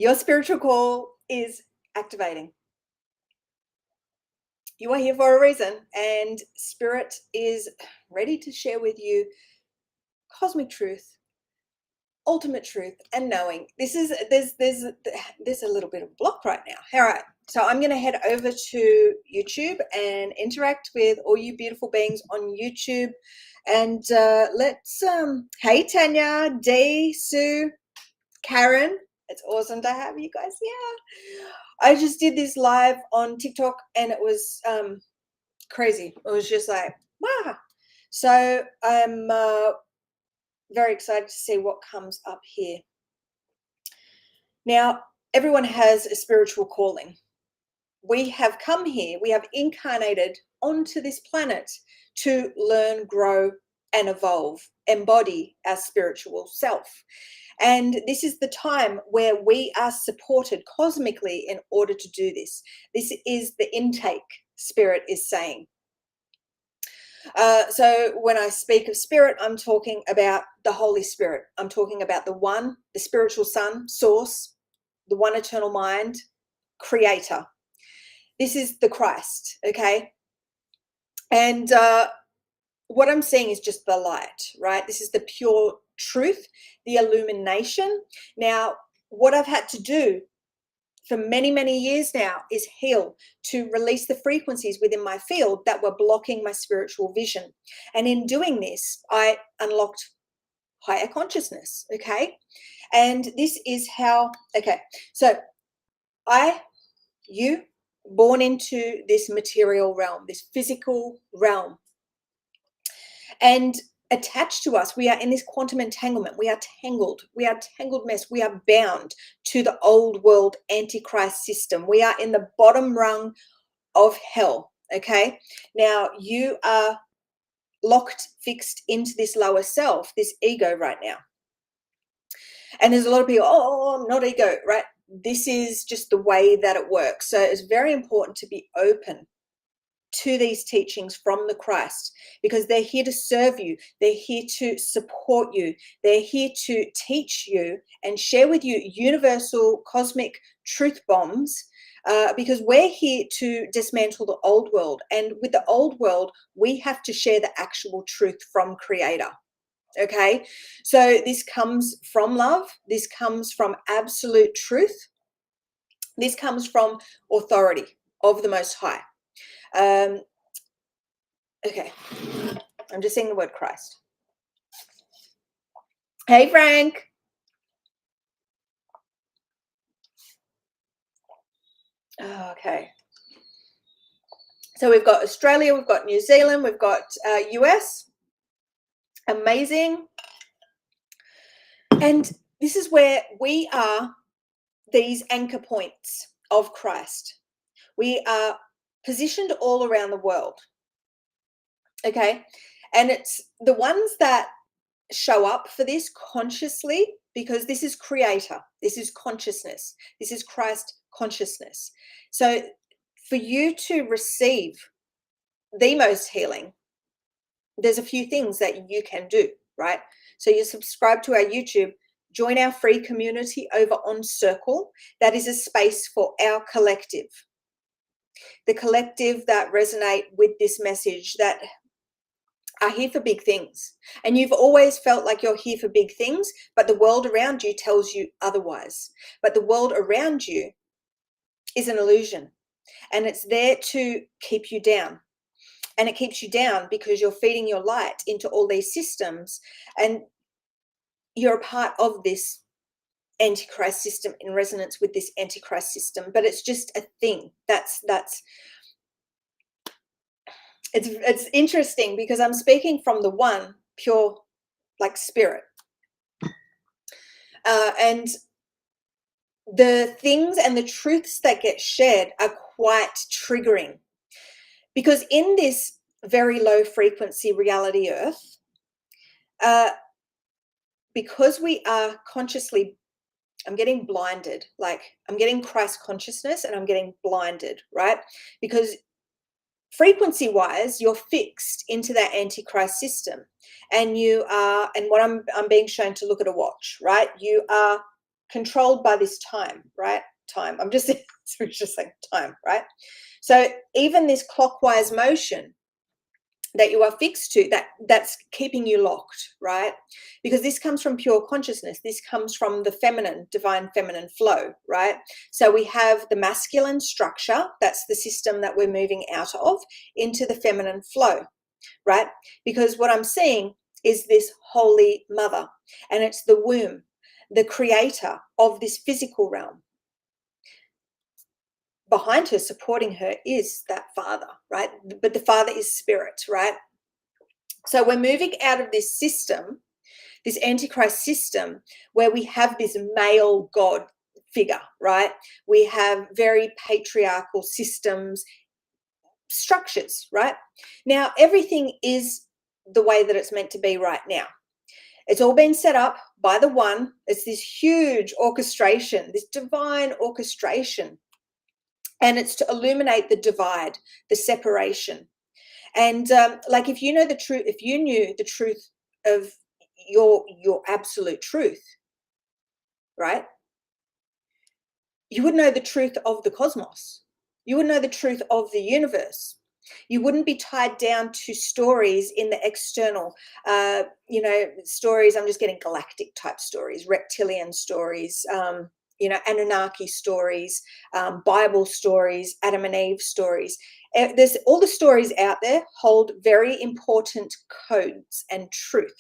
Your spiritual call is activating. You are here for a reason, and Spirit is ready to share with you cosmic truth, ultimate truth, and knowing. There's a little bit of a block right now. All right, so I'm going to head over to YouTube and interact with all you beautiful beings on YouTube, and let's. Hey Tanya, Dee, Sue, Karen. It's awesome to have you guys here. I just did this live on TikTok and it was crazy. It was just like, wow. So I'm very excited to see what comes up here. Now, everyone has a spiritual calling. We have come here, we have incarnated onto this planet to learn, grow, and evolve, embody our spiritual self. And this is the time where we are supported cosmically in order to do this. This is the intake, Spirit is saying. So when I speak of Spirit, I'm talking about the Holy Spirit. I'm talking about the One, the spiritual Son, Source, the One Eternal Mind, Creator. This is the Christ, okay? And what I'm seeing is just the light, right? This is the pure truth, the illumination. Now, what I've had to do for many, many years now is heal, to release the frequencies within my field that were blocking my spiritual vision. And in doing this, I unlocked higher consciousness, okay? And this is how, okay, so you, born into this material realm, this physical realm, and attached to us, we are in this quantum entanglement. We are tangled mess. We are bound to the old world Antichrist system. We are in the bottom rung of hell, okay? Now, you are locked, fixed into this lower self, this ego right now. And there's a lot of people, oh, not ego, right? This is just the way that it works. So it's very important to be open to these teachings from the Christ, because they're here to serve you. They're here to support you. They're here to teach you and share with you universal cosmic truth bombs, because we're here to dismantle the old world. And with the old world, we have to share the actual truth from Creator. Okay, so this comes from love. This comes from absolute truth. This comes from authority of the Most High. Okay, I'm just saying the word Christ. Hey, Frank. Okay. So we've got Australia, we've got New Zealand, we've got US. Amazing. And this is where we are, these anchor points of Christ. We are positioned all around the world. Okay. And it's the ones that show up for this consciously, because this is Creator. This is consciousness. This is Christ consciousness. So for you to receive the most healing, there's a few things that you can do, right? So you subscribe to our YouTube, join our free community over on Circle. That is a space for our collective. The collective that resonate with this message, that are here for big things. And you've always felt like you're here for big things, but the world around you tells you otherwise. But the world around you is an illusion, and it's there to keep you down. And it keeps you down because you're feeding your light into all these systems, and you're a part of this Antichrist system, in resonance with this Antichrist system. But it's just a thing. It's interesting, because I'm speaking from the one pure, like, spirit. And the things and the truths that get shared are quite triggering, because in this very low frequency reality earth, because we are consciously, I'm getting blinded, like I'm getting Christ consciousness and I'm getting blinded, right? Because frequency wise, you're fixed into that Antichrist system, and you are, and what I'm being shown to look at a watch, right? You are controlled by this time, right? Time. I'm just saying time, right? So even this clockwise motion that you are fixed to, that's keeping you locked, right? Because this comes from pure consciousness. This comes from the feminine, divine feminine flow, right? So we have the masculine structure, that's the system that we're moving out of, into the feminine flow, right? Because what I'm seeing is this holy mother, and it's the womb, the creator of this physical realm. Behind her, supporting her, is that father, right? But the father is spirit, right? So we're moving out of this system, this Antichrist system, where we have this male God figure, right? We have very patriarchal systems, structures, right? Now, everything is the way that it's meant to be right now. It's all been set up by the one. It's this huge orchestration, this divine orchestration. And it's to illuminate the divide, the separation. And like, if you know the truth, if you knew the truth of your absolute truth, right? You would know the truth of the cosmos. You would know the truth of the universe. You wouldn't be tied down to stories in the external, stories. I'm just getting galactic type stories, reptilian stories, Anunnaki stories, Bible stories, Adam and Eve stories. There's all the stories out there hold very important codes and truth,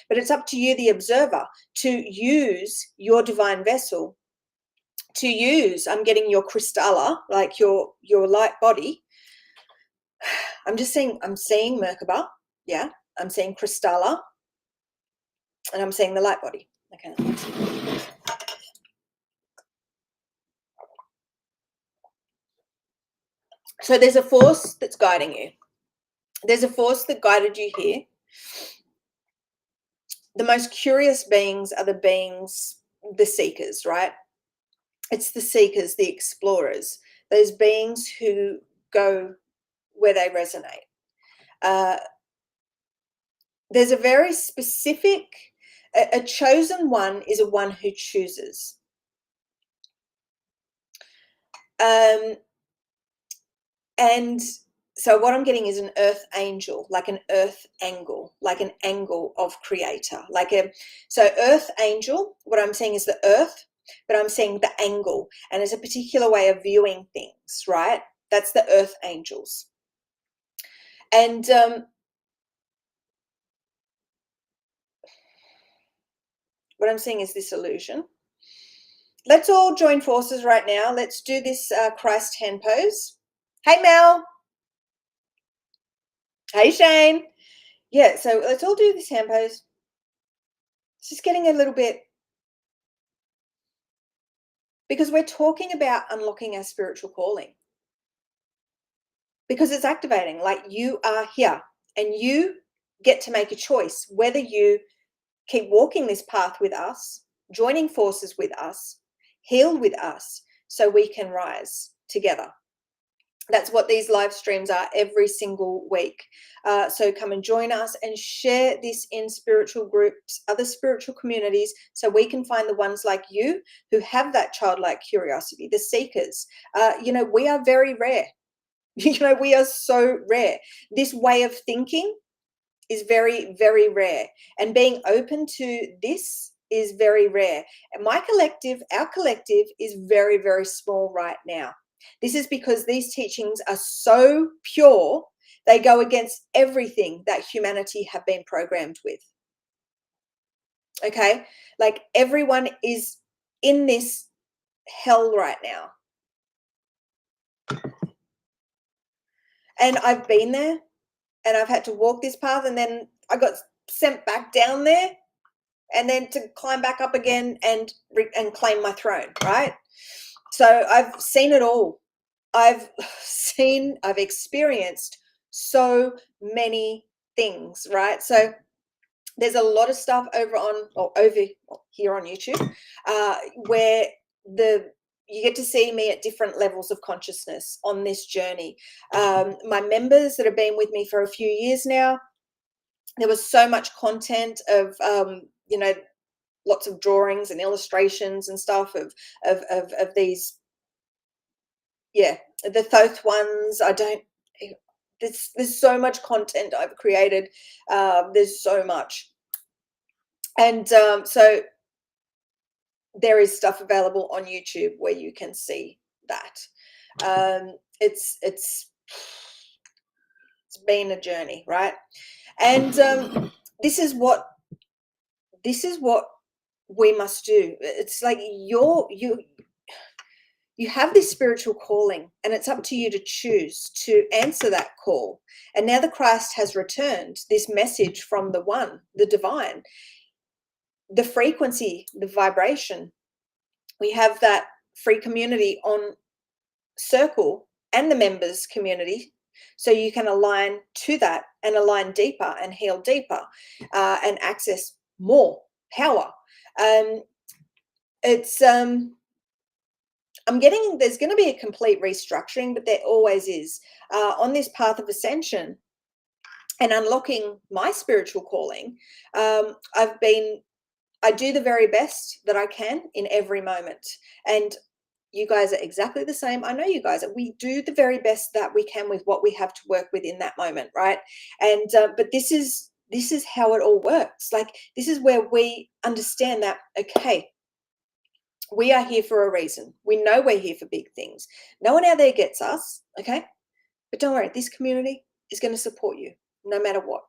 but it's up to you, the observer, to use your divine vessel, to use, I'm getting your crystalla, like your light body. I'm seeing Merkaba, yeah, I'm seeing crystalla, and I'm seeing the light body. Okay. So there's a force that's guiding you. There's a force that guided you here. The most curious beings are the beings, the seekers, right? It's the seekers, the explorers, those beings who go where they resonate. There's a very specific, a chosen one is a one who chooses. And so what I'm getting is an earth angel, like an earth angle, like an angle of creator, so earth angel, what I'm saying is the earth, but I'm saying the angle, and it's a particular way of viewing things, right? That's the earth angels. And what I'm seeing is this illusion. Let's all join forces right now. Let's do this Christ hand pose. Hey, Mel. Hey, Shane. Yeah, so let's all do this hand pose. It's just getting a little bit, because we're talking about unlocking our spiritual calling. Because it's activating, like, you are here and you get to make a choice whether you keep walking this path with us, joining forces with us, heal with us, so we can rise together. That's what these live streams are every single week. So come and join us and share this in spiritual groups, other spiritual communities, so we can find the ones like you who have that childlike curiosity, the seekers. We are very rare. We are so rare. This way of thinking is very, very rare. And being open to this is very rare. And our collective is very, very small right now. This is because these teachings are so pure, they go against everything that humanity have been programmed with. Okay? Like, everyone is in this hell right now. And I've been there, and I've had to walk this path, and then I got sent back down there, and then to climb back up again and claim my throne, right? So I've seen it all. I've experienced so many things, right? So there's a lot of stuff over here on YouTube where you get to see me at different levels of consciousness on this journey. My members that have been with me for a few years now, there was so much content of, lots of drawings and illustrations and stuff of these, yeah, the Thoth ones. There's so much content I've created. There's so much. And so there is stuff available on YouTube where you can see that. It's been a journey, right? And this is what we must do. It's like you have this spiritual calling, and it's up to you to choose to answer that call. And now the Christ has returned this message from the one, the divine, the frequency, the vibration. We have that free community on Circle and the members community, so you can align to that and align deeper and heal deeper, and access more power. It's I'm getting, there's going to be a complete restructuring, but there always is, on this path of ascension and unlocking my spiritual calling. I do the very best that I can in every moment. And you guys are exactly the same. I know you guys are. We do the very best that we can with what we have to work with in that moment, right? And but this is how it all works. Like, this is where we understand that, okay, we are here for a reason. We know we're here for big things. No one out there gets us, okay? But don't worry, this community is going to support you no matter what,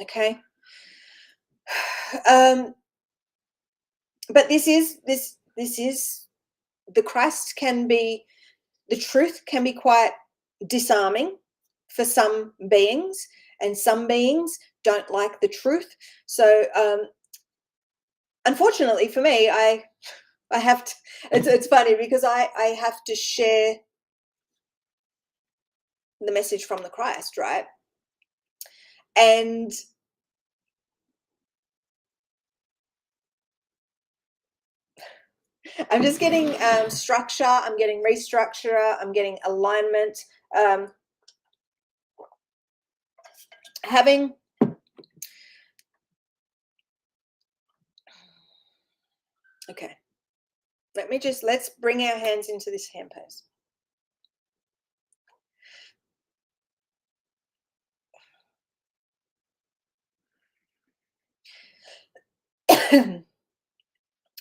okay? But this is the Christ can be, the truth can be quite disarming for some beings, and some beings don't like the truth. So unfortunately for me, I have to, it's funny because I have to share the message from the Christ, right? And I'm just getting structure, I'm getting restructure, I'm getting alignment, having okay, let's bring our hands into this hand pose.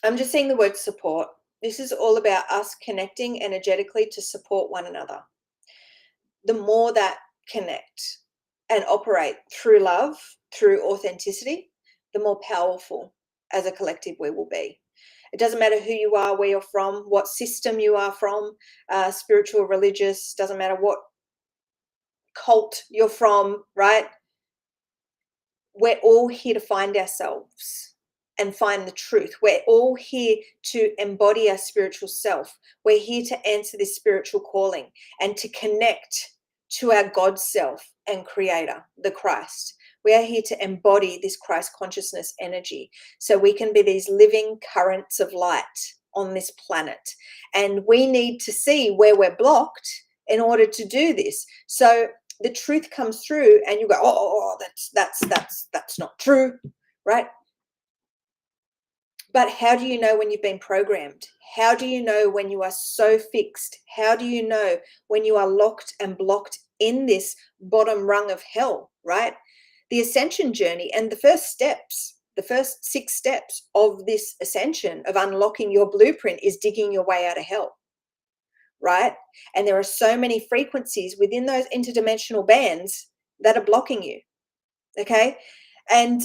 I'm just seeing the word support. This is all about us connecting energetically to support one another. The more that connect and operate through love, through authenticity, the more powerful as a collective we will be. It doesn't matter who you are, where you're from, what system you are from, spiritual, religious, doesn't matter what cult you're from, right? We're all here to find ourselves and find the truth. We're all here to embody our spiritual self. We're here to answer this spiritual calling and to connect to our God self and creator, the Christ. We are here to embody this Christ consciousness energy so we can be these living currents of light on this planet. And we need to see where we're blocked in order to do this. So the truth comes through and you go, oh, that's not true, right? But how do you know when you've been programmed? How do you know when you are so fixed? How do you know when you are locked and blocked in this bottom rung of hell, right? The ascension journey and the first steps, the first 6 steps of this ascension of unlocking your blueprint is digging your way out of hell, right? And there are so many frequencies within those interdimensional bands that are blocking you, okay? And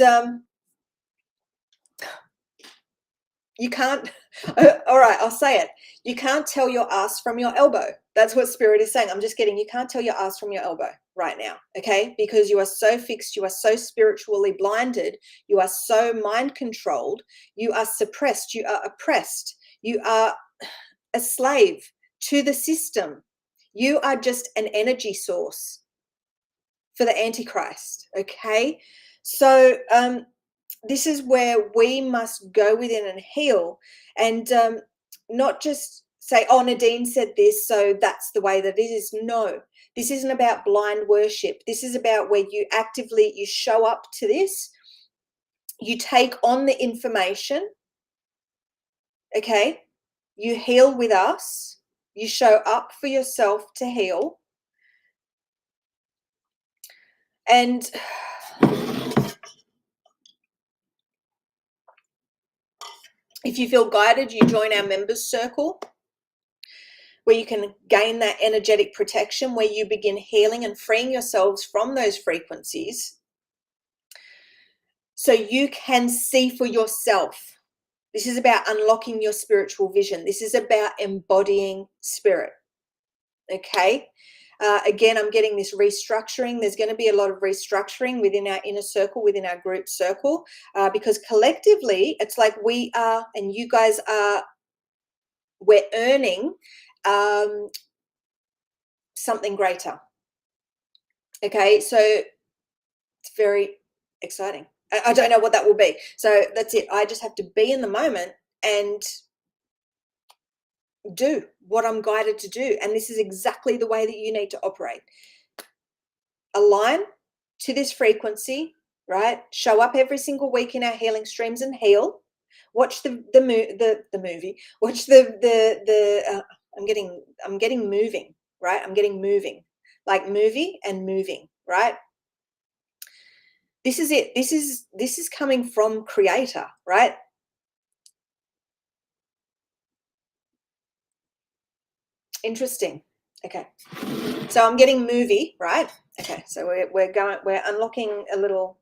you can't, all right, I'll say it. You can't tell your ass from your elbow. That's what Spirit is saying. I'm just getting, you can't tell your ass from your elbow right now, okay? Because you are so fixed, you are so spiritually blinded, you are so mind controlled, you are suppressed, you are oppressed, you are a slave to the system. You are just an energy source for the Antichrist, okay? So, this is where we must go within and heal, and not just say, oh, Nadine said this, so that's the way that it is. No, this isn't about blind worship. This is about where you actively, you show up to this, you take on the information, Okay, you heal with us, you show up for yourself to heal, and if you feel guided, you join our members circle, where you can gain that energetic protection, where you begin healing and freeing yourselves from those frequencies so you can see for yourself. This is about unlocking your spiritual vision. This is about embodying spirit. Okay. Again, I'm getting this restructuring. There's going to be a lot of restructuring within our inner circle, within our group circle, because collectively, it's like we are, and you guys are, we're earning something greater. Okay. So it's very exciting. I don't know what that will be. So that's it. I just have to be in the moment and do what I'm guided to do. And this is exactly the way that you need to operate. Align to this frequency, right? Show up every single week in our healing streams and heal. Watch the movie. Watch I'm getting moving, right? I'm getting moving, like movie and moving, right? This is it. This is coming from Creator, right? Interesting. Okay. So I'm getting movie, right? Okay. So we're unlocking a little.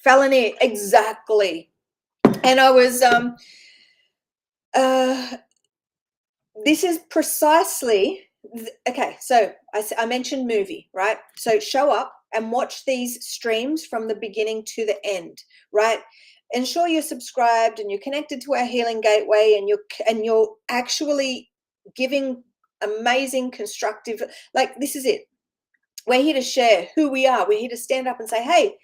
Felony, exactly. And I was this is precisely okay. So I mentioned movie, right? So show up and watch these streams from the beginning to the end, right? Ensure you're subscribed and you're connected to our healing gateway, and you're actually giving amazing constructive, like, this is it. We're here to share who we are. We're here to stand up and say, hey,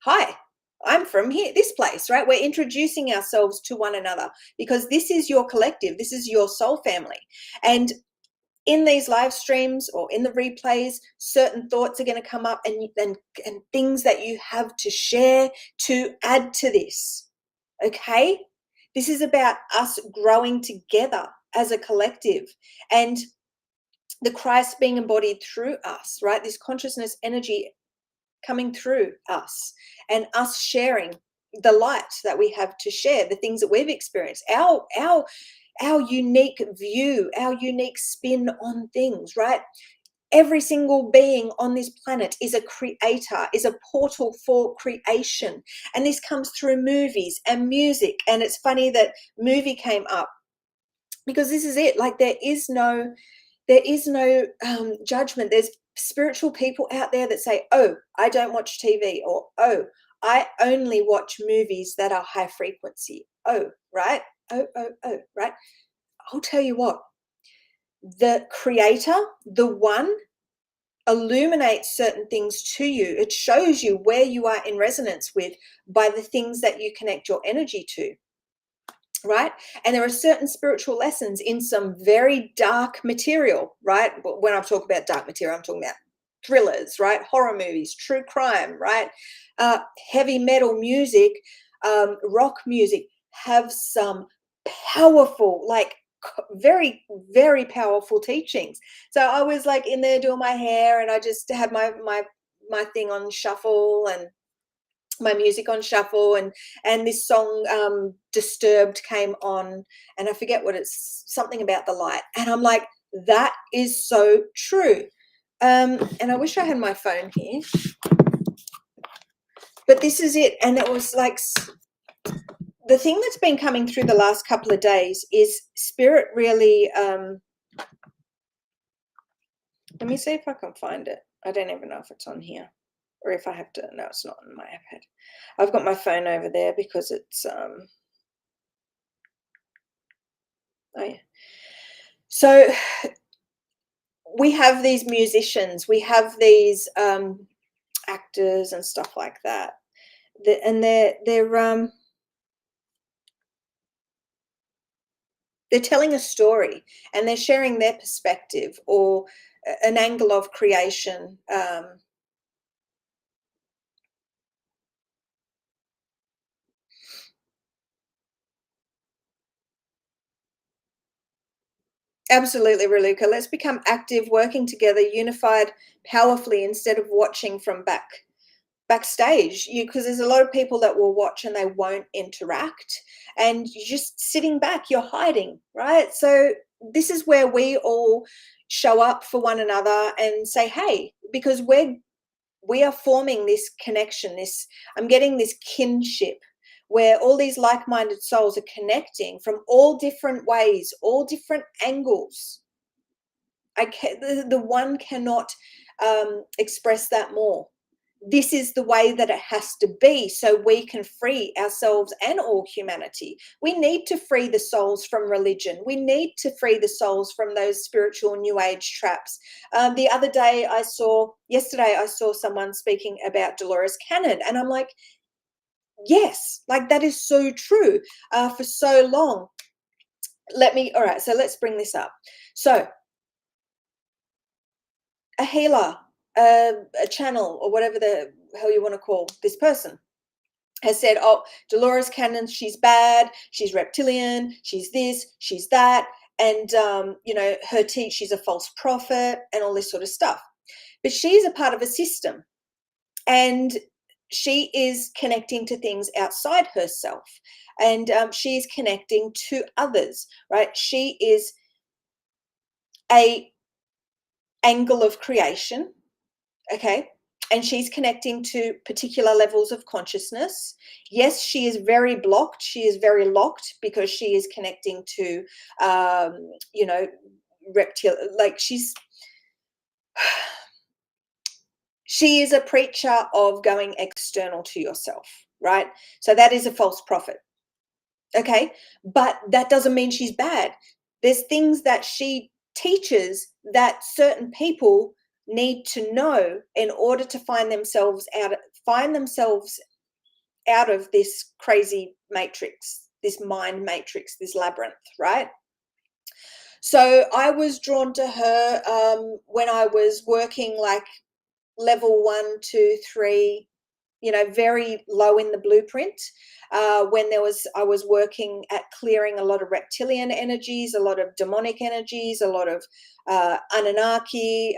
hi, I'm from here, this place, right? We're introducing ourselves to one another because this is your collective. This is your soul family. And in these live streams or in the replays, certain thoughts are going to come up, and things that you have to share to add to this. Okay? This is about us growing together as a collective, and the Christ being embodied through us, right? This consciousness energy coming through us, and us sharing the light that we have to share, the things that we've experienced, our unique view, our unique spin on things, right? Every single being on this planet is a creator, is a portal for creation. And this comes through movies and music. And it's funny that movie came up, because this is it. Like, there is no judgment. There's spiritual people out there that say, oh, I don't watch TV, or, oh, I only watch movies that are high frequency. Oh, right? Oh, right? I'll tell you what, the Creator, the one, illuminates certain things to you. It shows you where you are in resonance with by the things that you connect your energy to. Right? And there are certain spiritual lessons in some very dark material, right? When I'm talking about dark material, I'm talking about thrillers, right? Horror movies, true crime, right? Heavy metal music, rock music have some powerful, like, very, very powerful teachings. So I was like in there doing my hair, and I just had my thing on shuffle, and my music on shuffle, and this song Disturbed came on, and I forget what it's, something about the light, and I'm like, that is so true. And I wish I had my phone here, but this is it. And it was like, the thing that's been coming through the last couple of days is spirit really, let me see if I can find it. I don't even know if it's on here, or if I have to. No, it's not on my iPad. I've got my phone over there because it's oh yeah. So we have these musicians, we have these actors and stuff like that, and they're telling a story, and they're sharing their perspective, or an angle of creation, Absolutely, Raluca. Let's become active, working together, unified, powerfully, instead of watching from backstage. Because there's a lot of people that will watch and they won't interact, and you're just sitting back, you're hiding, right? So this is where we all show up for one another and say, hey, because we are forming this connection, this, I'm getting this kinship where all these like-minded souls are connecting from all different ways, all different angles. The one cannot express that more. This is the way that it has to be, so we can free ourselves and all humanity. We need to free the souls from religion. We need to free the souls from those spiritual new age traps. Yesterday I saw someone speaking about Dolores Cannon, and I'm like, yes, like that is so true. For so long, all right, so let's bring this up. So a healer, a channel, or whatever the hell you want to call this person, has said, oh, Dolores Cannon, she's bad, she's reptilian, she's this, she's that, and she's a false prophet and all this sort of stuff. But she's a part of a system, and she is connecting to things outside herself, and she's connecting to others, right? She is a angle of creation, okay, and she's connecting to particular levels of consciousness. Yes, she is very blocked, she is very locked, because she is connecting to like she is a preacher of going external to yourself, right? So that is a false prophet, okay, but that doesn't mean she's bad. There's things that she teaches that certain people need to know in order to find themselves out of this crazy matrix, this mind matrix, this labyrinth, right? So I was drawn to her when I was working like level 1, 2, 3, very low in the blueprint. When I was working at clearing a lot of reptilian energies, a lot of demonic energies, a lot of Anunnaki,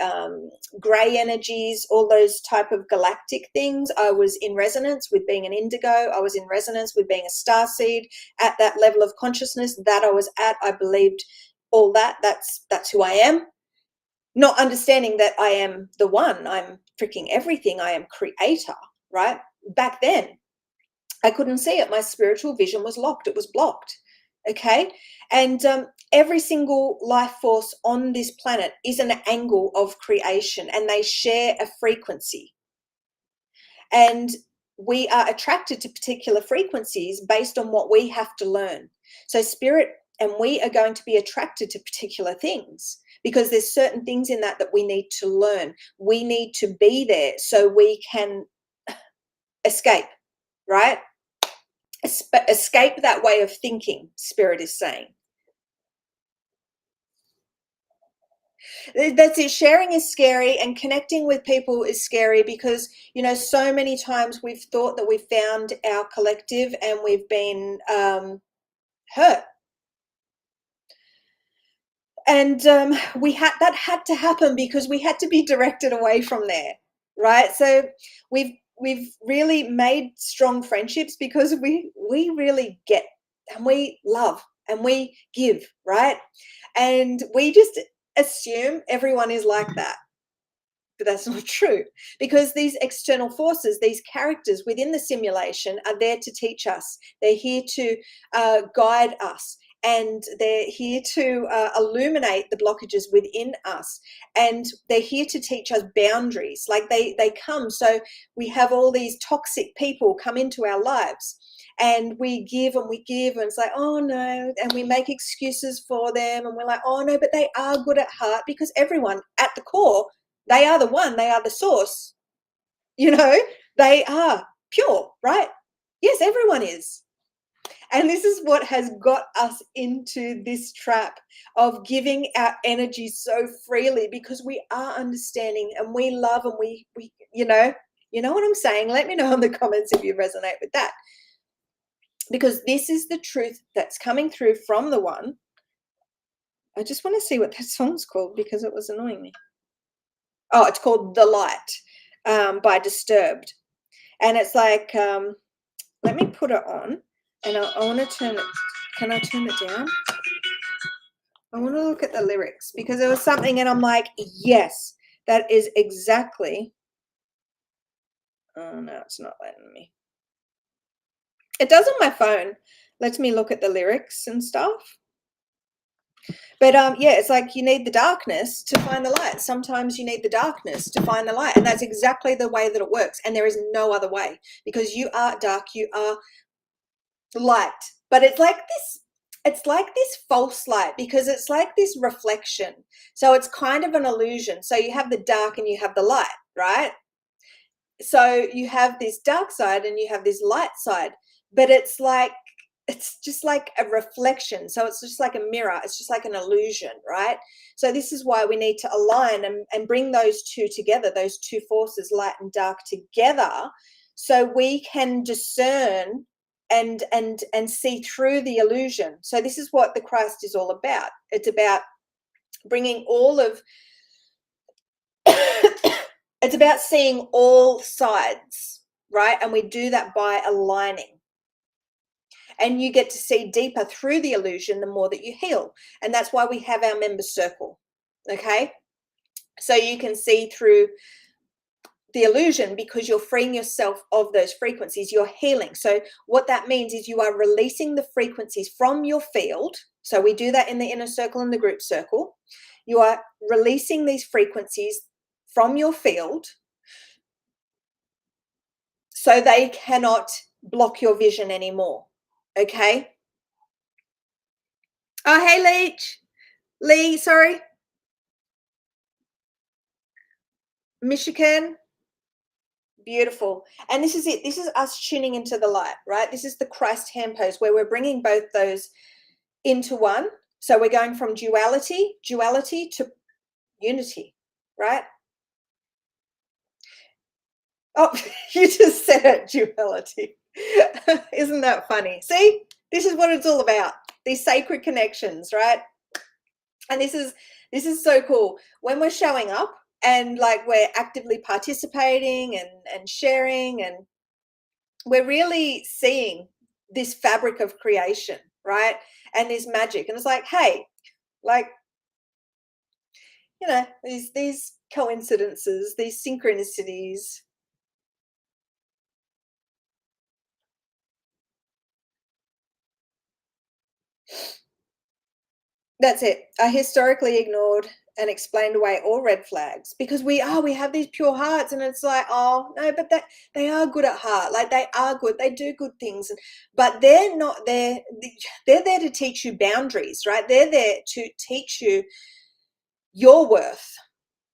grey energies, all those type of galactic things. I was in resonance with being an indigo. I was in resonance with being a starseed. At that level of consciousness that I was at, I believed all that. That's who I am. Not understanding that I am the one. I'm freaking everything. I am creator, right? Back then, I couldn't see it. My spiritual vision was locked. It was blocked. Okay. And every single life force on this planet is an angle of creation, and they share a frequency. And we are attracted to particular frequencies based on what we have to learn. So spirit and we are going to be attracted to particular things, because there's certain things in that we need to learn. We need to be there so we can escape, right? Escape that way of thinking, spirit is saying. That's it. Sharing is scary, and connecting with people is scary, because so many times we've thought that we've found our collective and we've been hurt, and that had to happen because we had to be directed away from there, right? So we've really made strong friendships because we really get, and we love, and we give, right? And we just assume everyone is like that. But that's not true, because these external forces, these characters within the simulation, are there to teach us. They're here to guide us, and they're here to illuminate the blockages within us, and they're here to teach us boundaries. Like they come, so we have all these toxic people come into our lives, and we give and we give, and it's like, oh no, and we make excuses for them, and we're like, oh no, but they are good at heart, because everyone at the core, they are the one, they are the source, they are pure, right? Yes, everyone is. And this is what has got us into this trap of giving our energy so freely, because we are understanding and we love, and we you know what I'm saying. Let me know in the comments if you resonate with that, because this is the truth that's coming through from the one. I just want to see what that song's called because it was annoying me. Oh, it's called The Light by Disturbed. And it's like, let me put it on, and I want to turn it. Can I turn it down? I want to look at the lyrics because there was something and I'm like, yes, that is exactly. Oh, no, it's not letting me. It does on my phone. Lets me look at the lyrics and stuff. But yeah, it's like you need the darkness to find the light. Sometimes you need the darkness to find the light. And that's exactly the way that it works. And there is no other way because you are dark, you are light. But it's like this false light because it's like this reflection. So it's kind of an illusion. So you have the dark and you have the light, right? So you have this dark side and you have this light side, but it's just like a reflection. So it's just like a mirror. It's just like an illusion, right? So this is why we need to align and bring those two together, those two forces, light and dark, together, so we can discern and see through the illusion. So this is what the Christ is all about. It's about bringing all of it's about seeing all sides, right? And we do that by aligning. And you get to see deeper through the illusion the more that you heal. And that's why we have our member circle, okay? So you can see through the illusion because you're freeing yourself of those frequencies. You're healing. So what that means is you are releasing the frequencies from your field. So we do that in the inner circle and the group circle. You are releasing these frequencies from your field so they cannot block your vision anymore. Okay. Oh, hey, Lee, sorry. Michigan. Beautiful. And this is it. This is us tuning into the light, right? This is the Christ hand pose where we're bringing both those into one. So we're going from duality to unity, right? Oh, you just said it, duality. Isn't that funny? See, this is what it's all about. These sacred connections, right? And this is so cool. When we're showing up and like we're actively participating and sharing, and we're really seeing this fabric of creation, right? And this magic. And it's like, hey, like, you know, these coincidences, these synchronicities. That's it. I historically ignored and explained away all red flags because we have these pure hearts, and it's like, oh no, but they are good at heart. Like they are good. They do good things, but they're not there. They're there to teach you boundaries, right? They're there to teach you your worth.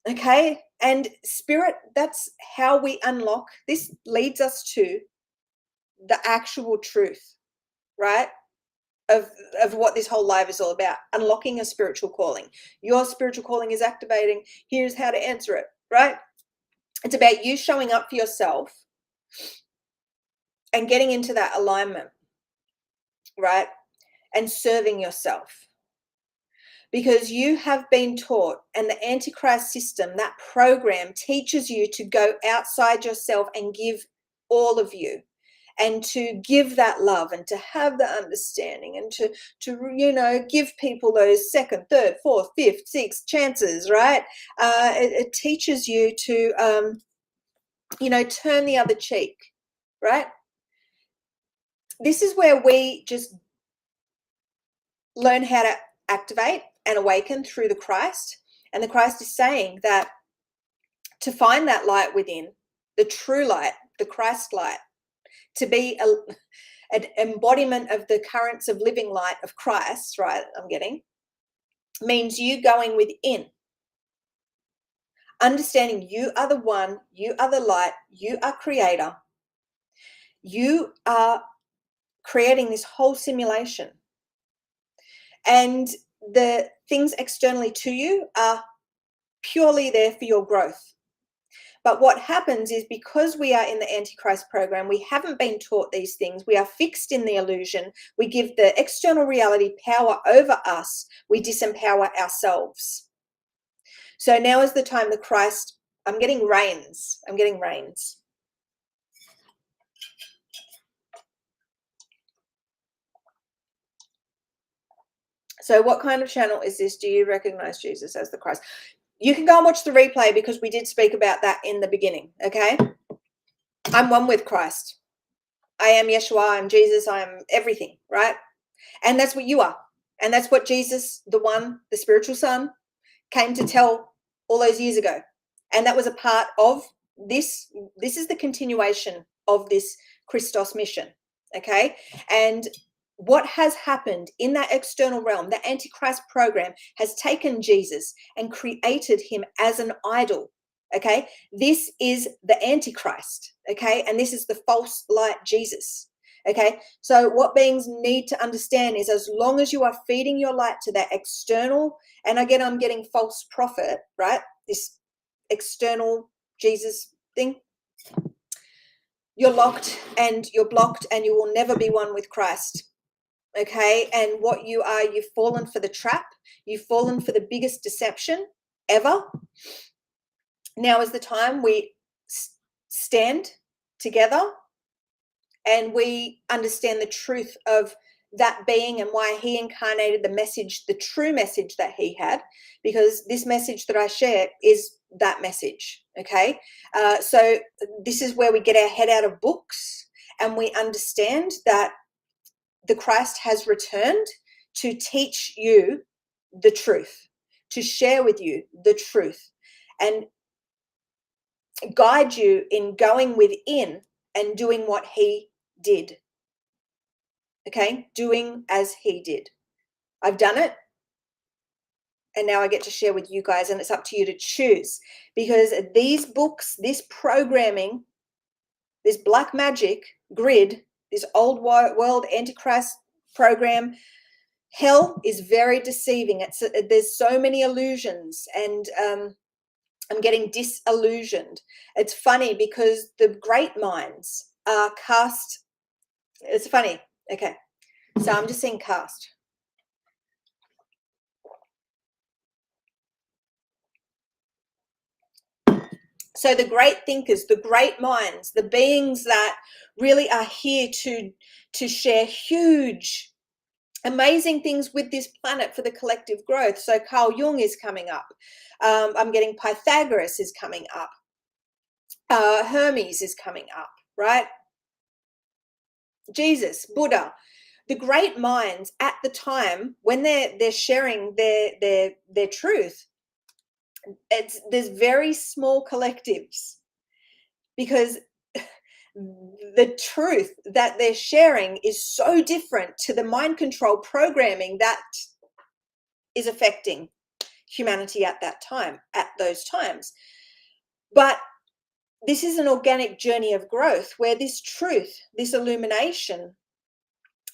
Okay. And spirit, that's how we unlock. This leads us to the actual truth, right? Of what this whole life is all about, unlocking a spiritual calling. Your spiritual calling is activating. Here's how to answer it, right? It's about you showing up for yourself and getting into that alignment, right? And serving yourself. Because you have been taught, and the Antichrist system, that program, teaches you to go outside yourself and give all of you, and to give that love and to have the understanding and to give people those second, third, fourth, fifth, sixth chances, right? It teaches you to turn the other cheek, right? This is where we just learn how to activate and awaken through the Christ. And the Christ is saying that to find that light within, the true light, the Christ light, to be an embodiment of the currents of living light of Christ, right? I'm getting, means you going within, understanding you are the one, you are the light, you are creator, you are creating this whole simulation, and the things externally to you are purely there for your growth. But what happens is, because we are in the Antichrist program, we haven't been taught these things. We are fixed in the illusion. We give the external reality power over us. We disempower ourselves. So now is the time the Christ, I'm getting rains. So what kind of channel is this? Do you recognize Jesus as the Christ? You can go and watch the replay, because we did speak about that in the beginning, okay? I'm one with Christ. I am Yeshua, I'm Jesus, I am everything, right? And that's what you are. And that's what Jesus, the spiritual son, came to tell all those years ago. And that was a part of this. This is the continuation of this Christos mission, okay? And what has happened in that external realm, the Antichrist program has taken Jesus and created him as an idol, okay? This is the Antichrist, okay? And this is the false light Jesus, okay? So what beings need to understand is, as long as you are feeding your light to that external, and again, I'm getting false prophet, right? This external Jesus thing, you're locked and you're blocked, and you will never be one with Christ. Okay, and what you are, you've fallen for the trap. You've fallen for the biggest deception ever. Now is the time we stand together and we understand the truth of that being and why he incarnated the message, the true message that he had, because this message that I share is that message. Okay, so this is where we get our head out of books and we understand that the Christ has returned to teach you the truth, to share with you the truth, and guide you in going within and doing what he did. Okay, doing as he did. I've done it, and now I get to share with you guys, and it's up to you to choose, because these books, this programming, this black magic grid, this old world Antichrist program, hell is very deceiving. There's so many illusions, and I'm getting disillusioned. It's funny because the great minds are cast. It's funny. Okay, so I'm just saying cast. So the great thinkers, the great minds, the beings that really are here to share huge, amazing things with this planet for the collective growth. So Carl Jung is coming up. I'm getting Pythagoras is coming up. Hermes is coming up, right? Jesus, Buddha, the great minds at the time when they're sharing their truth. There's very small collectives, because the truth that they're sharing is so different to the mind control programming that is affecting humanity at that time, at those times. But this is an organic journey of growth where this truth, this illumination,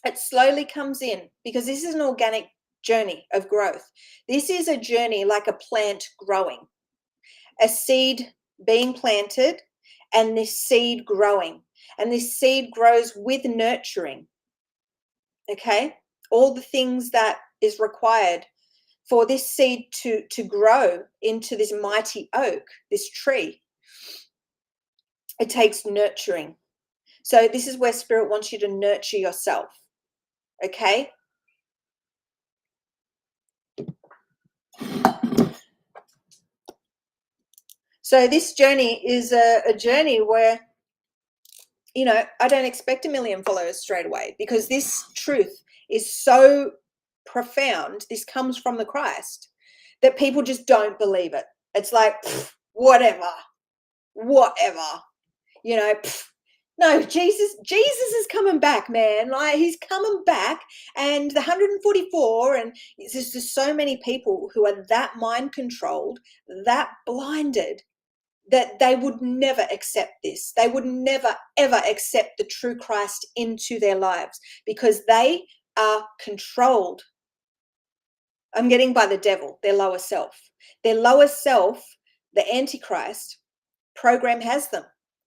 it slowly comes in, because this is an organic journey of growth. This is a journey like a plant growing, a seed being planted, and this seed growing. And this seed grows with nurturing. Okay? All the things that is required for this seed to grow into this mighty oak, this tree. It takes nurturing. So this is where Spirit wants you to nurture yourself. Okay? So this journey is a journey where, you know, I don't expect 1 million followers straight away, because this truth is so profound. This comes from the Christ, that people just don't believe it. It's like, whatever, you know, no, Jesus is coming back, man. Like, he's coming back, and the 144, and there's just so many people who are that mind controlled, that blinded, that they would never accept this. They would never, ever accept the true Christ into their lives, because they are controlled. I'm getting by the devil, their lower self. Their lower self, the Antichrist program has them.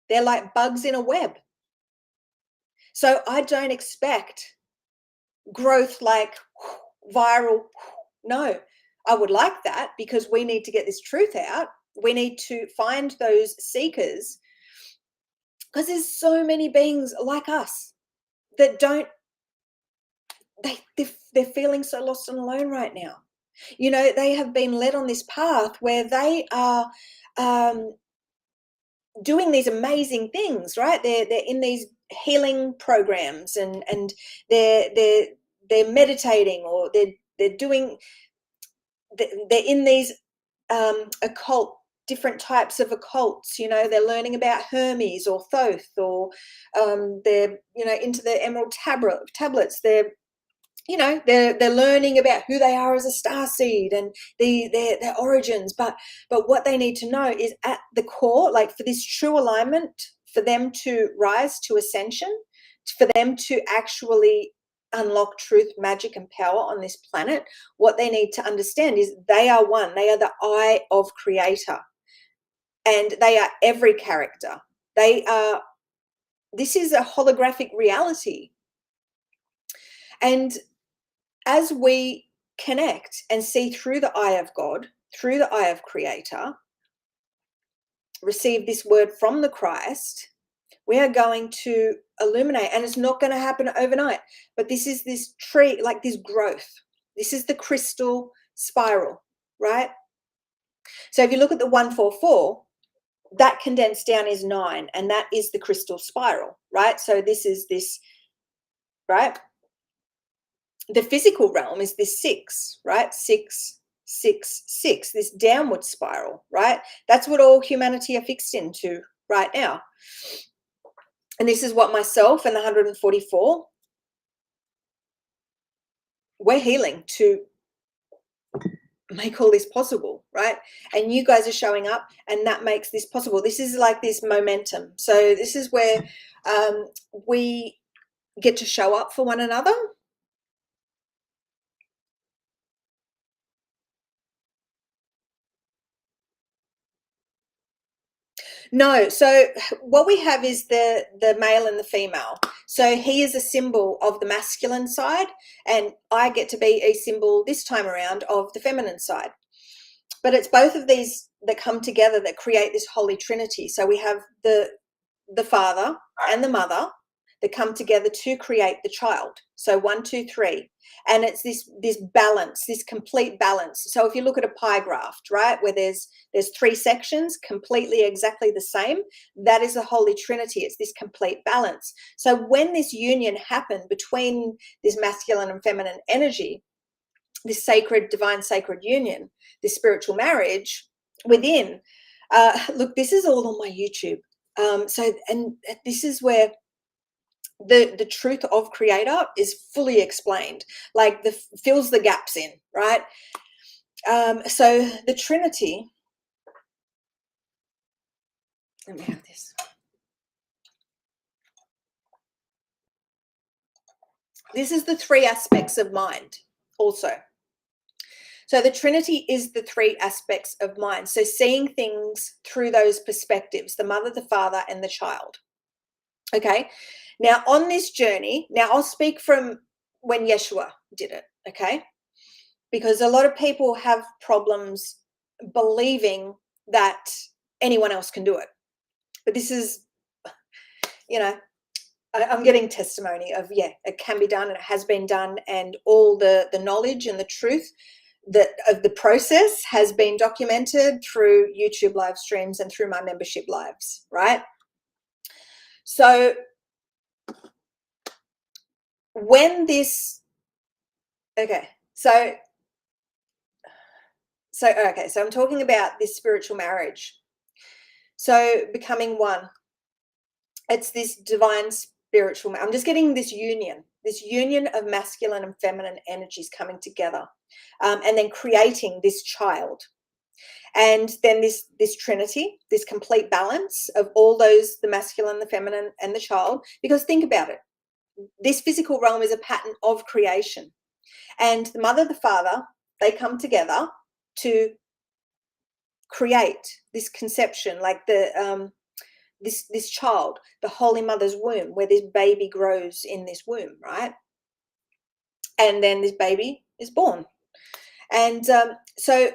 They're like bugs in a web. So I don't expect growth like viral. No, I would like that, because we need to get this truth out. We need to find those seekers, because there's so many beings like us that don't, they're feeling so lost and alone right now. You know, they have been led on this path where they are doing these amazing things, right? They're in these healing programs, and they're meditating, or they're doing, they're in these occult, different types of occults. You know, they're learning about Hermes or Thoth, or they're, you know, into the emerald tablets. They're, you know, they're learning about who they are as a starseed and their origins. But what they need to know is, at the core, like, for this true alignment, for them to rise to ascension, for them to actually unlock truth, magic, and power on this planet, what they need to understand is they are one. They are the eye of Creator, and they are every character. This is a holographic reality. And as we connect and see through the eye of God, through the eye of Creator, receive this word from the Christ, we are going to illuminate. And it's not going to happen overnight, but this is this tree, like this growth. This is the crystal spiral, right? So if you look at the 144, that condensed down is 9, and that is the crystal spiral, right? So this is this, right? The physical realm is this 6, right? 6, 6, 6, this downward spiral, right? That's what all humanity are fixed into right now. And this is what myself and the 144, we're healing to make all this possible, right? And you guys are showing up, and that makes this possible. This is like this momentum. So this is where we get to show up for one another. No, so what we have is the male and the female. So he is a symbol of the masculine side, and I get to be a symbol this time around of the feminine side. But it's both of these that come together that create this holy trinity. So we have the father and the mother that come together to create the child. So 1, 2, 3. And it's this balance, this complete balance. So if you look at a pie graft, right, where there's 3 sections completely exactly the same, that is the Holy Trinity. It's this complete balance. So when this union happened between this masculine and feminine energy, this sacred, divine, sacred union, this spiritual marriage within, look, this is all on my YouTube. And this is where the truth of Creator is fully explained, like fills the gaps in, right? So the Trinity, let me have this. This is the 3 aspects of mind also. So the Trinity is the 3 aspects of mind. So seeing things through those perspectives, the mother, the father, and the child. Okay. Now on this journey, now I'll speak from when Yeshua did it. Okay. Because a lot of people have problems believing that anyone else can do it. But this is, you know, I'm getting testimony of, yeah, it can be done, and it has been done, and all the knowledge and the truth that of the process has been documented through YouTube live streams and through my membership lives, right? So when this, okay, so I'm talking about this spiritual marriage. So becoming one, it's this divine spiritual, I'm just getting this union of masculine and feminine energies coming together, and then creating this child. And then this Trinity, this complete balance of all those, the masculine, the feminine, and the child. Because think about it, this physical realm is a pattern of creation, and the mother, the father, they come together to create this conception, like the this child, the Holy Mother's womb, where this baby grows in this womb, right? And then this baby is born. And so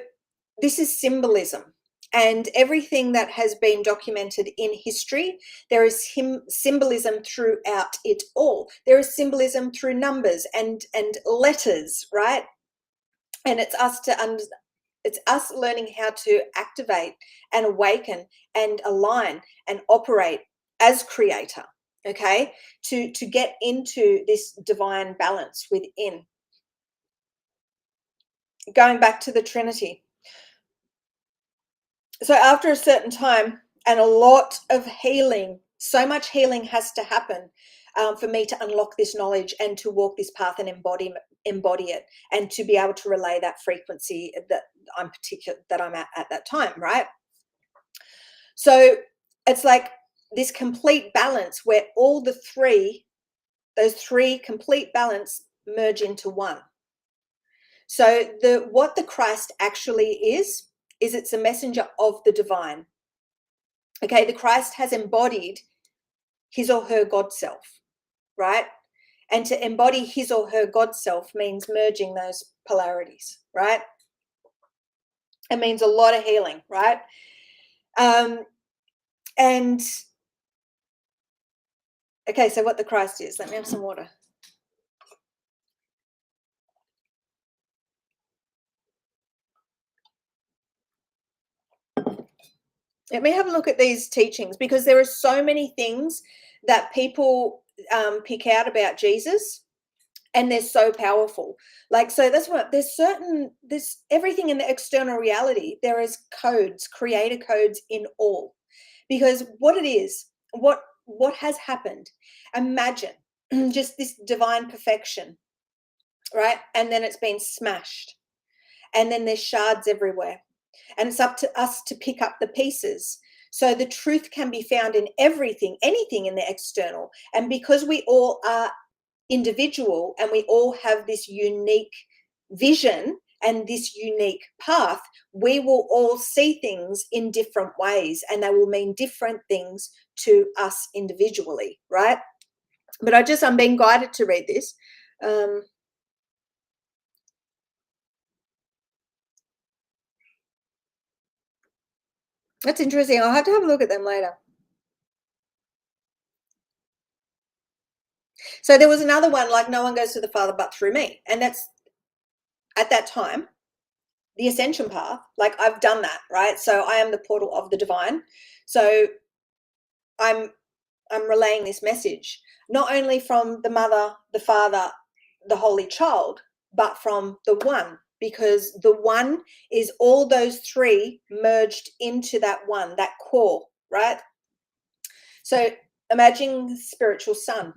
this is symbolism. And everything that has been documented in history, there is symbolism throughout it all. There is symbolism through numbers and letters, right? And it's us learning how to activate and awaken and align and operate as creator, okay, to get into this divine balance within. Going back to the Trinity. So after a certain time and a lot of healing, so much healing has to happen for me to unlock this knowledge and to walk this path and embody it, and to be able to relay that frequency that I'm at that time, right? So it's like this complete balance where all those three complete balance merge into one. So what the Christ actually is it's a messenger of the divine. Okay, the Christ has embodied his or her God self, right? And to embody his or her God self means merging those polarities, right? It means a lot of healing, right? And okay, so what the Christ is, let me have some water. Let me have a look at these teachings, because there are so many things that people pick out about Jesus, and they're so powerful. Like, so that's what there's everything in the external reality, there is codes, creator codes in all, because what it is, what has happened, imagine just this divine perfection, right? And then it's been smashed, and then there's shards everywhere, and it's up to us to pick up the pieces. So the truth can be found in everything, anything in the external. And because we all are individual and we all have this unique vision and this unique path, we will all see things in different ways, and they will mean different things to us individually, right? But I'm being guided to read this. That's interesting. I'll have to have a look at them later. So there was another one, like, no one goes to the Father but through me. And that's, at that time, the Ascension path. Like, I've done that, right? So I am the portal of the divine. So I'm relaying this message, not only from the Mother, the Father, the Holy Child, but from the One, because the One is all those three merged into that one, that core, right? So imagine spiritual sun,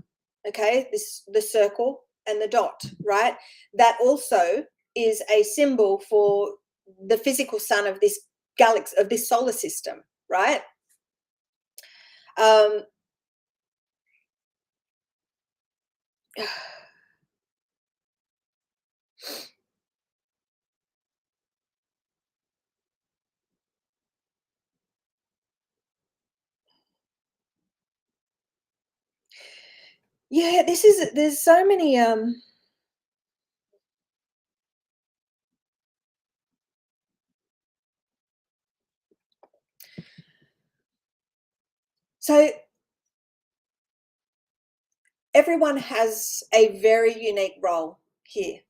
okay? The circle and the dot, right? That also is a symbol for the physical sun of this galaxy, of this solar system, right? Yeah, there's so many so everyone has a very unique role here,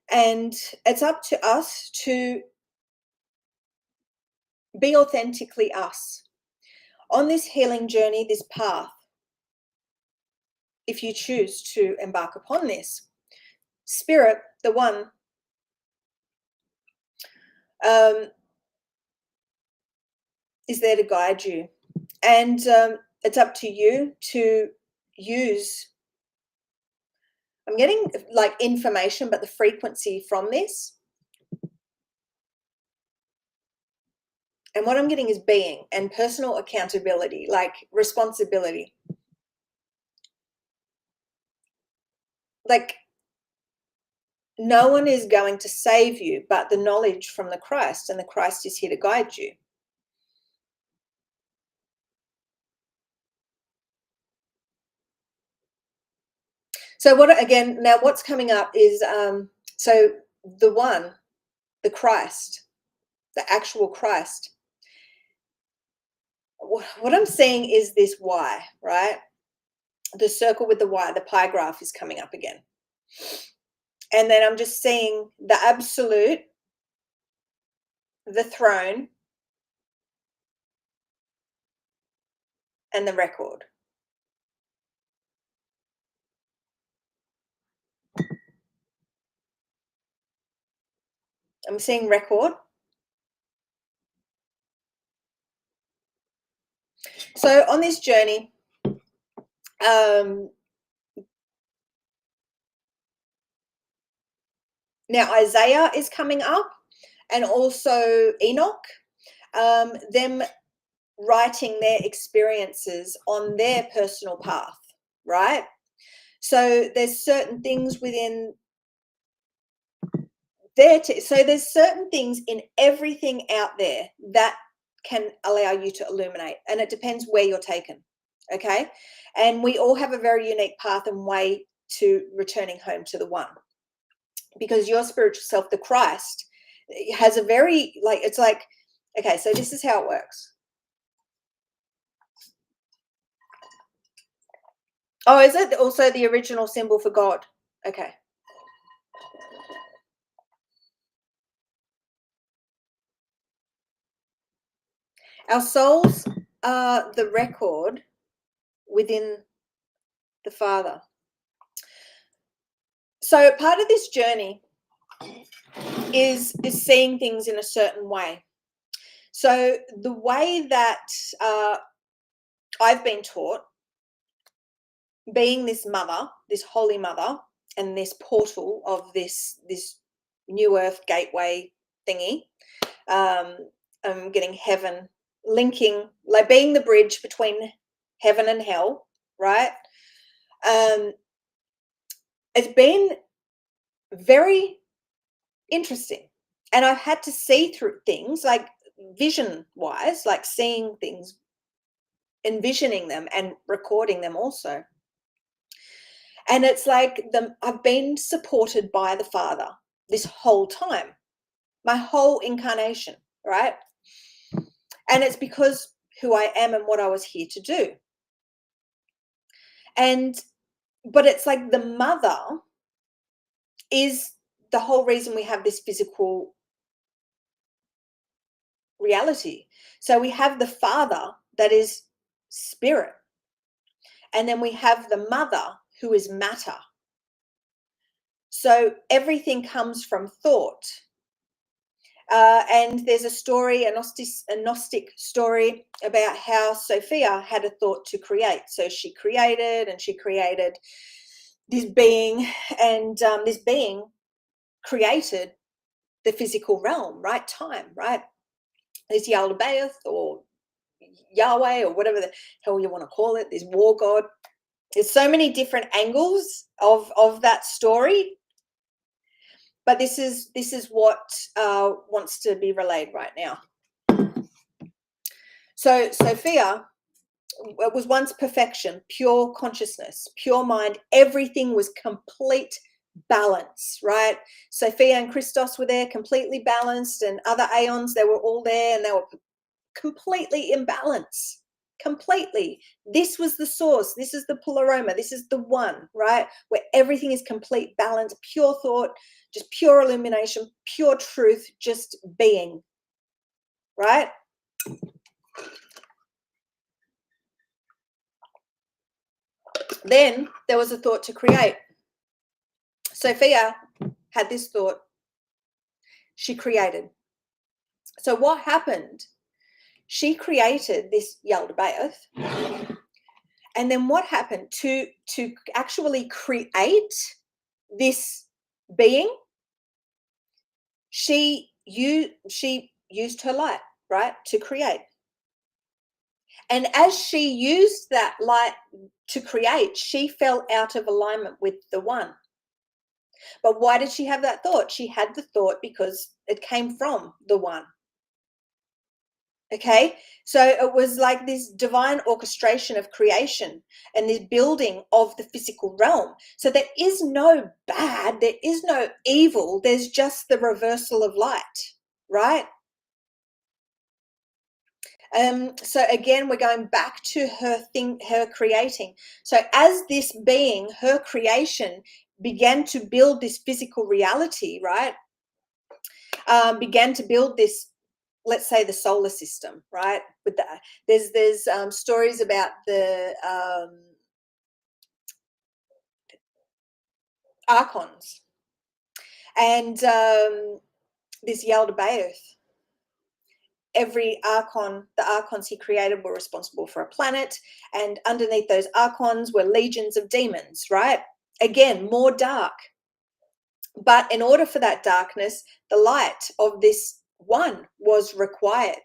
and it's up to us to be authentically us on this healing journey, this path. If you choose to embark upon this, Spirit, the One, is there to guide you, and it's up to you to use, I'm getting like information, but the frequency from this, and what I'm getting is being and personal accountability, like responsibility. Like, No one is going to save you but the knowledge from the Christ, and the Christ is here to guide you. So what, again, now what's coming up is, so the one, the Christ, the actual Christ. What I'm seeing is this Y, right? The circle with the Y, the pie graph is coming up again. And then I'm just seeing the absolute, the throne, and the record. I'm seeing record. So on this journey, now Isaiah is coming up, and also Enoch, them writing their experiences on their personal path, right? So there's certain things within there. So there's certain things in everything out there that can allow you to illuminate, and it depends where you're taken, okay? And we all have a very unique path and way to returning home to the one, because your spiritual self, the Christ, has a very, like, it's like, okay, so this is how it works. Oh, is it also the original symbol for God? Okay. Our souls are the record within the Father. So part of this journey is seeing things in a certain way. So the way that I've been taught, being this mother, this holy mother, and this portal of this new earth gateway thingy, I'm getting heaven, linking, like being the bridge between heaven and hell, right? It's been very interesting, and I've had to see through things, like vision wise, like seeing things, envisioning them and recording them also. And it's like I've been supported by the Father this whole time, my whole incarnation, right? And it's because who I am and what I was here to do. But it's like the mother is the whole reason we have this physical reality. So we have the Father that is spirit, and then we have the mother who is matter. So everything comes from thought. And there's a story, a Gnostic story, about how Sophia had a thought to create. So she created this being, and this being created the physical realm, right? Time, right? This Yaldabaoth or Yahweh or whatever the hell you want to call it, this war god. There's so many different angles of that story, but this is what wants to be relayed right now. So Sophia was once perfection, pure consciousness, pure mind. Everything was complete balance, right? Sophia and Christos were there, completely balanced, and other aeons, they were all there, and they were completely in balance. Completely. This was the source. This is the Polaroma. This is the one, right? Where everything is complete balance, pure thought, just pure illumination, pure truth, just being, right? Then there was a thought to create. Sophia had this thought. She created. So what happened? She created this Yaldabaoth. And then what happened? To actually create this being, she used her light, right, to create. And as she used that light to create, she fell out of alignment with the one. But why did she have that thought? She had the thought because it came from the one. Okay, so it was like this divine orchestration of creation and this building of the physical realm. So there is no bad, there is no evil, there's just the reversal of light, right? So again, we're going back to her creating. So as this being, her creation, began to build this physical reality, right? Began to build this, let's say, the solar system, right? With the, there's stories about the archons and this Yaldabaoth. Every archon, the archons he created were responsible for a planet, and underneath those archons were legions of demons, right? Again, more dark. But in order for that darkness, the light of this one was required.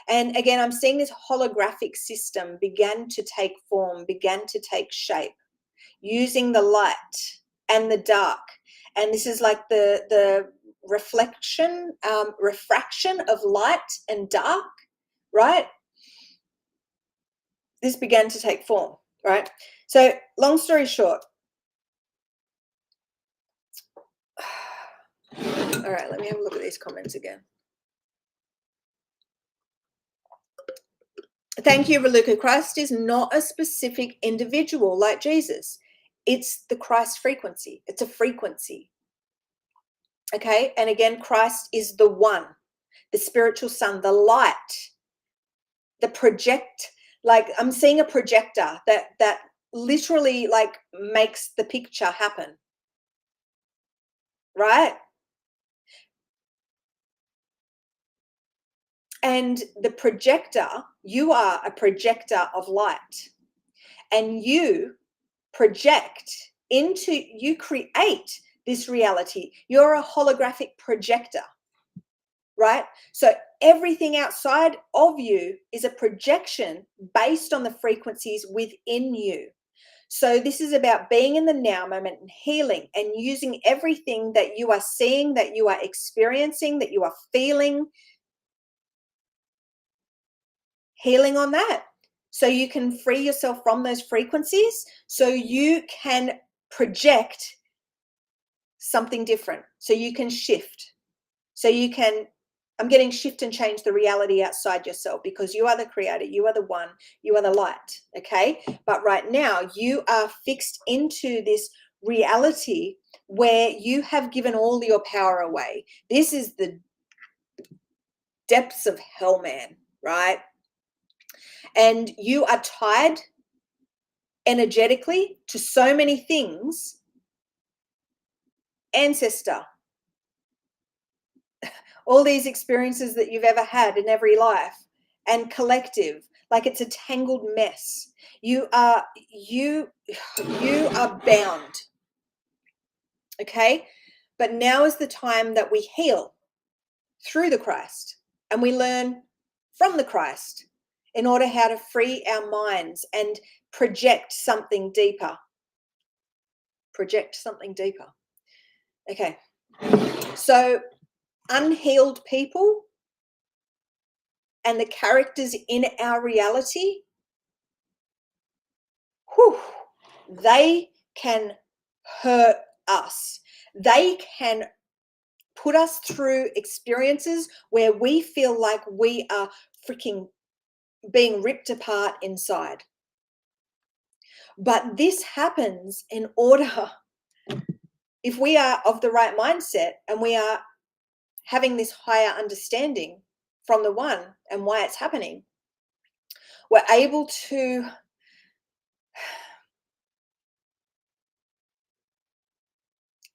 And again, I'm seeing this holographic system began to take form, began to take shape, using the light and the dark. And this is like the refraction of light and dark, right? This began to take form, right? So long story short, all right, let me have a look at these comments again. Thank you, Raluca. Christ is not a specific individual like Jesus. It's the Christ frequency. It's a frequency. Okay. And again, Christ is the one, the spiritual sun, the light, the project. Like I'm seeing a projector that literally like makes the picture happen. Right. And the projector, you are a projector of light, and you project into, you create this reality. You're a holographic projector, right? So everything outside of you is a projection based on the frequencies within you. So this is about being in the now moment and healing and using everything that you are seeing, that you are experiencing, that you are feeling, healing on that. So you can free yourself from those frequencies so you can project something different. So you can shift. So you can, I'm getting shift and change the reality outside yourself, because you are the creator, you are the one, you are the light, okay? But right now you are fixed into this reality where you have given all your power away. This is the depths of hell, man, right? And you are tied energetically to so many things. Ancestor, all these experiences that you've ever had in every life, and collective, like it's a tangled mess. You are bound. Okay? But now is the time that we heal through the Christ, and we learn from the Christ in order how to free our minds and project something deeper. Project something deeper. Okay. So unhealed people and the characters in our reality, they can hurt us. They can put us through experiences where we feel like we are freaking being ripped apart inside. But this happens in order, if we are of the right mindset and we are having this higher understanding from the one and why it's happening, we're able to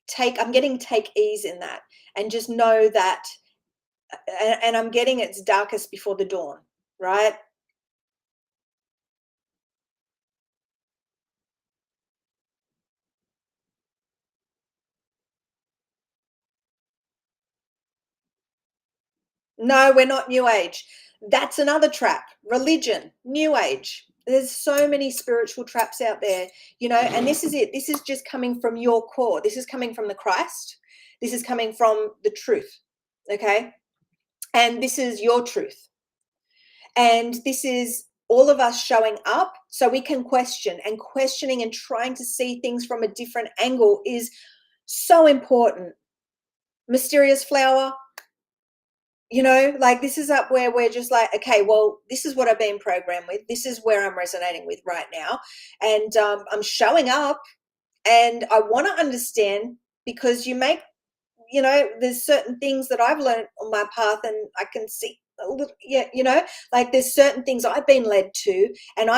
take ease in that, and just know that, and I'm getting it's darkest before the dawn, right? No, we're not new age. That's another trap. Religion, new age. There's so many spiritual traps out there, you know, and this is it. This is just coming from your core. This is coming from the Christ. This is coming from the truth, okay? And this is your truth. And this is all of us showing up so we can question, and questioning and trying to see things from a different angle is so important. Mysterious flower, you know, like this is up where we're just like, okay, well, this is what I've been programmed with. This is where I'm resonating with right now. And I'm showing up and I want to understand, because you make, you know, there's certain things that I've learned on my path and I can see a little, yeah, you know, like there's certain things I've been led to, and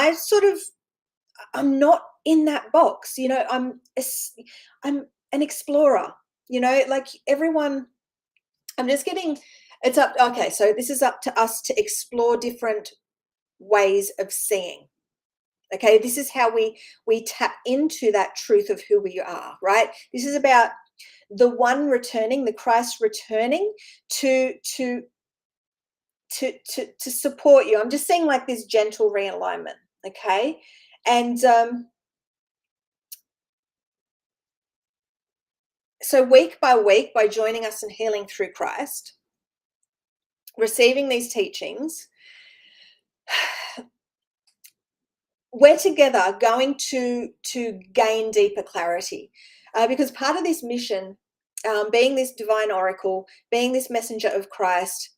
I'm not in that box, you know, I'm an explorer, you know, like everyone. I'm just getting, it's up, okay, so this is up to us to explore different ways of seeing. Okay, this is how we tap into that truth of who we are, right? This is about the one returning, the Christ returning to support you. I'm just seeing like this gentle realignment, okay? And so week by week, by joining us in healing through Christ, receiving these teachings, we're together going to gain deeper clarity, because part of this mission, being this divine oracle, being this messenger of Christ,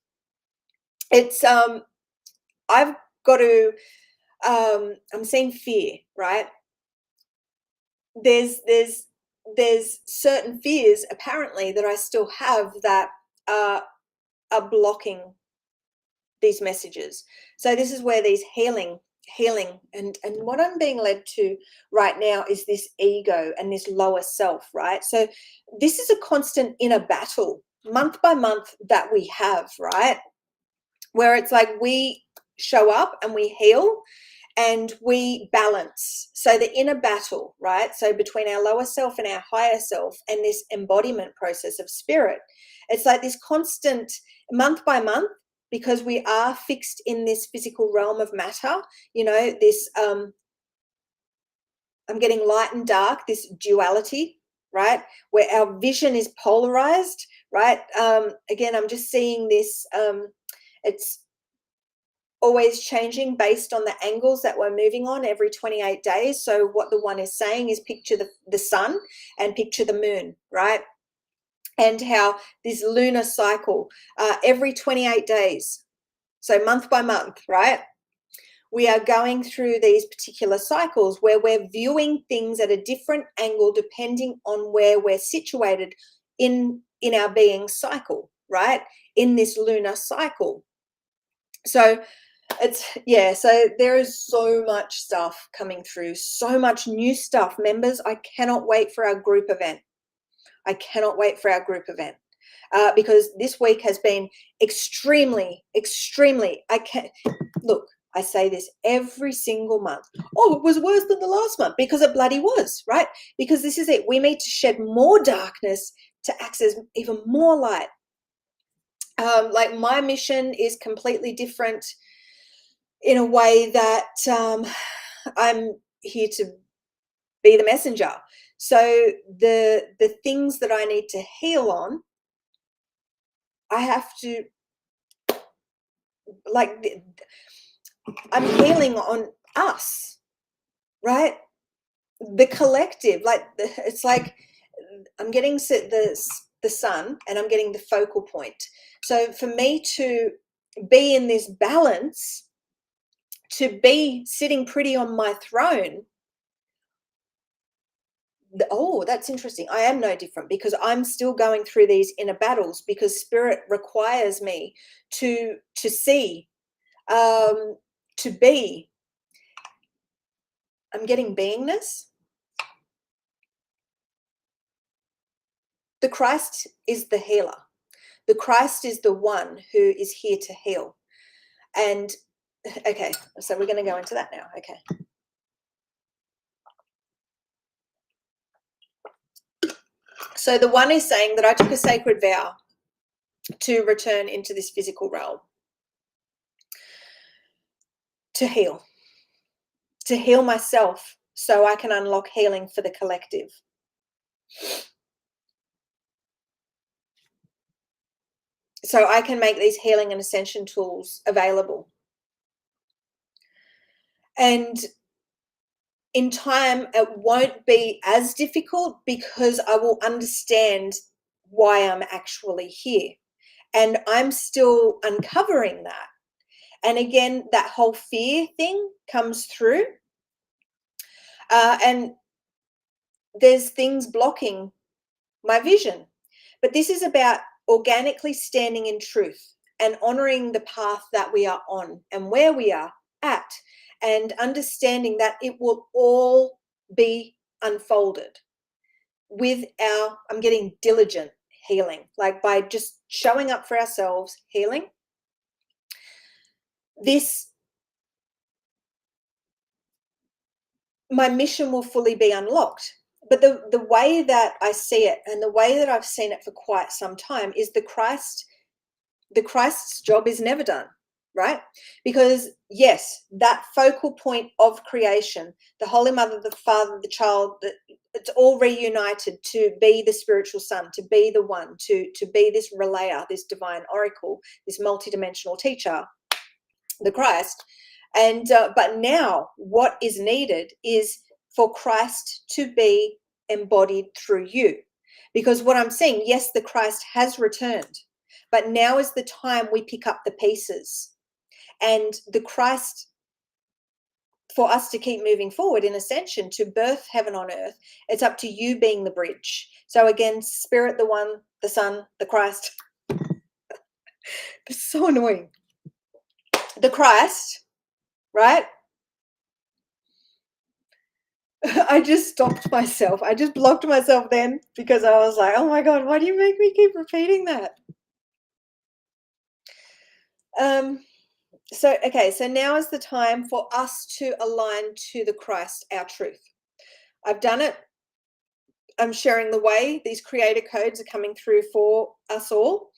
it's I've got to I'm seeing fear, right? There's certain fears apparently that I still have that are blocking these messages. So this is where these healing and what I'm being led to right now is this ego and this lower self, right? So this is a constant inner battle month by month that we have, right? Where it's like we show up and we heal and we balance. So the inner battle, right? So between our lower self and our higher self, and this embodiment process of spirit, it's like this constant month by month, because we are fixed in this physical realm of matter, you know, this I'm getting light and dark, this duality, right? Where our vision is polarized, right? Again, I'm just seeing this, it's always changing based on the angles that we're moving on every 28 days. So what the one is saying is picture the sun and picture the moon, right? And how this lunar cycle, every 28 days, so month by month, right? We are going through these particular cycles where we're viewing things at a different angle depending on where we're situated in our being cycle, right? In this lunar cycle. So so there is so much stuff coming through, so much new stuff. Members, I cannot wait for our group event. Because this week has been extremely, I say this every single month. Oh, it was worse than the last month, because it bloody was, right? Because this is it. We need to shed more darkness to access even more light. Like my mission is completely different in a way that I'm here to be the messenger. So the things that I need to heal on, I have to, like, I'm healing on us, right? The collective, like it's like I'm getting the sun and I'm getting the focal point. So for me to be in this balance, to be sitting pretty on my throne, oh, that's interesting. I am no different, because I'm still going through these inner battles, because spirit requires me to see, to be. I'm getting beingness. The Christ is the healer. The Christ is the one who is here to heal. And okay, so we're going to go into that now. Okay. So the one is saying that I took a sacred vow to return into this physical realm to heal. to heal myself so I can unlock healing for the collective. So I can make these healing and ascension tools available. And in time, it won't be as difficult because I will understand why I'm actually here. And I'm still uncovering that. And again, that whole fear thing comes through. And there's things blocking my vision. But this is about organically standing in truth and honoring the path that we are on and where we are at, and understanding that it will all be unfolded with I'm getting diligent healing, like by just showing up for ourselves, healing. My mission will fully be unlocked. But the way that I see it, and the way that I've seen it for quite some time, is the Christ's job is never done, right? Because yes, that focal point of creation, the Holy Mother, the Father, the Child, it's all reunited to be the spiritual son, to be the one, to be this relayer, this divine oracle, this multidimensional teacher, the Christ. And but now what is needed is for Christ to be embodied through you. Because what I'm saying, yes, the Christ has returned, but now is the time we pick up the pieces. And the Christ, for us to keep moving forward in ascension, to birth heaven on earth, it's up to you being the bridge. So again, Spirit, the One, the Son, the Christ. It's so annoying. The Christ, right? I just stopped myself. I just blocked myself then because I was like, oh my God, why do you make me keep repeating that? So now is the time for us to align to the Christ, our truth. I've done it. I'm sharing the way. These creator codes are coming through for us all.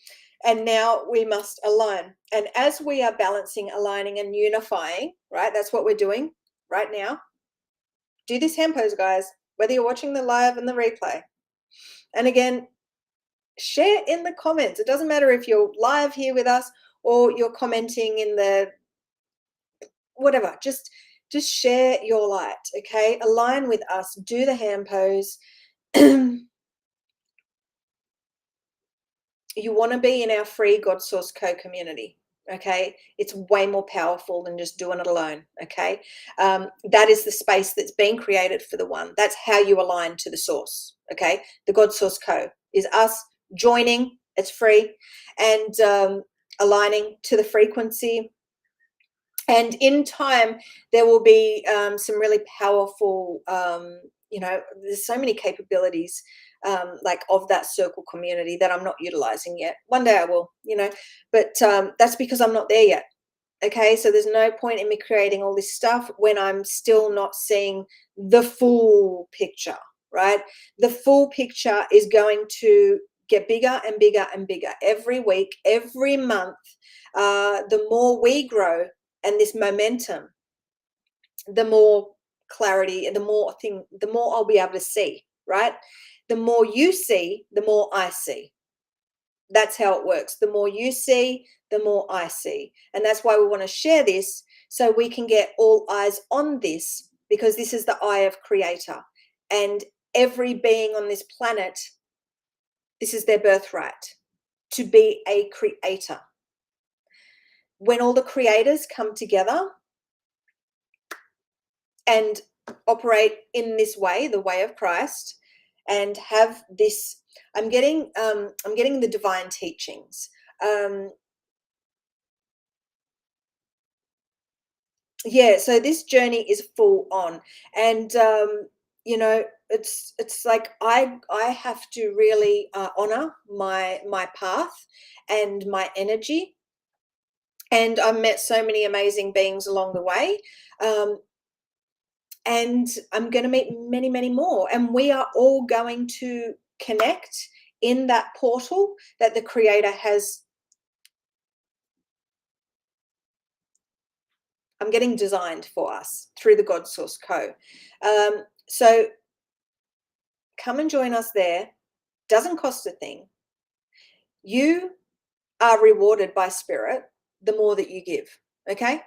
And now we must align. And as we are balancing, aligning, and unifying, right? That's what we're doing right now. Do this hand pose, guys, whether you're watching the live and the replay. And again, share in the comments. It doesn't matter if you're live here with us or you're commenting in the whatever. Just share your light, okay? Align with us. Do the hand pose. You want to be in our free God Source Co-community, okay? It's way more powerful than just doing it alone, okay? That is the space that's been created for the One. That's how you align to the source, okay? The God Source Co is us joining. It's free, and aligning to the frequency. And in time, there will be some really powerful, there's so many capabilities like of that circle community that I'm not utilizing yet. One day I will, but that's because I'm not there yet. Okay, so there's no point in me creating all this stuff when I'm still not seeing the full picture, right? The full picture is going to get bigger and bigger and bigger every week, every month. The more we grow and this momentum, the more clarity and the more I'll be able to see, right? The more you see, the more I see. That's how it works. The more you see, the more I see. And that's why we want to share this, so we can get all eyes on this, because this is the eye of Creator. And every being on this planet, this is their birthright, to be a creator. When all the creators come together and operate in this way, the way of Christ, and have this, I'm getting the divine teachings. Yeah, so this journey is full on, and it's like I have to really honor my path and my energy, and I've met so many amazing beings along the way. And I'm going to meet many, many more. And we are all going to connect in that portal that the Creator has. I'm getting designed for us through the God Source Co. So come and join us there. Doesn't cost a thing. You are rewarded by spirit the more that you give, okay?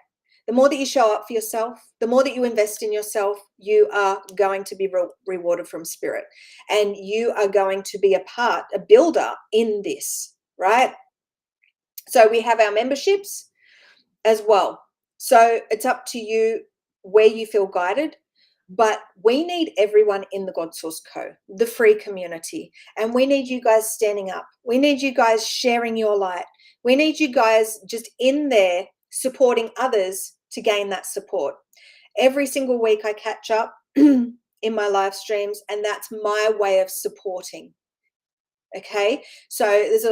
The more that you show up for yourself, the more that you invest in yourself, you are going to be rewarded from spirit. And you are going to be a builder in this, right? So we have our memberships as well. So it's up to you where you feel guided. But we need everyone in the God Source Co, the free community. And we need you guys standing up. We need you guys sharing your light. We need you guys just in there supporting others to gain that support. Every single week I catch up in my live streams, and that's my way of supporting. Okay, so there's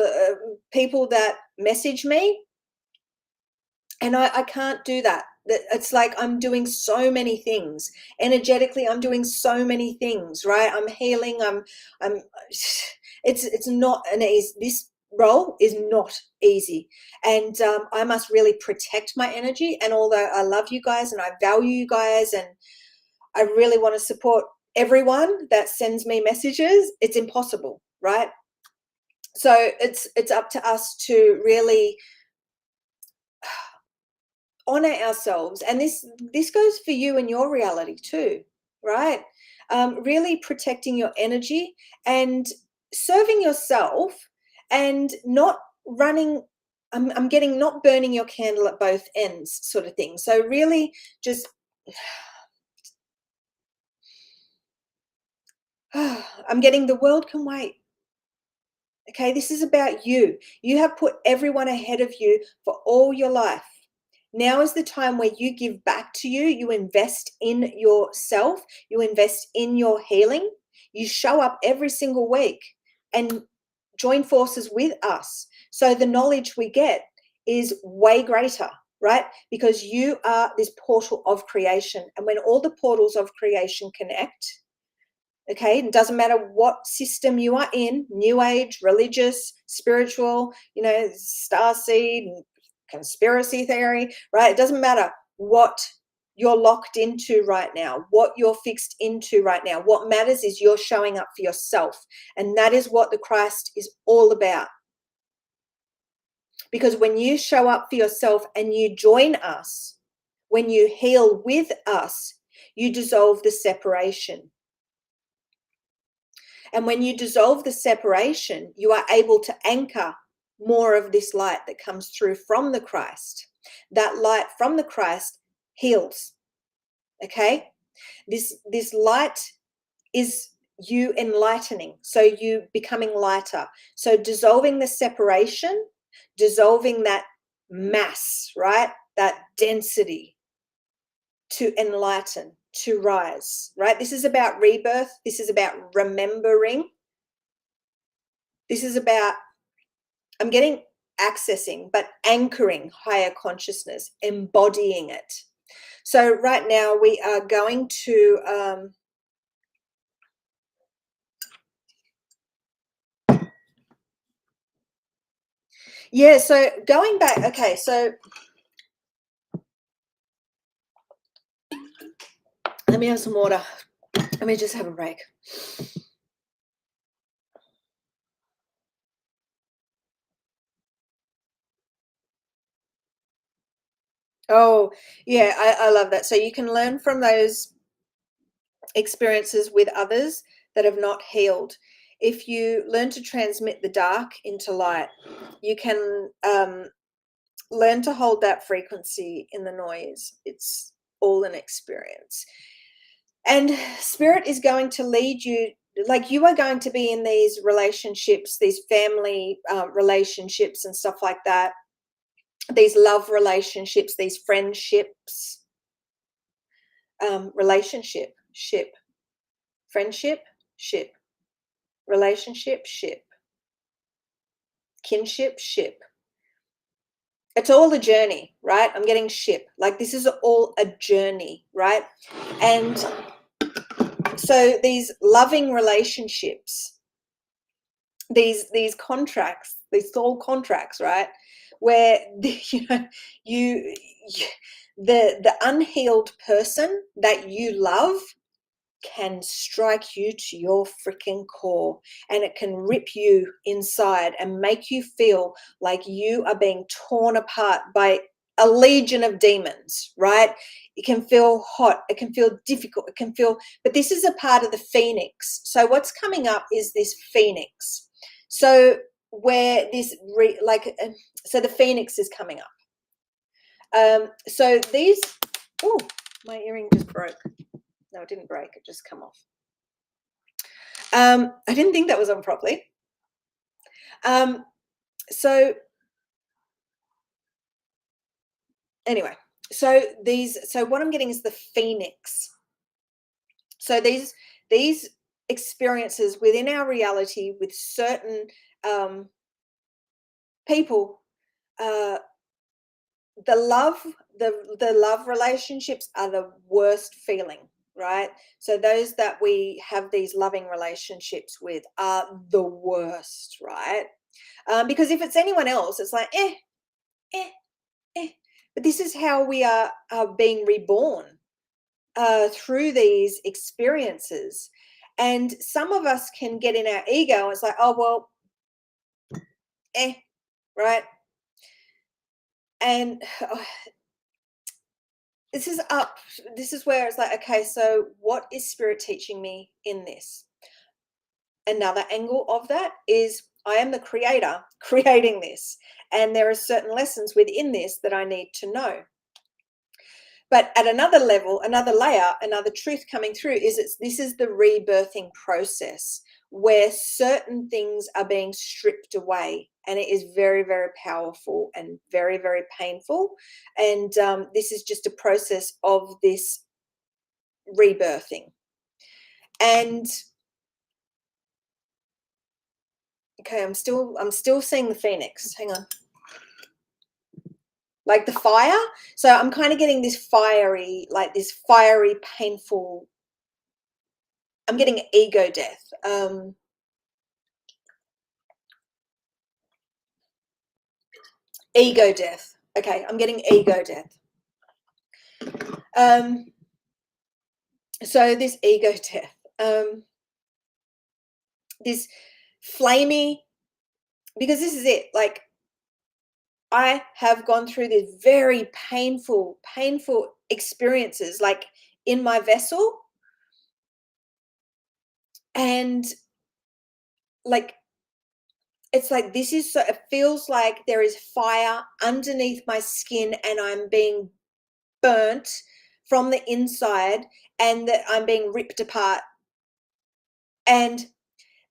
people that message me, and I can't do that. It's like I'm doing so many things energetically. I'm doing so many things, right? I'm healing. It's not an easy. This role is not easy, and I must really protect my energy. And although I love you guys and I value you guys, and I really want to support everyone that sends me messages, it's impossible, right? So it's up to us to really honor ourselves, and this goes for you and your reality too, right? Really protecting your energy and serving yourself, and not running. I'm getting not burning your candle at both ends, sort of thing. So really, just I'm getting the world can wait. Okay, this is about you. You have put everyone ahead of you for all your life. Now is the time where you give back to you. You invest in yourself. You invest in your healing. You show up every single week and join forces with us. So the knowledge we get is way greater, right? Because you are this portal of creation. And when all the portals of creation connect, okay, it doesn't matter what system you are in, new age, religious, spiritual, starseed, conspiracy theory, right? It doesn't matter what you're locked into right now, what you're fixed into right now. What matters is you're showing up for yourself. And that is what the Christ is all about. Because when you show up for yourself and you join us, when you heal with us, you dissolve the separation. And when you dissolve the separation, you are able to anchor more of this light that comes through from the Christ. That light from the Christ heals. Okay? This light is you enlightening. So you becoming lighter. So dissolving the separation, dissolving that mass, right? That density to enlighten, to rise, right? This is about rebirth. This is about remembering. This is about, I'm getting accessing, but anchoring higher consciousness, embodying it. So right now we are going to, yeah, so going back, okay, so let me have some water. Let me just have a break. Oh, yeah, I love that. So you can learn from those experiences with others that have not healed. If you learn to transmit the dark into light, you can learn to hold that frequency in the noise. It's all an experience. And spirit is going to lead you, like you are going to be in these relationships, these family relationships and stuff like that, these love relationships, these friendships, relationship, ship, friendship, ship, relationship, ship, kinship, ship. It's all a journey, right? I'm getting ship. Like this is all a journey, right? And so these loving relationships, these contracts, these soul contracts, right? where you the unhealed person that you love can strike you to your freaking core, and it can rip you inside and make you feel like you are being torn apart by a legion of demons, right? It can feel hot, it can feel difficult, it can feel, but this is a part of the phoenix. So what's coming up is this phoenix. So where this so the phoenix is coming up. So these, oh, my earring just broke. No, it didn't break, it just come off. I didn't think that was on properly. So anyway, so what I'm getting is the phoenix. So these experiences within our reality with certain people, the love relationships are the worst feeling, right? So those that we have these loving relationships with are the worst, right? Because if it's anyone else, it's like eh. But this is how we are being reborn through these experiences. And some of us can get in our ego. It's like, oh well, right? And this is where it's like, okay, so what is Spirit teaching me in this? Another angle of that is I am the creator creating this, and there are certain lessons within this that I need to know. But at another level, another layer, another truth coming through is this is the rebirthing process where certain things are being stripped away, and it is very, very powerful and very, very painful. And this is just a process of this rebirthing. And okay, I'm still seeing the phoenix. Hang on. Like the fire. So I'm kind of getting this fiery, painful. I'm getting ego death. Ego death. Okay, I'm getting ego death. So this ego death, this flamey, because this is it. Like I have gone through these very painful experiences, like in my vessel, and like it's like this is so. It feels like there is fire underneath my skin, and I'm being burnt from the inside, and that I'm being ripped apart. And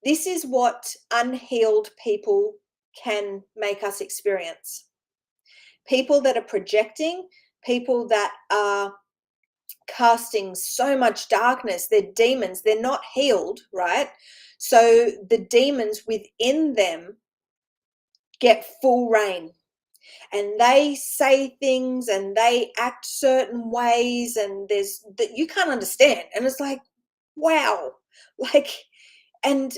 this is what unhealed people can make us experience. People that are projecting, people that are casting so much darkness, they're demons, they're not healed, right? So the demons within them get full reign, and they say things and they act certain ways, and there's that you can't understand, and it's like, wow, like, and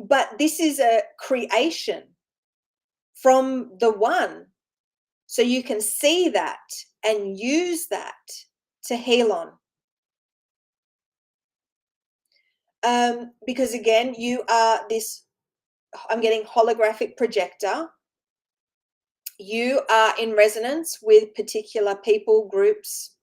but this is a creation from the one, so you can see that and use that to heal on. Because again, you are this, I'm getting holographic projector. You are in resonance with particular people, groups,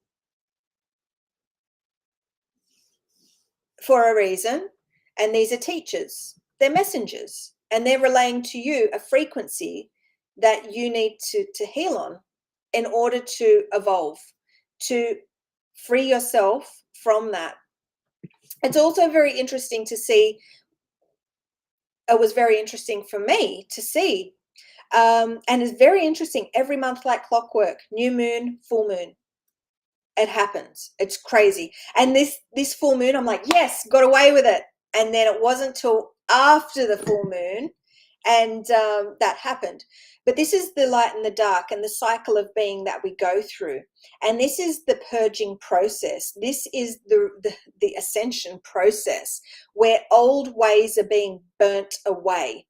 for a reason, and these are teachers, they're messengers, and they're relaying to you a frequency that you need to heal on in order to evolve, to free yourself from that. It's also very interesting to see, it was very interesting for me to see, and it's very interesting every month, like clockwork, new moon, full moon, it happens. It's crazy. And this full moon, I'm like, yes, got away with it. And then it wasn't till after the full moon, and that happened. But this is the light and the dark and the cycle of being that we go through. And this is the purging process. This is the ascension process, where old ways are being burnt away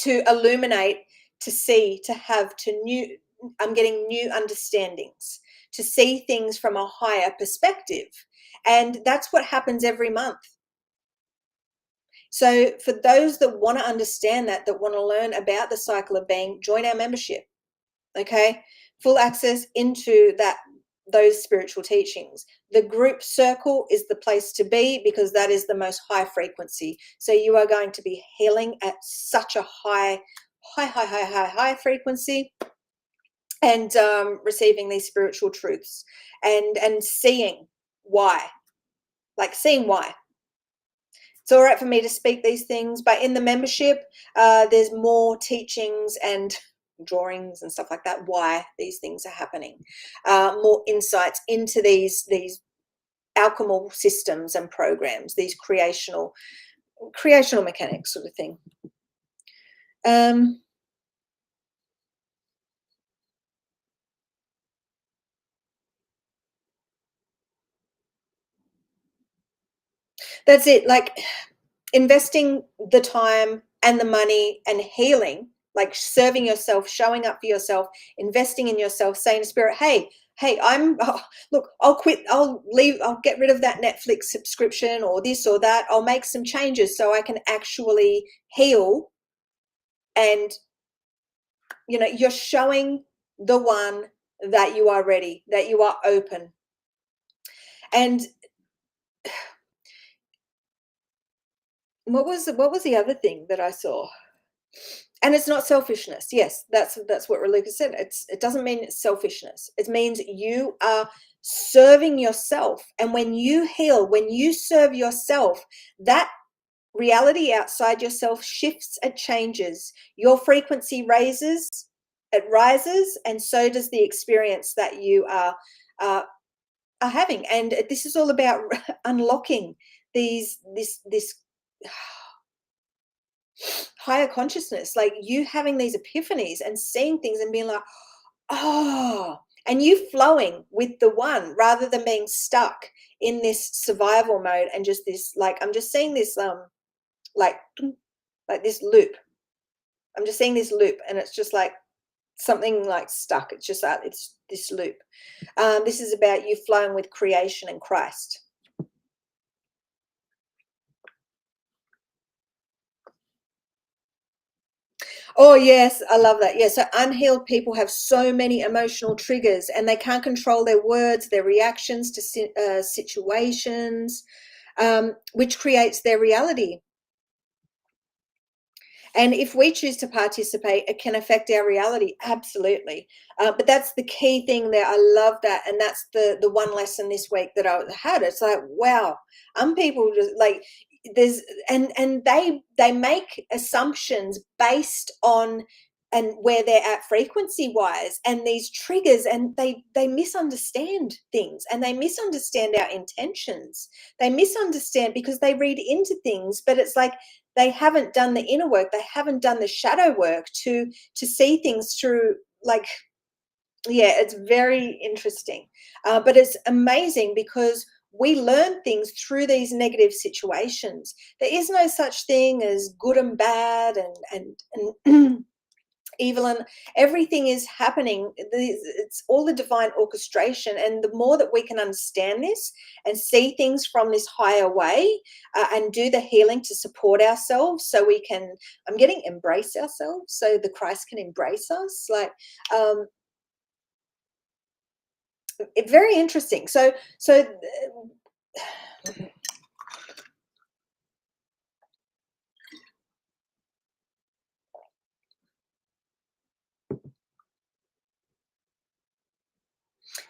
to illuminate to see, to have, to new, I'm getting new understandings, to see things from a higher perspective. And that's what happens every month. So for those that want to understand that want to learn about the cycle of being, join our membership. Okay, full access into those spiritual teachings. The group circle is the place to be, because that is the most high frequency. So you are going to be healing at such a high frequency, and receiving these spiritual truths, and seeing why, seeing why. It's all right for me to speak these things, but in the membership, there's more teachings and drawings and stuff like that, why these things are happening, more insights into these alchemical systems and programs, these creational mechanics sort of thing. That's it, like investing the time and the money and healing, like serving yourself, showing up for yourself, investing in yourself, saying to spirit, hey, look, I'll quit, I'll leave, I'll get rid of that Netflix subscription or this or that. I'll make some changes so I can actually heal. And, you know, you're showing the one that you are ready, that you are open. And what was the other thing that I saw? And it's not selfishness. Yes, that's what Raluca said. It doesn't mean it's selfishness. It means you are serving yourself. And when you heal, when you serve yourself, that reality outside yourself shifts and changes. Your frequency raises, it rises, and so does the experience that you are having. And this is all about unlocking this higher consciousness, like you having these epiphanies and seeing things and being like, oh, and you flowing with the one rather than being stuck in this survival mode and just this, like, I'm just seeing this like this loop. I'm just seeing this loop, and it's just like something like stuck. It's just it's this loop. This is about you flowing with creation and Christ. Oh, yes, I love that. Yeah, so unhealed people have so many emotional triggers, and they can't control their words, their reactions to situations, which creates their reality. And if we choose to participate, it can affect our reality. Absolutely. But that's the key thing there. I love that. And that's the one lesson this week that I had. It's like, wow, people just like there's, and they make assumptions based on and where they're at frequency wise, and these triggers, and they misunderstand things, and they misunderstand our intentions. They misunderstand because they read into things, but it's like they haven't done the inner work. They haven't done the shadow work to see things through. Like, yeah, it's very interesting, but it's amazing because we learn things through these negative situations. There is no such thing as good and bad and evil, and everything is happening. It's all the divine orchestration, and the more that we can understand this and see things from this higher way, and do the healing to support ourselves, so we can, I'm getting embrace ourselves, so the Christ can embrace us, like very interesting. So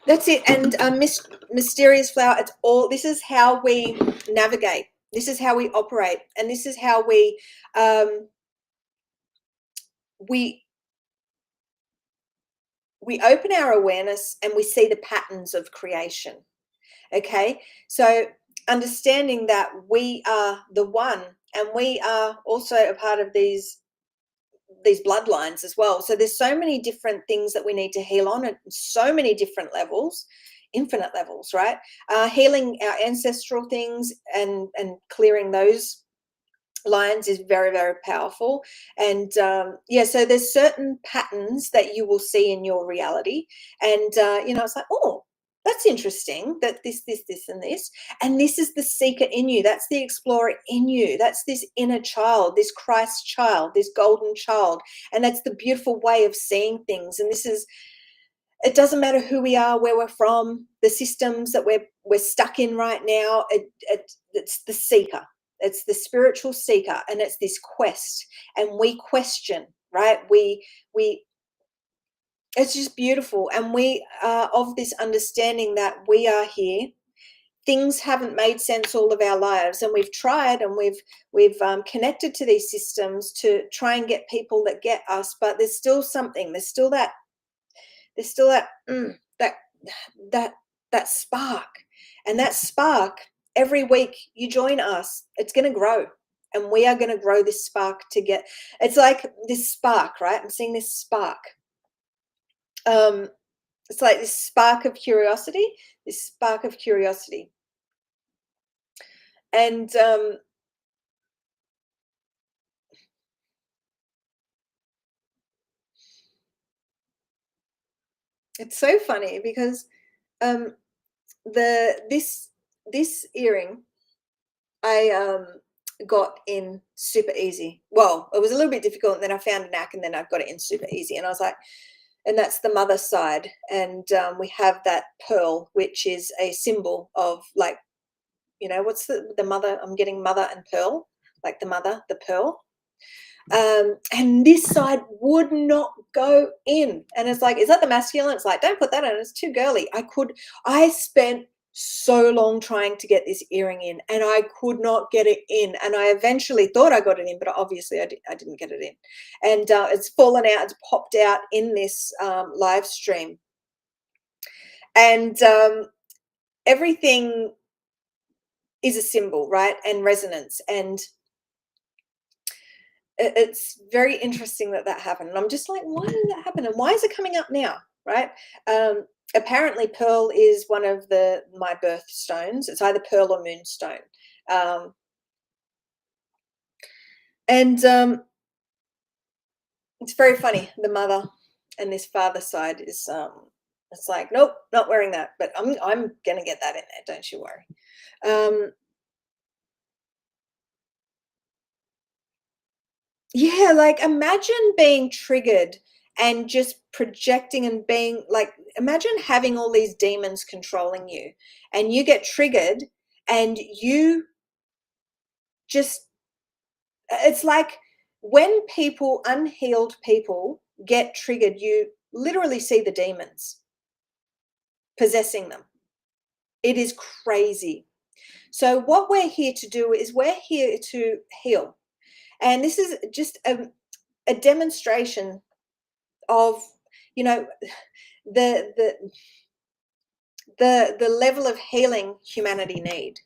that's it. And mysterious flower, it's all, this is how we navigate, this is how we operate, and this is how we open our awareness and we see the patterns of creation. Okay, so understanding that we are the one, and we are also a part of these bloodlines as well. So there's so many different things that we need to heal on at so many different levels, infinite levels, right? Healing our ancestral things and clearing those Lions is very, very powerful. And yeah, so there's certain patterns that you will see in your reality. And, it's like, oh, that's interesting that this, and this. And this is the seeker in you. That's the explorer in you. That's this inner child, this Christ child, this golden child. And that's the beautiful way of seeing things. And it doesn't matter who we are, where we're from, the systems that we're stuck in right now. It's the seeker. It's the spiritual seeker, and it's this quest. And we question, right? It's just beautiful. And we are of this understanding that we are here. Things haven't made sense all of our lives, and we've tried, and we've connected to these systems to try and get people that get us, but there's still something. There's still that that spark. And that spark, every week you join us, it's going to grow, and we are going to grow this spark to get. It's like this spark, right? I'm seeing this spark. It's like this spark of curiosity, and it's so funny because this earring I got in super easy. Well, it was a little bit difficult, and then I found a knack, and then I got it in super easy. And I was like, and that's the mother side. And we have that pearl, which is a symbol of, like, what's the mother? I'm getting mother and pearl, like the mother, the pearl. And this side would not go in. And it's like, is that the masculine? It's like, don't put that on. It's too girly. I spent so long trying to get this earring in, and I could not get it in. And I eventually thought I got it in, but obviously I didn't get it in. And it's fallen out. It's popped out in this live stream. And everything is a symbol, right? And resonance. And it's very interesting that happened. And I'm just like, why did that happen? And why is it coming up now? Right. Apparently pearl is one of my birth stones. It's either pearl or moonstone. And it's very funny. The mother and this father side is, it's like, nope, not wearing that, but I'm going to get that in there. Don't you worry. Yeah, like, imagine being triggered and just projecting and being like, imagine having all these demons controlling you, and you get triggered, and you just, it's like when unhealed people get triggered, you literally see the demons possessing them. It is crazy. So what we're here to do is we're here to heal. And this is just a demonstration of, the level of healing humanity need.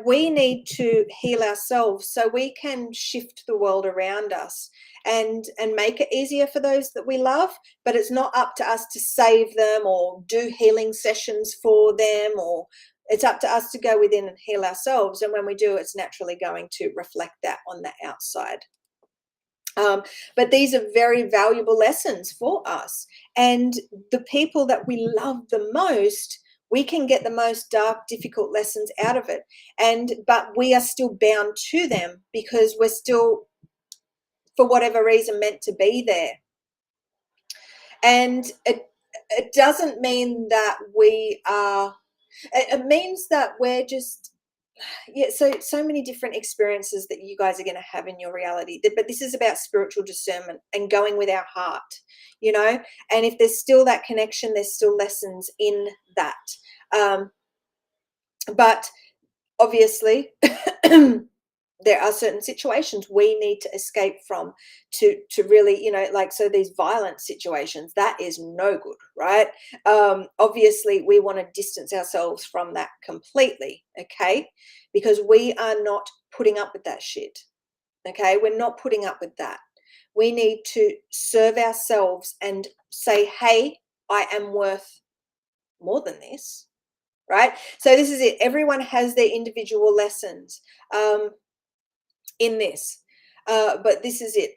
We need to heal ourselves so we can shift the world around us and make it easier for those that we love. But it's not up to us to save them or do healing sessions for them, or it's up to us to go within and heal ourselves. And when we do, it's naturally going to reflect that on the outside. But these are very valuable lessons for us. And the people that we love the most, we can get the most dark, difficult lessons out of it. But we are still bound to them because we're still, for whatever reason, meant to be there. And it doesn't mean that we are, it means that we're just, so many different experiences that you guys are going to have in your reality, but this is about spiritual discernment and going with our heart, and if there's still that connection, there's still lessons in that, but obviously there are certain situations we need to escape from to really, so these violent situations, that is no good, right? Obviously we want to distance ourselves from that completely, okay? Because we are not putting up with that shit, okay? We're not putting up with that. We need to serve ourselves and say, hey, I am worth more than this, right? So this is it. Everyone has their individual lessons. in this. But this is it.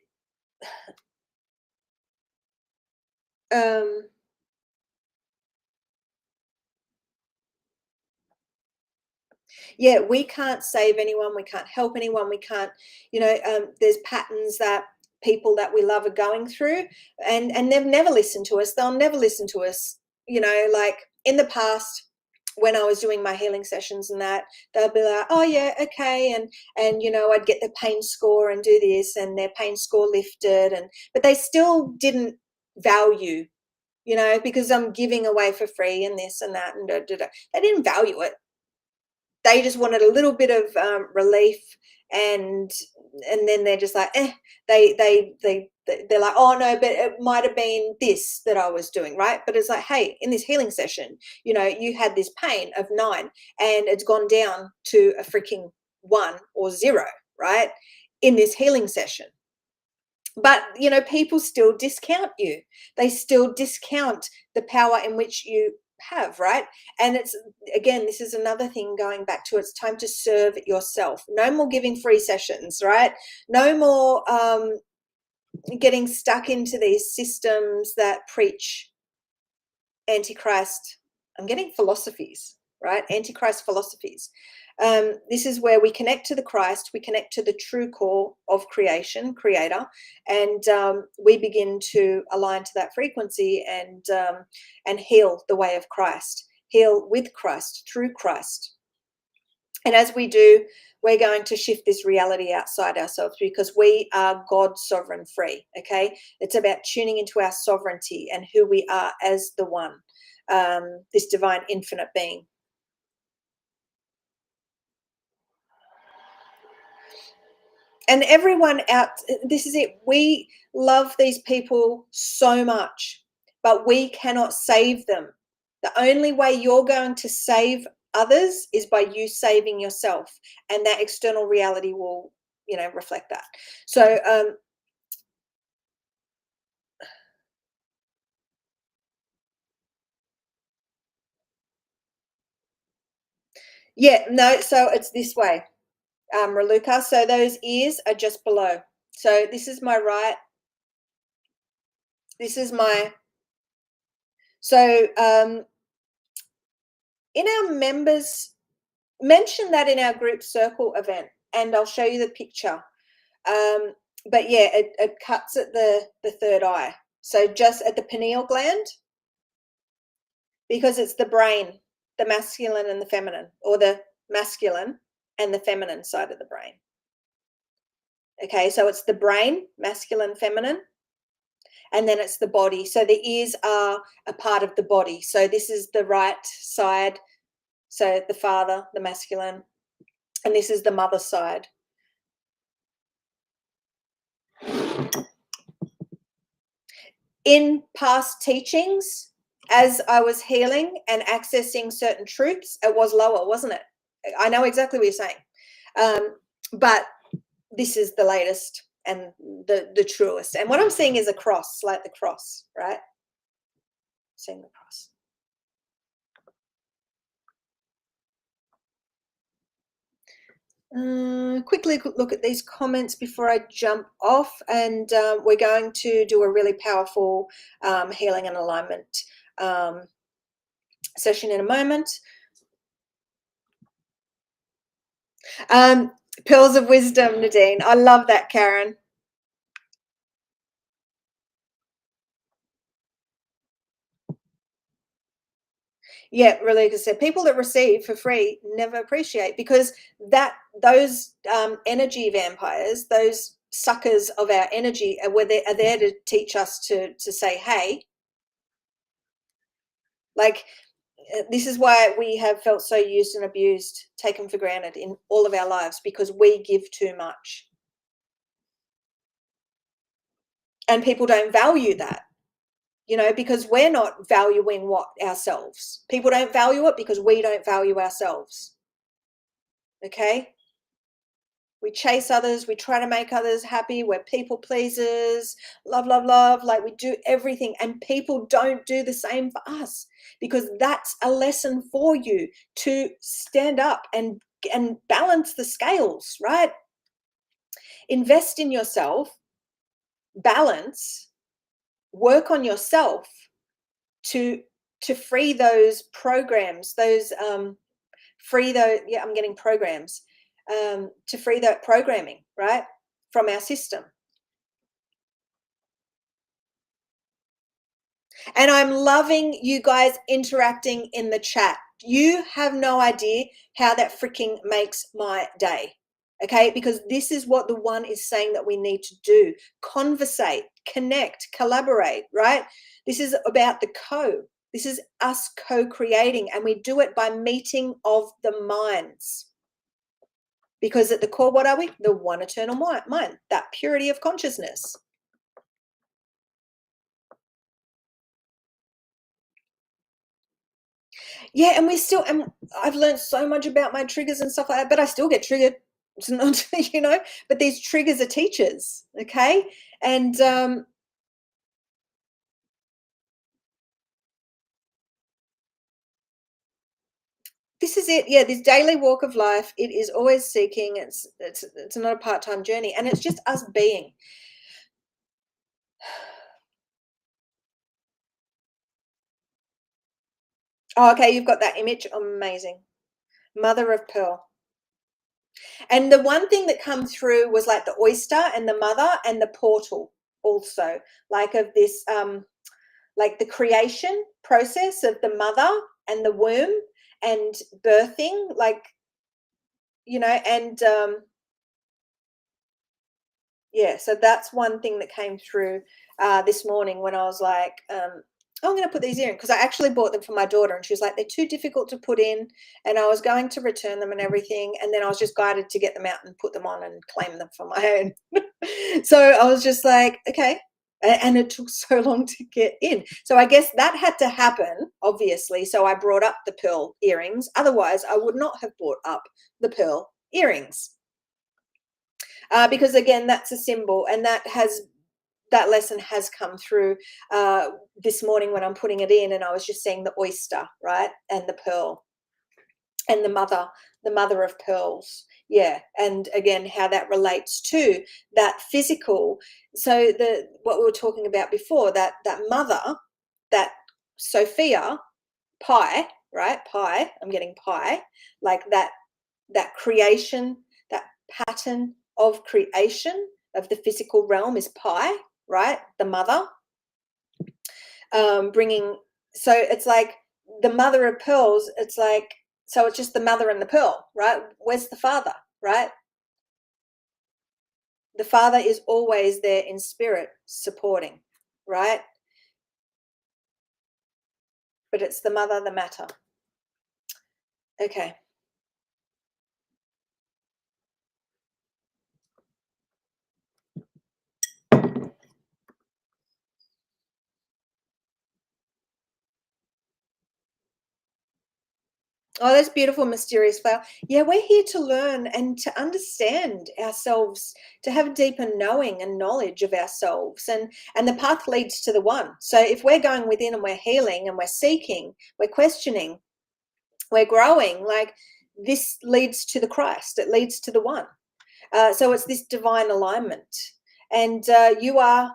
Yeah, we can't save anyone, we can't help anyone, we can't, there's patterns that people that we love are going through, and they've never listened to us, they'll never listen to us, like in the past when I was doing my healing sessions and that, they'll be like, oh yeah, okay, and I'd get the pain score and do this, and their pain score lifted, but they still didn't value, because I'm giving away for free and this and that and da, da, da. They didn't value it. They just wanted a little bit of relief, and then they're just like, they're like, oh no, but it might have been this that I was doing, right? But it's like, hey, in this healing session, you had this pain of 9 and it's gone down to a freaking 1 or 0, right? In this healing session. But people still discount you, they still discount the power in which you have, right? And it's, again, this is another thing, going back to, it's time to serve yourself. No more giving free sessions, right? No more getting stuck into these systems that preach Antichrist. I'm getting philosophies, right? Antichrist philosophies. This is where we connect to the Christ, we connect to the true core of creation, creator, and we begin to align to that frequency and heal the way of Christ, heal with Christ, through Christ. And as we do, we're going to shift this reality outside ourselves, because we are God sovereign free, okay? It's about tuning into our sovereignty and who we are as the one, this divine infinite being. And everyone out, this is it. We love these people so much, but we cannot save them. The only way you're going to save others is by you saving yourself, and that external reality will, reflect that. So, yeah, no, so it's this way, Raluca. So those ears are just below. So this is my right. This is my, so in our members, mention that in our group circle event, and I'll show you the picture. But yeah, it cuts at the third eye. So just at the pineal gland, because it's the brain, the masculine and the feminine, or the masculine and the feminine side of the brain. Okay, so it's the brain, masculine, feminine, and then it's the body. So the ears are a part of the body. So this is the right side. So the father, the masculine, and this is the mother side. In past teachings, as I was healing and accessing certain truths, it was lower, wasn't it? I know exactly what you're saying. But this is the latest and the truest. And what I'm seeing is a cross, like the cross, right? Seeing the cross. Quickly look at these comments before I jump off, and we're going to do a really powerful healing and alignment session in a moment. Pearls of wisdom, Nadine. I love that, Karen. Yeah, really, like I said, people that receive for free never appreciate, because those energy vampires, those suckers of our energy, are there to teach us to say, hey, like, this is why we have felt so used and abused, taken for granted in all of our lives, because we give too much. And people don't value that, because we're not valuing ourselves. People don't value it because we don't value ourselves. Okay? We chase others, we try to make others happy, we're people pleasers, love, love, love, like we do everything, and people don't do the same for us, because that's a lesson for you to stand up and balance the scales, right? invest in yourself, balance, work on yourself to free those programs, those free those, yeah, I'm getting programs, to free that programming, right, from our system. And I'm loving you guys interacting in the chat. You have no idea how that freaking makes my day. Okay, because this is what the one is saying that we need to do. Conversate, connect, collaborate, right? This is about the This is us co-creating, and we do it by meeting of the minds. Because at the core, what are we? The one eternal mind, that purity of consciousness. Yeah, and I've learned so much about my triggers and stuff like that, but I still get triggered. It's not, but these triggers are teachers, okay? And this is it. Yeah, this daily walk of life, it is always seeking. It's not a part-time journey, and it's just us being. Oh, okay, you've got that image. Amazing. Mother of pearl. And the one thing that come through was like the oyster and the mother and the portal also, like of this like the creation process of the mother and the womb and birthing, like, and yeah, so that's one thing that came through this morning when I was like, I'm going to put these in, because I actually bought them for my daughter, and she was like, they're too difficult to put in, and I was going to return them and everything, and then I was just guided to get them out and put them on and claim them for my own. So I was just like, okay. And it took so long to get in. So I guess that had to happen, obviously. So I brought up the pearl earrings. Otherwise, I would not have brought up the pearl earrings. Because again, that's a symbol, and that lesson has come through this morning when I'm putting it in, and I was just seeing the oyster, right, and the pearl, and the mother of pearls. Yeah, and again, how that relates to that physical. So what we were talking about before, that mother, that Sophia, pi, right? Pi. I'm getting pi, like that creation, that pattern of creation of the physical realm is pi, right? The mother, bringing. So it's like the mother of pearls. It's like, so it's just the mother and the pearl, right? Where's the father, right? The father is always there in spirit, supporting, right? But it's the mother, the matter. Okay. Oh, that's beautiful, mysterious flower. Yeah, we're here to learn and to understand ourselves, to have a deeper knowing and knowledge of ourselves, and the path leads to the one. So if we're going within and we're healing and we're seeking, we're questioning, we're growing, like, this leads to the Christ. It leads to the one. So it's this divine alignment, and you are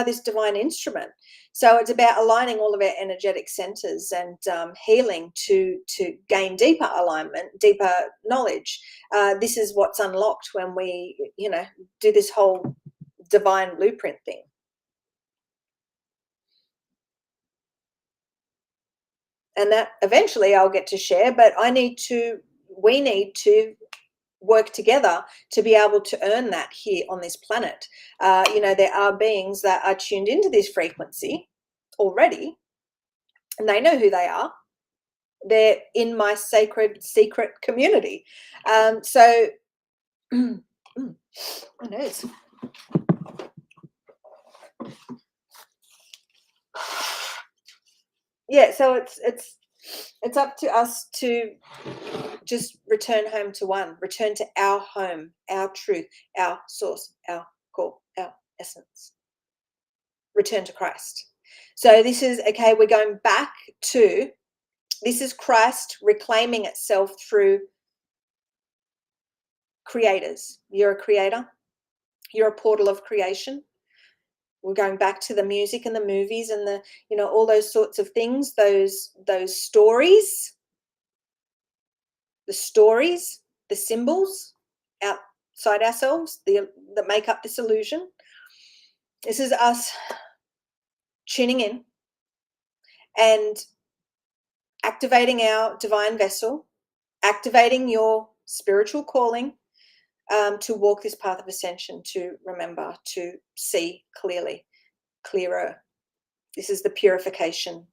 this divine instrument. So it's about aligning all of our energetic centers and healing to gain deeper alignment, deeper knowledge. This is what's unlocked when we, do this whole divine blueprint thing. And that eventually I'll get to share, but we need to work together to be able to earn that here on this planet. There are beings that are tuned into this frequency already, and they know who they are. They're in my sacred secret community. So my nose. Yeah, so it's up to us to just return home to one, return to our home, our truth, our source, our core, our essence. Return to Christ. So this is, okay, we're going back to, this is Christ reclaiming itself through creators. You're a creator. You're a portal of creation. We're going back to the music and the movies and the, all those sorts of things, those stories, the symbols outside ourselves that make up this illusion. This is us tuning in and activating our divine vessel, activating your spiritual calling, to walk this path of ascension, to remember, to see clearer. This is the purification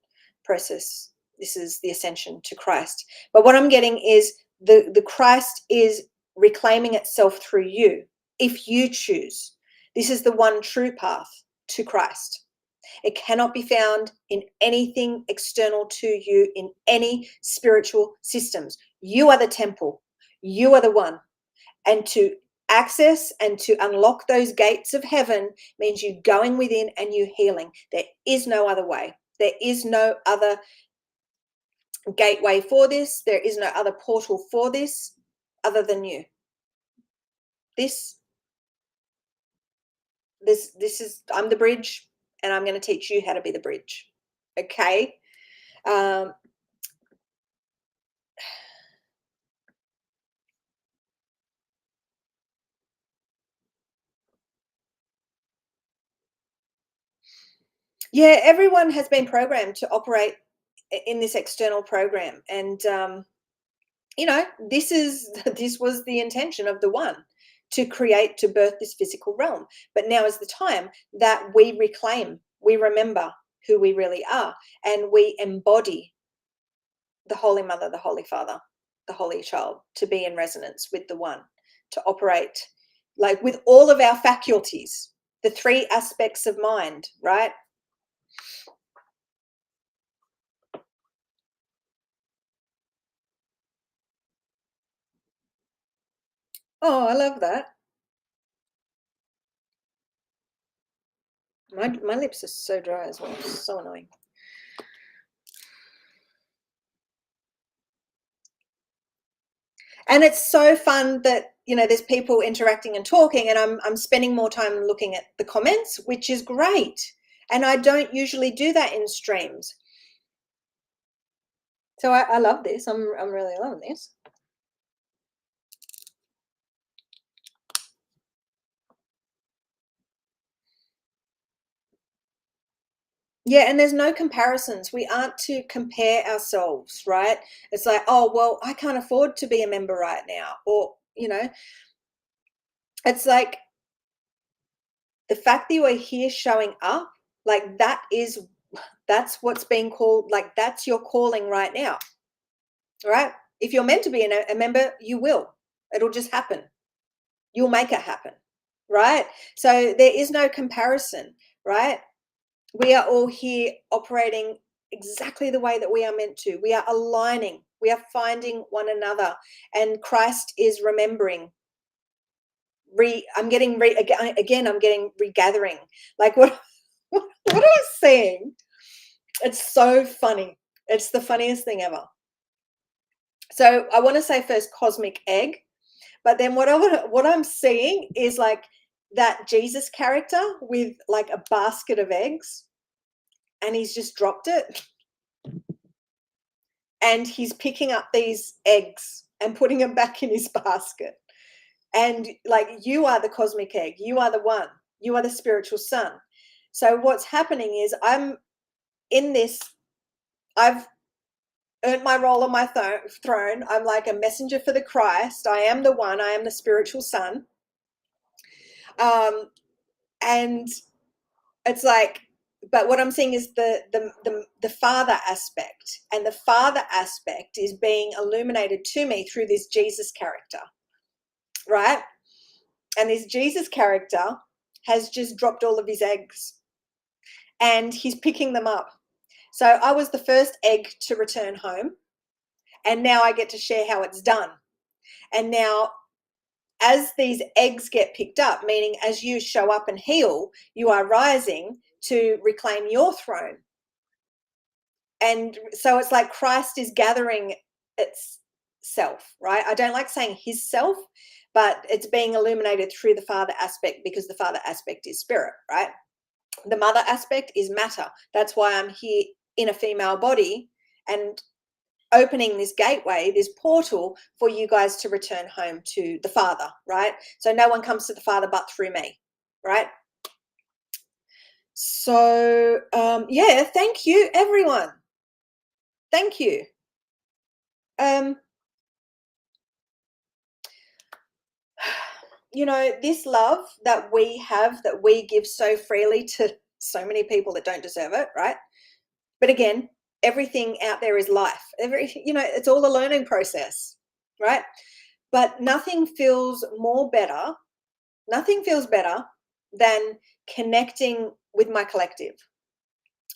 process. This is the ascension to Christ. But what I'm getting is the Christ is reclaiming itself through you if you choose. This is the one true path to Christ. It cannot be found in anything external to you, in any spiritual systems. You are the temple. You are the one. And to access and to unlock those gates of heaven means you going within and you healing. There is no other way. There is no other gateway for this. There is no other portal for this other than you. This is, I'm the bridge, and I'm going to teach you how to be the bridge. Okay. Yeah, everyone has been programmed to operate in this external program, and this was the intention of the one, to birth this physical realm. But now is the time that we reclaim, we remember who we really are, and we embody the Holy Mother, the Holy Father, the Holy Child, to be in resonance with the one, to operate like with all of our faculties, the three aspects of mind, right? Oh, I love that. My lips are so dry as well. It's so annoying. And it's so fun that, there's people interacting and talking, and I'm spending more time looking at the comments, which is great. And I don't usually do that in streams. So I love this. I'm really loving this. Yeah, and there's no comparisons. We aren't to compare ourselves, right? It's like, oh, well, I can't afford to be a member right now. Or, it's like the fact that you are here showing up, like that's what's being called, like that's your calling right now, right? If you're meant to be a member, you will. It'll just happen. You'll make it happen, right? So there is no comparison, right? We are all here operating exactly the way that we are meant to. We are aligning. We are finding one another. And Christ is remembering. I'm getting regathering. Like what I was saying. It's so funny. It's the funniest thing ever. So I want to say first cosmic egg, but then what I'm seeing is like that Jesus character with like a basket of eggs, and he's just dropped it, and he's picking up these eggs and putting them back in his basket. And like, you are the cosmic egg, you are the one, you are the spiritual sun. So what's happening is I'm in this, I've earned my role on my throne. I'm like a messenger for the Christ. I am the one, I am the spiritual sun. And it's like, but what I'm seeing is the father aspect, and the father aspect is being illuminated to me through this Jesus character, right? And this Jesus character has just dropped all of his eggs, and he's picking them up. So I was the first egg to return home, and now I get to share how it's done. And now, as these eggs get picked up, meaning as you show up and heal, you are rising to reclaim your throne. And so it's like Christ is gathering itself, right? I don't like saying his self, but it's being illuminated through the father aspect, because the father aspect is spirit, right? The mother aspect is matter. That's why I'm here in a female body and opening this gateway, this portal for you guys to return home to the father, right? So no one comes to the father but through me, right? So yeah, thank you everyone. Thank you. You know, this love that we have, that we give so freely to so many people that don't deserve it, right? But again, everything out there is life. You know, it's all a learning process, right? But nothing feels better than connecting with my collective,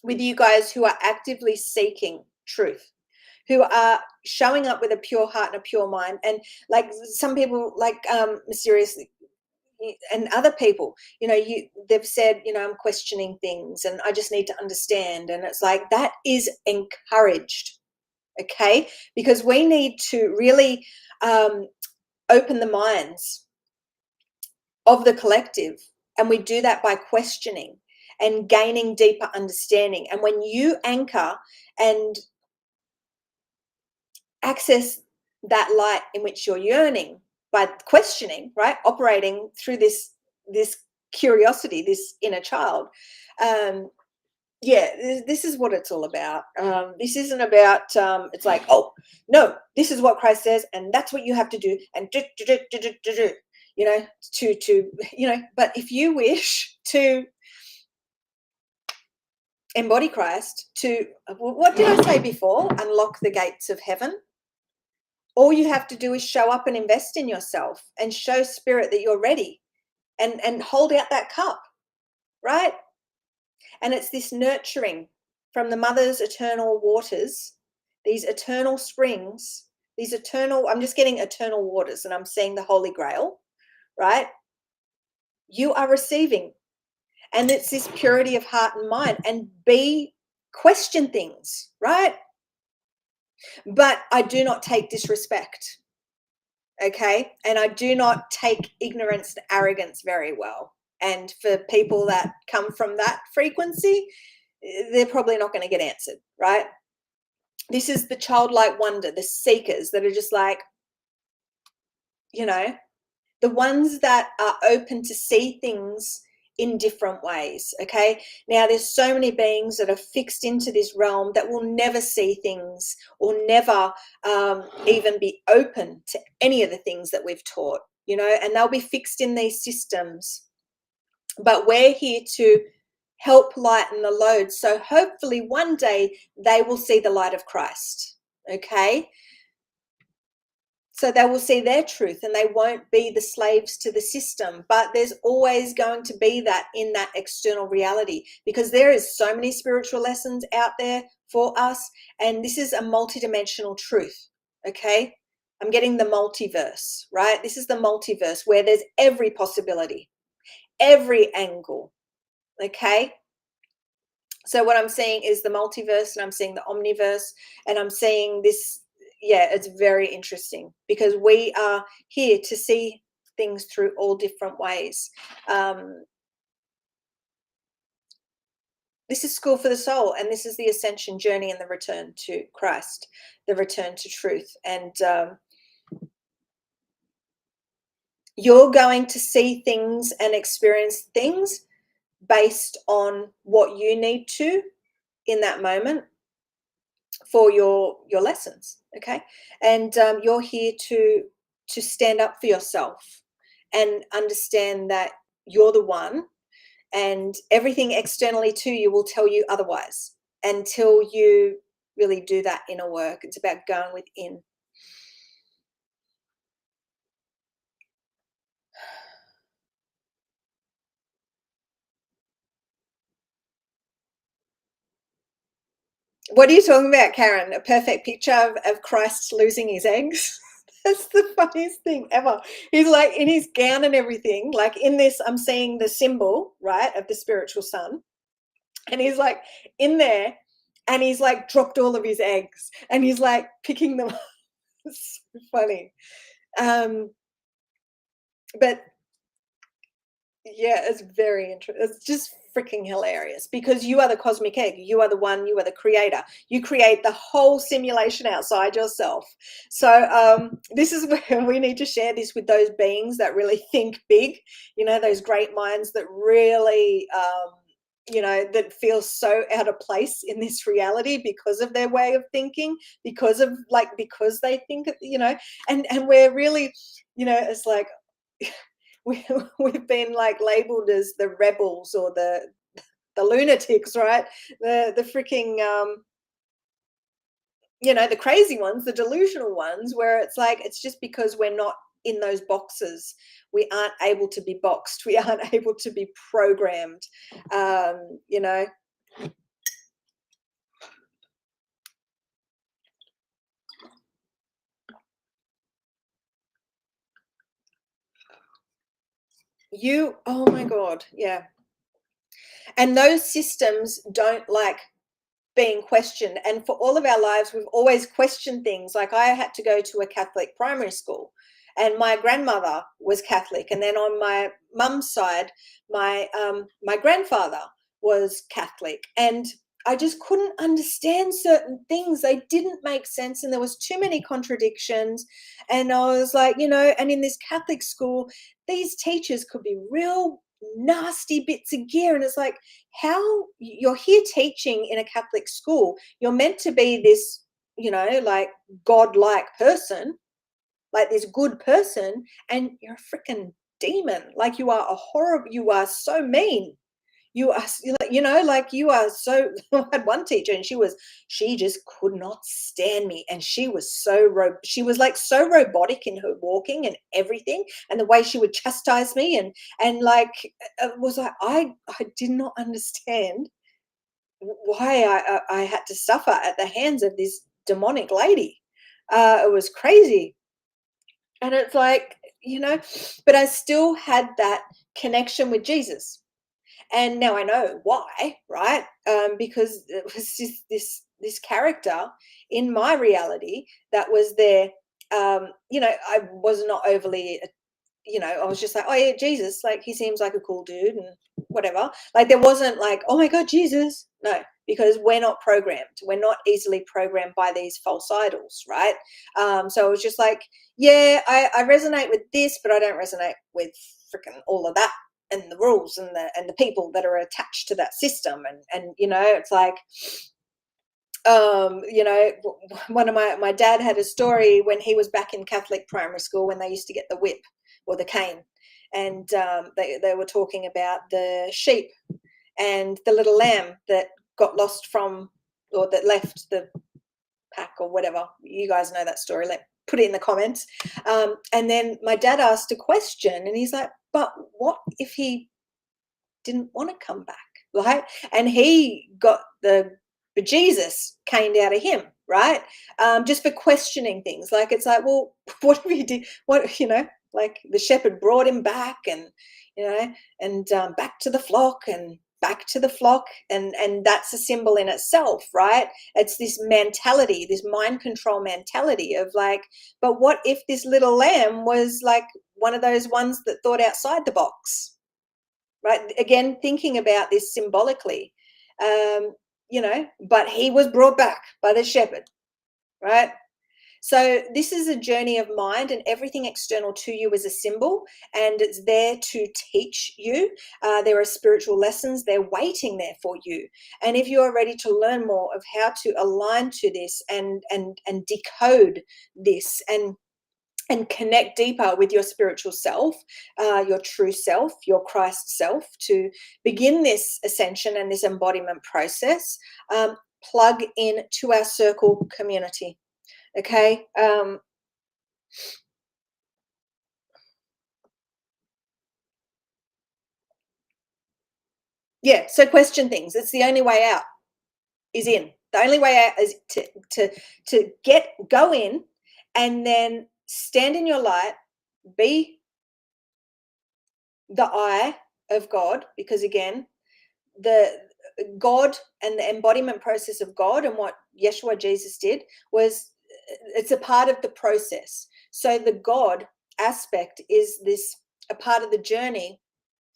with you guys who are actively seeking truth, who are showing up with a pure heart and a pure mind. And like some people, like mysteriously, and other people, you know, they've said, you know, I'm questioning things and I just need to understand. And it's like, that is encouraged, okay? Because we need to really open the minds of the collective, and we do that by questioning and gaining deeper understanding. And when you anchor and access that light in which you're yearning by questioning, right, operating through this curiosity, this inner child, yeah, this is what it's all about. This isn't about it's like, oh no, this is what Christ says and that's what you have to do, and you know, to you know. But if you wish to embody Christ, to, what did I say before, unlock the gates of heaven, all you have to do is show up and invest in yourself and show spirit that you're ready, and hold out that cup, right? And it's this nurturing from the mother's eternal waters, these eternal springs, these eternal, I'm just getting eternal waters and I'm seeing the Holy Grail, right? You are receiving. And it's this purity of heart and mind, and question things, right? But I do not take disrespect, okay? And I do not take ignorance and arrogance very well. And for people that come from that frequency, they're probably not going to get answered, right? This is the childlike wonder, the seekers that are just like, you know, the ones that are open to see things in different ways, okay? Now, there's so many beings that are fixed into this realm that will never see things, or never even be open to any of the things that we've taught, you know, and they'll be fixed in these systems. But we're here to help lighten the load. So hopefully one day they will see the light of Christ, okay? So they will see their truth and they won't be the slaves to the system. But there's always going to be that in that external reality, because there is so many spiritual lessons out there for us. And this is a multidimensional truth, okay? I'm getting the multiverse, right? This is the multiverse where there's every possibility, every angle, okay? So what I'm seeing is the multiverse, and I'm seeing the omniverse, and I'm seeing this. Yeah, it's very interesting, because we are here to see things through all different ways. This is school for the soul, and this is the ascension journey and the return to Christ, the return to truth. And you're going to see things and experience things based on what you need to in that moment for your lessons, okay? And you're here to stand up for yourself and understand that you're the one, and everything externally to you will tell you otherwise until you really do that inner work. It's about going within. What are you talking about, Karen? A perfect picture of Christ losing his eggs? That's the funniest thing ever. He's like in his gown and everything. Like in this, I'm seeing the symbol, right, of the spiritual sun. And he's like in there, and he's like dropped all of his eggs and he's like picking them up. It's so funny. But yeah, it's very interesting. It's just freaking hilarious because you are the cosmic egg. You are the one, you are the creator. You create the whole simulation outside yourself. So this is where we need to share this with those beings that really think big, you know, those great minds that really, you know, that feel so out of place in this reality because of their way of thinking, because of because they think, you know, and we're really, you know, it's like, we've been like labeled as the rebels or the lunatics, right? The freaking you know, the crazy ones, the delusional ones, where it's like it's just because we're not in those boxes. We aren't able to be boxed. We aren't able to be programmed. You know, oh my God, yeah. And those systems don't like being questioned, and for all of our lives we've always questioned things. Like I had to go to a Catholic primary school, and my grandmother was Catholic, and then on my mum's side my grandfather was Catholic, and I just couldn't understand certain things. They didn't make sense, and there was too many contradictions. And I was like, you know, and in this Catholic school these teachers could be real nasty bits of gear, and it's like, how you're here teaching in a Catholic school, you're meant to be this, you know, like godlike person, like this good person, and you're a freaking demon. Like you are a horrible, you are so mean. You are, you know, like you are so. I had one teacher, and she just could not stand me, and she was she was like so robotic in her walking and everything, and the way she would chastise me, and like it was like I did not understand why I had to suffer at the hands of this demonic lady. It was crazy, and it's like, you know, but I still had that connection with Jesus, and now I know why, right? Because it was just this character in my reality that was there. You know, I was not overly, you know, I was just like, oh yeah, Jesus, like he seems like a cool dude and whatever. Like there wasn't like, oh my God, Jesus. No, because we're not programmed. We're not easily programmed by these false idols, right? So it was just like, yeah, I resonate with this, but I don't resonate with freaking all of that and the rules and the people that are attached to that system. And you know, it's like, you know, one of my dad had a story when he was back in Catholic primary school when they used to get the whip or the cane, and they were talking about the sheep and the little lamb that got lost from, or that left the pack or whatever. You guys know that story. Put it in the comments. And then my dad asked a question, and he's like, but what if he didn't want to come back, right? And he got the bejesus caned out of him, right? Just for questioning things. Like it's like, well, what if he did? What, you know, like the shepherd brought him back, and you know, and back to the flock, and back to the flock, and that's a symbol in itself, right? It's this mentality, this mind control mentality of like, but what if this little lamb was like one of those ones that thought outside the box, right? Again, thinking about this symbolically, you know, but he was brought back by the shepherd, right? So this is a journey of mind, and everything external to you is a symbol, and it's there to teach you. There are spiritual lessons, they're waiting there for you. And if you are ready to learn more of how to align to this and decode this and connect deeper with your spiritual self, your true self, your Christ self, to begin this ascension and this embodiment process, plug in to our circle community. Okay. Yeah. So question things. It's the only way out is in. The only way out is to go in, and then stand in your light, be the eye of God, because again, the God and the embodiment process of God and what Yeshua Jesus did was, it's a part of the process. So the God aspect is this a part of the journey.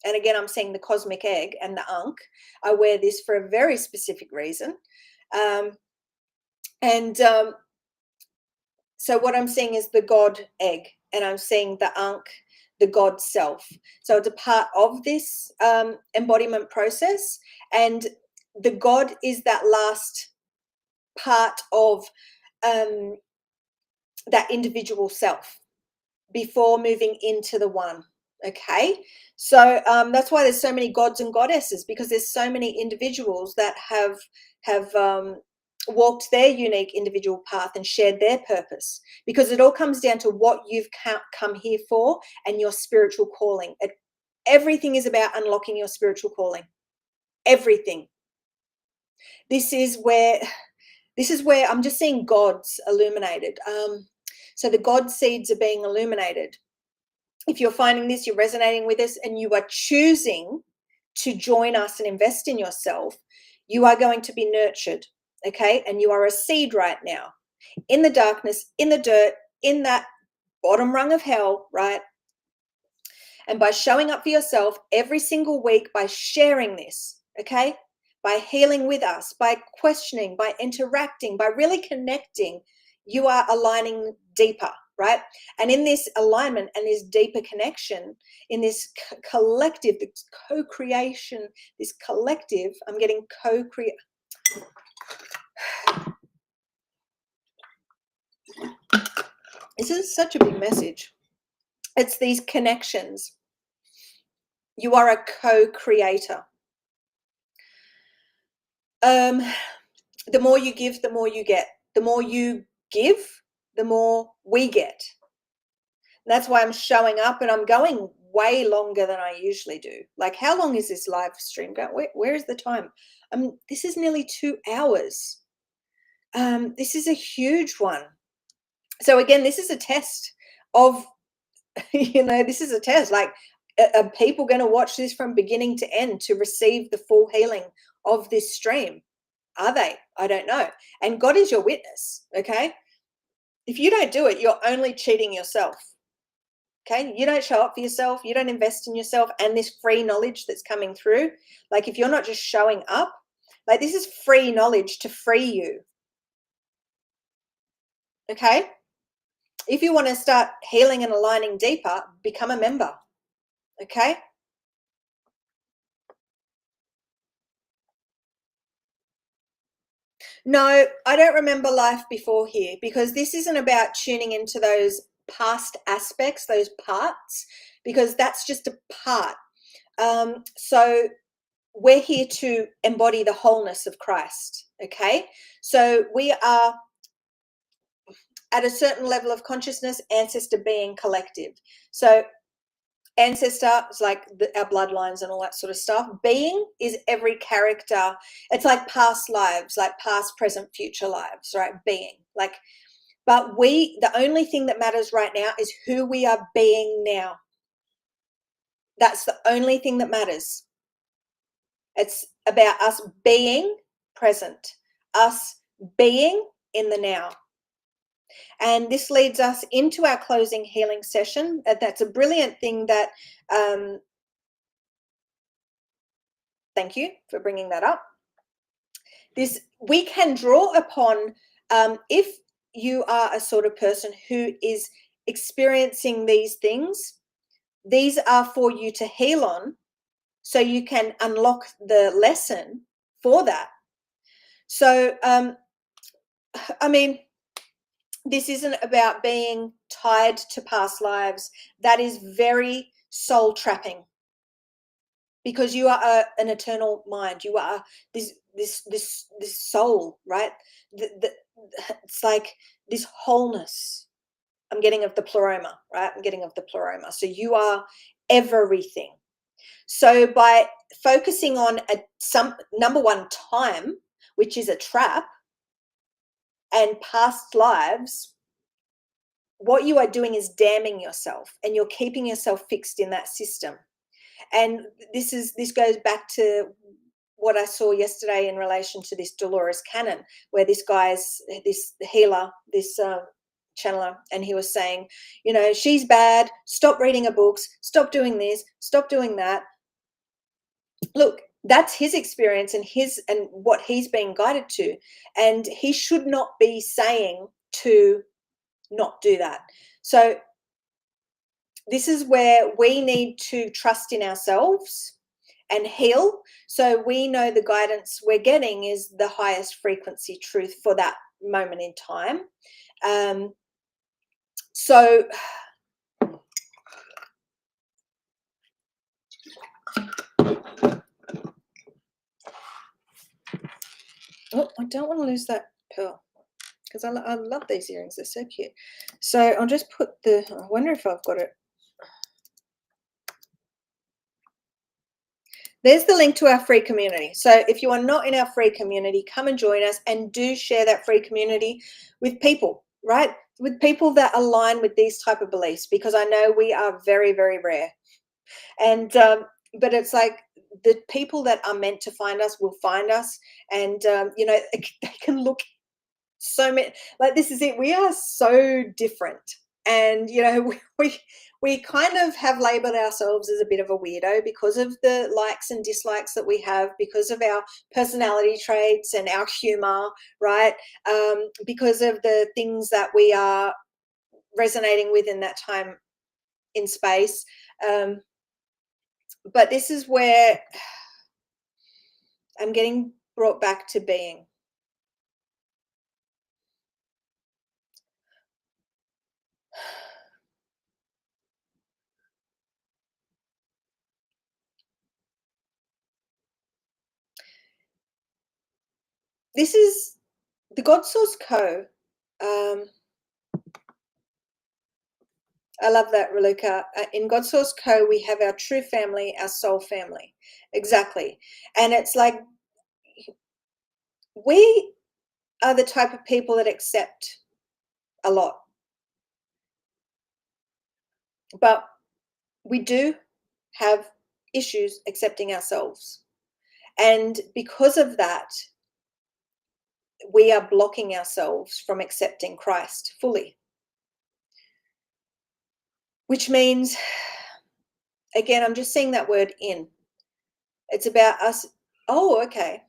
And again, I'm seeing the cosmic egg and the Ankh. I wear this for a very specific reason. So what I'm seeing is the God egg, and I'm seeing the Ankh, the God self. So it's a part of this embodiment process. And the God is that last part of that individual self before moving into the one. Okay, so that's why there's so many gods and goddesses, because there's so many individuals that have walked their unique individual path and shared their purpose, because it all comes down to what you've come here for and your spiritual calling. Everything is about unlocking your spiritual calling. Everything. This is where I'm just seeing gods illuminated. So the God seeds are being illuminated. If you're finding this, you're resonating with us, and you are choosing to join us and invest in yourself, you are going to be nurtured, okay? And you are a seed right now, in the darkness, in the dirt, in that bottom rung of hell, right? And by showing up for yourself every single week, by sharing this, okay? By healing with us, by questioning, by interacting, by really connecting, you are aligning deeper, right? And in this alignment and this deeper connection, in this collective, this co-creation, this collective, I'm getting co-create. This is such a big message. It's these connections. You are a co-creator. The more you give, the more you get. The more you give, the more we get. And that's why I'm showing up, and I'm going way longer than I usually do. Like, how long is this live stream going? Where is the time? This is nearly 2 hours. This is a huge one. So again, this is a test of, this is a test. Like, are people going to watch this from beginning to end to receive the full healing of this stream? Are they? I don't know. And God is your witness, okay? If you don't do it, you're only cheating yourself, okay? You don't show up for yourself. You don't invest in yourself and this free knowledge that's coming through. Like, if you're not just showing up, like, this is free knowledge to free you, okay? If you want to start healing and aligning deeper, become a member, okay? No, I don't remember life before here, because this isn't about tuning into those past aspects, those parts, because that's just a part. So we're here to embody the wholeness of Christ, okay? So we are at a certain level of consciousness, ancestor being collective. So ancestor is like our bloodlines and all that sort of stuff. Being is every character. It's like past lives, like past, present, future lives, right? Being, like, but the only thing that matters right now is who we are being now. That's the only thing that matters. It's about us being present, us being in the now. And this leads us into our closing healing session. That's a brilliant thing that, thank you for bringing that up. This, we can draw upon, if you are a sort of person who is experiencing these things, these are for you to heal on, so you can unlock the lesson for that. So, I mean, this isn't about being tied to past lives. That is very soul trapping, because you are an eternal mind. You are this soul, right? It's like this wholeness. I'm getting of the pleroma, right? I'm getting of the pleroma. So you are everything. So by focusing on number one, time, which is a trap, and past lives, what you are doing is damning yourself, and you're keeping yourself fixed in that system. And this goes back to what I saw yesterday in relation to this Dolores Cannon, where this guy's, this healer, this channeler, and he was saying, you know, she's bad, stop reading her books, stop doing this, stop doing that. Look, that's his experience and what he's being guided to, and he should not be saying to not do that. So this is where we need to trust in ourselves and heal, so we know the guidance we're getting is the highest frequency truth for that moment in time. So oh, I don't want to lose that pearl, because I love these earrings. They're so cute. So I'll just put I wonder if I've got it. There's the link to our free community. So if you are not in our free community, come and join us, and do share that free community with people, right? With people that align with these type of beliefs, because I know we are very, very rare. And but it's like the people that are meant to find us will find us, and you know, they can look so many, like, this is it, we are so different, and you know, we kind of have labeled ourselves as a bit of a weirdo because of the likes and dislikes that we have, because of our personality traits and our humor, right? Because of the things that we are resonating with in that time in space. But this is where I'm getting brought back to being. This is the God Source Co. I love that, Raluca. In God Source Co, we have our true family, our soul family. Exactly. And it's like, we are the type of people that accept a lot. But we do have issues accepting ourselves. And because of that, we are blocking ourselves from accepting Christ fully. Which means, again, I'm just seeing that word in. It's about us. Oh, okay.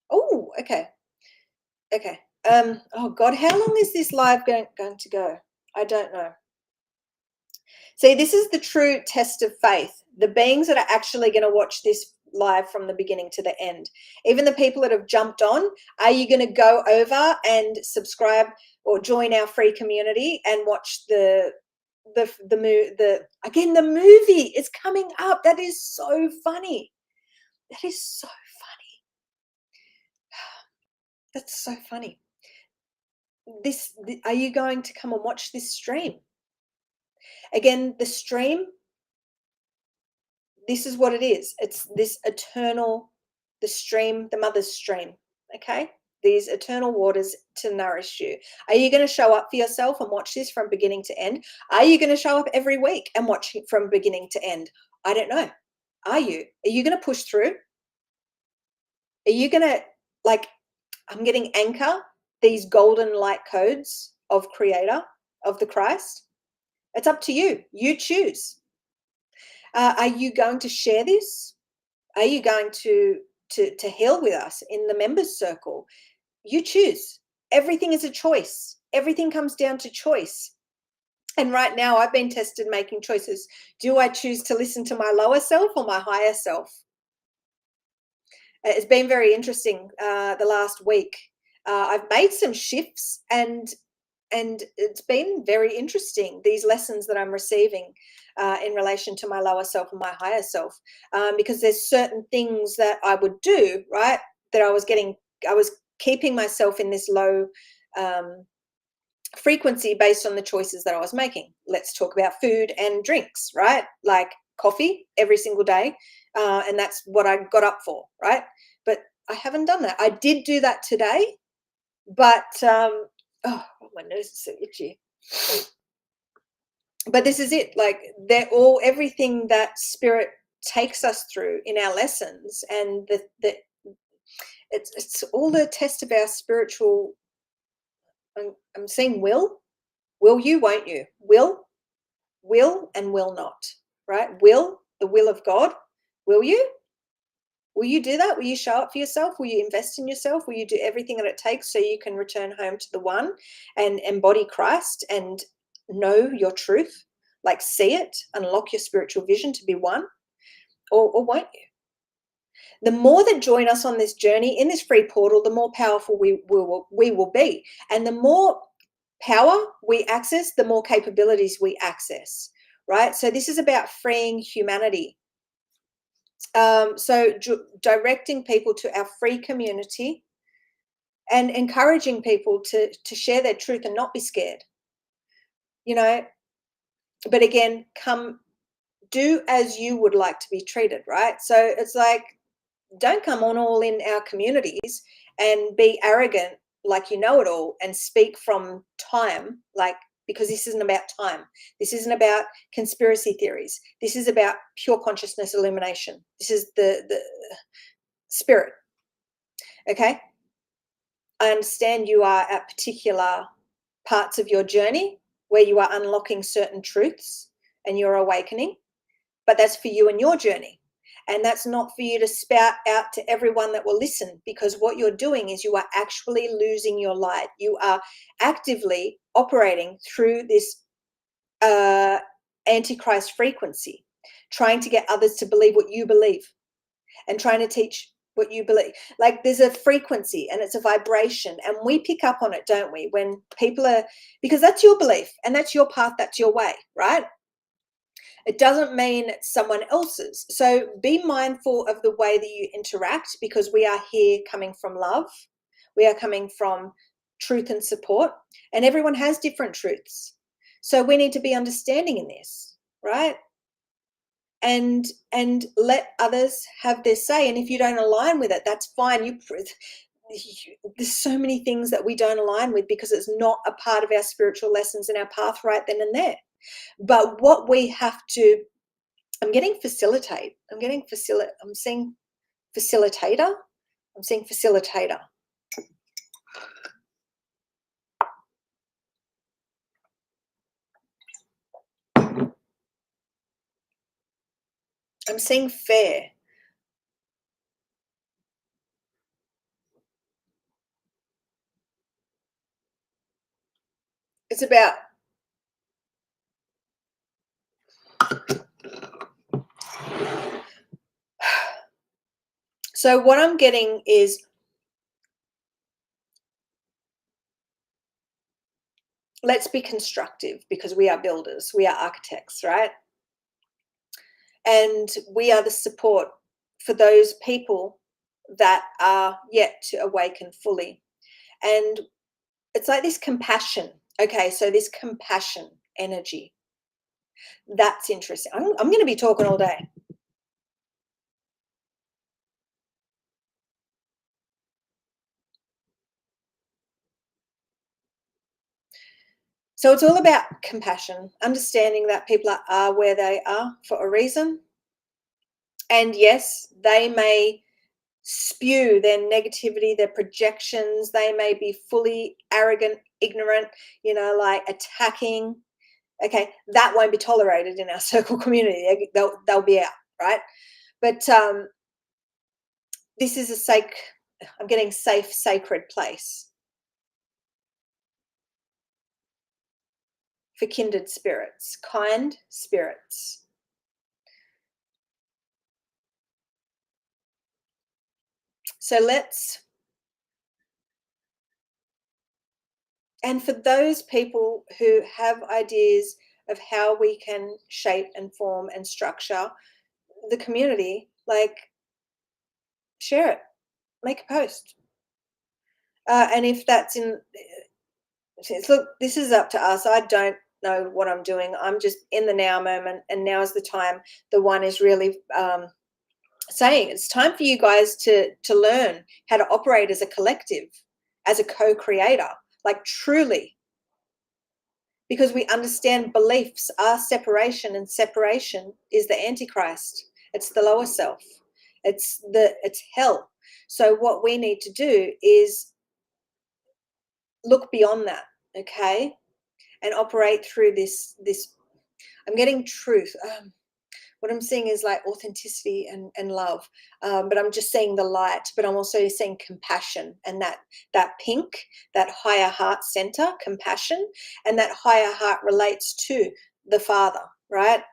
Oh, okay. Okay. Oh God, how long is this live going to go? I don't know. See, this is the true test of faith. The beings that are actually going to watch this live from the beginning to the end. Even the people that have jumped on, are you going to go over and subscribe or join our free community and watch the movie is coming up? That is so funny. That is so funny. That's so funny. Are you going to come and watch this stream? Again, the stream, this is what it is. It's this eternal, the stream, the mother's stream, okay? These eternal waters to nourish you. Are you going to show up for yourself and watch this from beginning to end? Are you going to show up every week and watch it from beginning to end? I don't know. Are you? Are you going to push through? Are you going to, like, I'm getting anchor, these golden light codes of Creator, of the Christ? It's up to you. You choose. Are you going to share this? Are you going to heal with us in the members circle? You choose. Everything is a choice. Everything comes down to choice. And right now I've been tested making choices. Do I choose to listen to my lower self or my higher self? It's been very interesting the last week. I've made some shifts, and it's been very interesting, these lessons that I'm receiving in relation to my lower self and my higher self, because there's certain things that I would do, right, that I was keeping myself in this low frequency based on the choices that I was making. Let's talk about food and drinks, right? Like coffee every single day, and that's what I got up for, right? But I haven't done that. I did do that today, but oh, my nose is so itchy. But this is it. Like, everything that Spirit takes us through in our lessons, and it's all the test of our spiritual. I'm seeing will. Will you, won't you? Will and will not, right? Will, the will of God. Will you? Will you do that? Will you show up for yourself? Will you invest in yourself? Will you do everything that it takes so you can return home to the one and embody Christ and know your truth? Like see it, unlock your spiritual vision to be one, or won't you? The more that join us on this journey in this free portal, the more powerful we will be. And the more power we access, the more capabilities we access, right? So this is about freeing humanity. So directing people to our free community and encouraging people to share their truth and not be scared, you know. But again, come do as you would like to be treated, right? So it's like, don't come on all in our communities and be arrogant like you know it all and speak from time, like, because this isn't about time. This isn't about conspiracy theories. This is about pure consciousness illumination. This is the spirit. Okay. I understand you are at particular parts of your journey where you are unlocking certain truths and you're awakening, but that's for you and your journey. And that's not for you to spout out to everyone that will listen, because what you're doing is you are actually losing your light. You are actively operating through this Antichrist frequency, trying to get others to believe what you believe and trying to teach what you believe. Like there's a frequency and it's a vibration, and we pick up on it, don't we? When people are, because that's your belief and that's your path, that's your way, right? It doesn't mean it's someone else's. So be mindful of the way that you interact, because we are here coming from love. We are coming from truth and support, and everyone has different truths. So we need to be understanding in this, right? And let others have their say. And if you don't align with it, that's fine. There's so many things that we don't align with because it's not a part of our spiritual lessons and our path right then and there. But what we have to, I'm getting facilitate. I'm seeing facilitator. I'm seeing facilitator. I'm seeing fair. It's about so what I'm getting is, let's be constructive, because we are builders, we are architects, right? And we are the support for those people that are yet to awaken fully. And it's like this compassion. Okay, so this compassion energy, that's interesting. I'm going to be talking all day. So it's all about compassion, understanding that people are where they are for a reason. And yes, they may spew their negativity, their projections. They may be fully arrogant, ignorant, like attacking. Okay, that won't be tolerated in our circle community. They'll be out, right? But this is I'm getting safe, sacred place for kindred spirits, kind spirits. So and for those people who have ideas of how we can shape and form and structure the community, like, share it, make a post. And if that's look, this is up to us. I don't know what I'm doing. I'm just in the now moment, and now is the time. The one is really saying it's time for you guys to learn how to operate as a collective, as a co-creator, like truly, because we understand beliefs are separation, and separation is the Antichrist. It's the lower self. It's hell. So what we need to do is look beyond that, okay? and operate through this. I'm getting truth. What I'm seeing is like authenticity and love, but I'm just seeing the light, but I'm also seeing compassion, and that pink, that higher heart center, compassion, and that higher heart relates to the Father, right?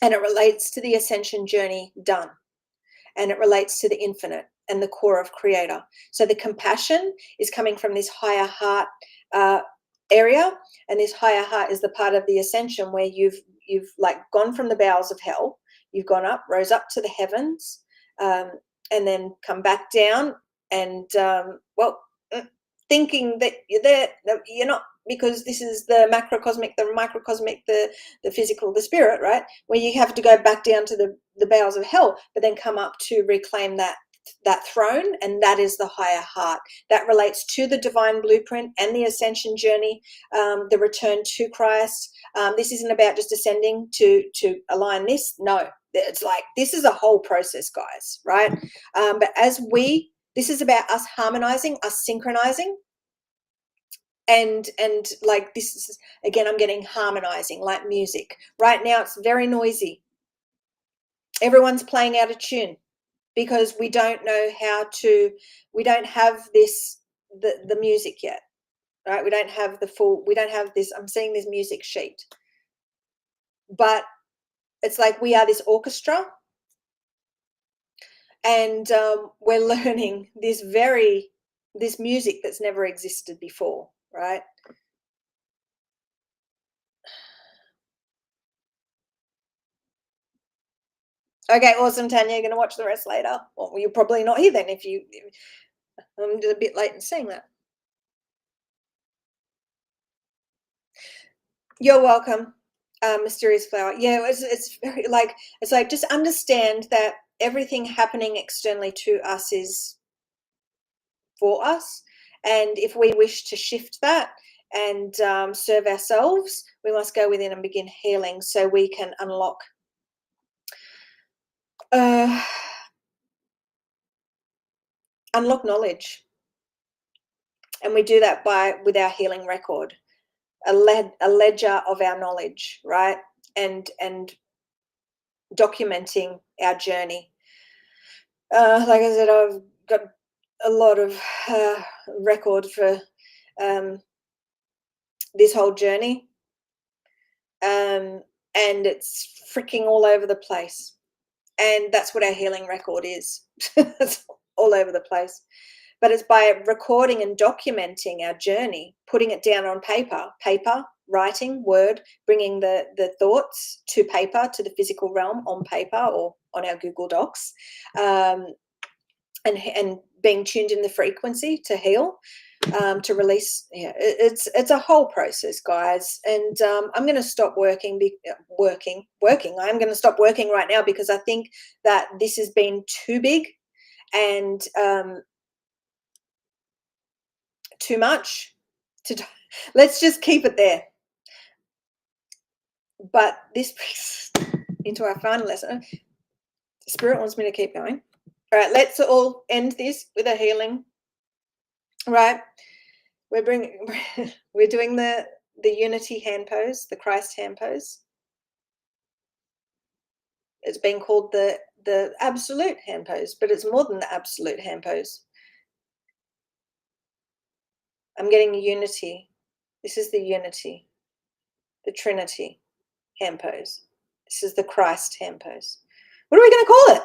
And it relates to the ascension journey done, and it relates to the infinite and the core of creator. So the compassion is coming from this higher heart area, and this higher heart is the part of the ascension where you've like gone from the bowels of hell, you've gone up, rose up to the heavens, and then come back down, and thinking that you're there. No, you're not, because this is the macrocosmic, the microcosmic, the physical, the spirit, right? Where you have to go back down to the bowels of hell, but then come up to reclaim that throne, and that is the higher heart. That relates to the divine blueprint and the ascension journey, the return to Christ. This isn't about just ascending to align this. No, it's like this is a whole process, guys, right? But this is about us harmonizing, us synchronizing, and like this is, again, I'm getting harmonizing like music. Right now it's very noisy. Everyone's playing out of tune because we don't know we don't have the music yet, right? We don't have this, I'm seeing this music sheet, but it's like we are this orchestra, and we're learning this music that's never existed before, right? Okay, awesome, Tanya. You're going to watch the rest later. Well, you're probably not here then I'm just a bit late in saying that. You're welcome, Mysterious Flower. Yeah, it's very like, it's like, just understand that everything happening externally to us is for us. And if we wish to shift that and serve ourselves, we must go within and begin healing so we can unlock knowledge. And we do that with our healing record, a ledger of our knowledge, right? And documenting our journey. Like I said, I've got a lot of record for this whole journey, and it's freaking all over the place. And that's what our healing record is. It's all over the place. But it's by recording and documenting our journey, putting it down on paper, writing, word, bringing the thoughts to paper, to the physical realm on paper or on our Google Docs, and being tuned in the frequency to heal, to release. Yeah, it's a whole process, guys. And I'm going to stop working. I'm going to stop working right now because I think that this has been too big and too much. Let's just keep it there. But this brings into our final lesson. Spirit wants me to keep going. All right, let's all end this with a healing. Right, we're doing the unity hand pose, the Christ hand pose. It's been called the absolute hand pose, but it's more than the absolute hand pose. I'm getting unity. This is the unity, the Trinity hand pose. This is the Christ hand pose. What are we going to call it?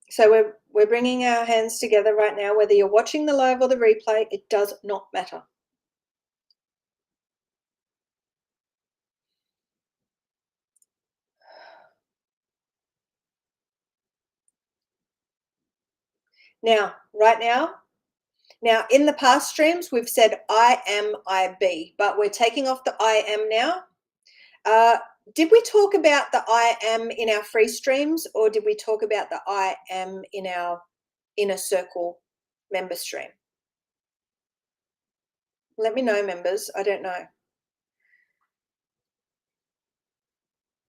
So we're bringing our hands together right now. Whether you're watching the live or the replay, it does not matter. Now, right now, in the past streams, we've said I am, I be, but we're taking off the I am now. Did we talk about the I am in our free streams, or did we talk about the I am in our inner circle member stream? Let me know, members. I don't know.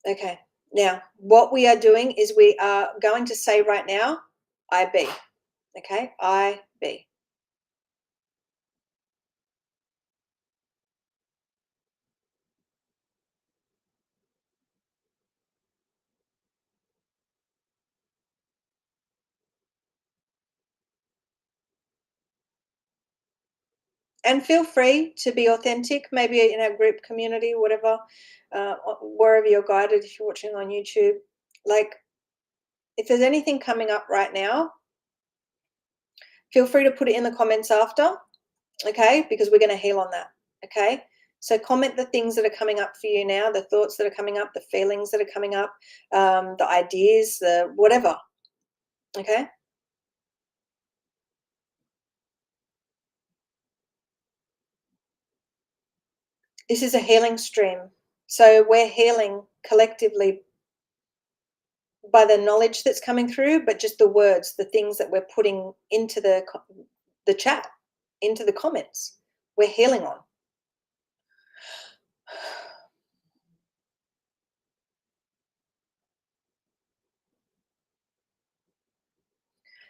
Okay. Now, what we are doing is we are going to say right now, I be. Okay, I be. And feel free to be authentic, maybe in a group community, whatever, wherever you're guided, if you're watching on YouTube. Like, if there's anything coming up right now, feel free to put it in the comments after, okay? Because we're going to heal on that, okay? So comment the things that are coming up for you now, the thoughts that are coming up, the feelings that are coming up, the ideas, the whatever, okay? This is a healing stream. So we're healing collectively by the knowledge that's coming through, but just the words, the things that we're putting into the chat, into the comments, we're healing on.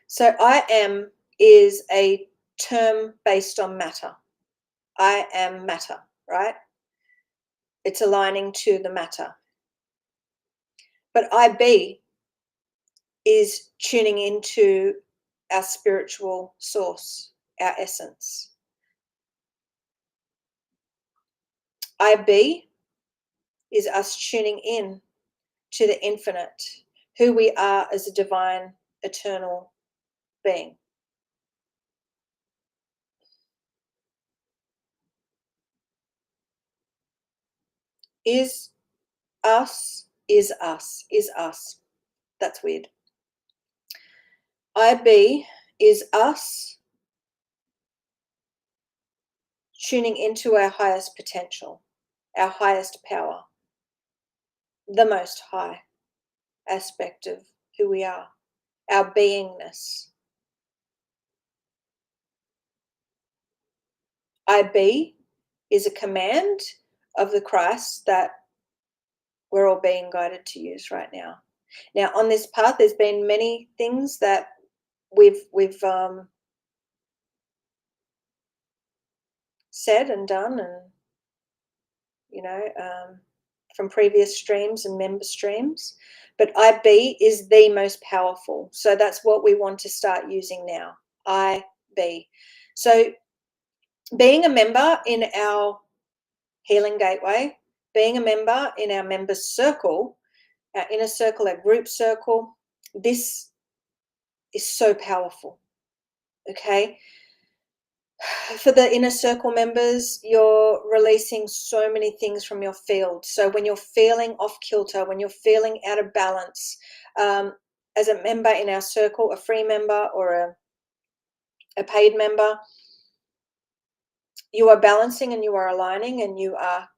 So I am is a term based on matter. I am matter, right? It's aligning to the matter. But I be is tuning into our spiritual source, our essence. I be is us tuning in to the infinite, who we are as a divine, eternal being. Is us, is us, is us. That's weird. I be is us tuning into our highest potential, our highest power, the most high aspect of who we are, our beingness. I be is a command of the Christ that we're all being guided to use right now. Now, on this path, there's been many things that we've said and done, and from previous streams and member streams. But I be is the most powerful, so that's what we want to start using now. I be. So, being a member in our healing gateway, being a member in our members circle, our inner circle, our group circle, this is so powerful. Okay. For the inner circle members, you're releasing so many things from your field. So when you're feeling off kilter, when you're feeling out of balance, as a member in our circle, a free member or a paid member, you are balancing and you are aligning and you are,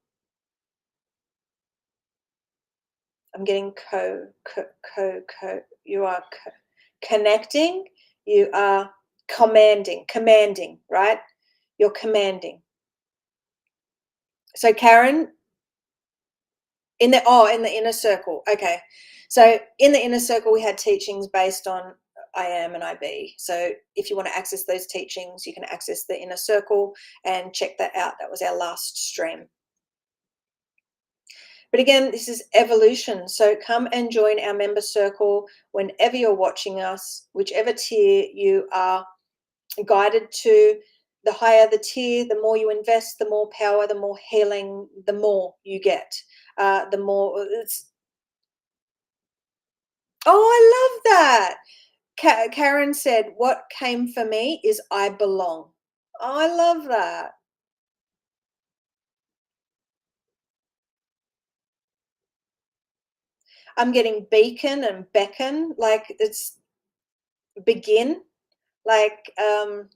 I'm getting you are connecting, you are commanding, right? You're commanding. So Karen, in the inner circle. Okay. So in the inner circle, we had teachings based on I am and I be. So if you want to access those teachings, you can access the inner circle and check that out. That was our last stream. But again, this is evolution. So come and join our member circle whenever you're watching us, whichever tier you are guided to. The higher the tier, the more you invest, the more power, the more healing, the more you get. The more it's. Oh, I love that. Karen said, what came for me is I belong. Oh, I love that. I'm getting beacon and beckon, like it's begin, like I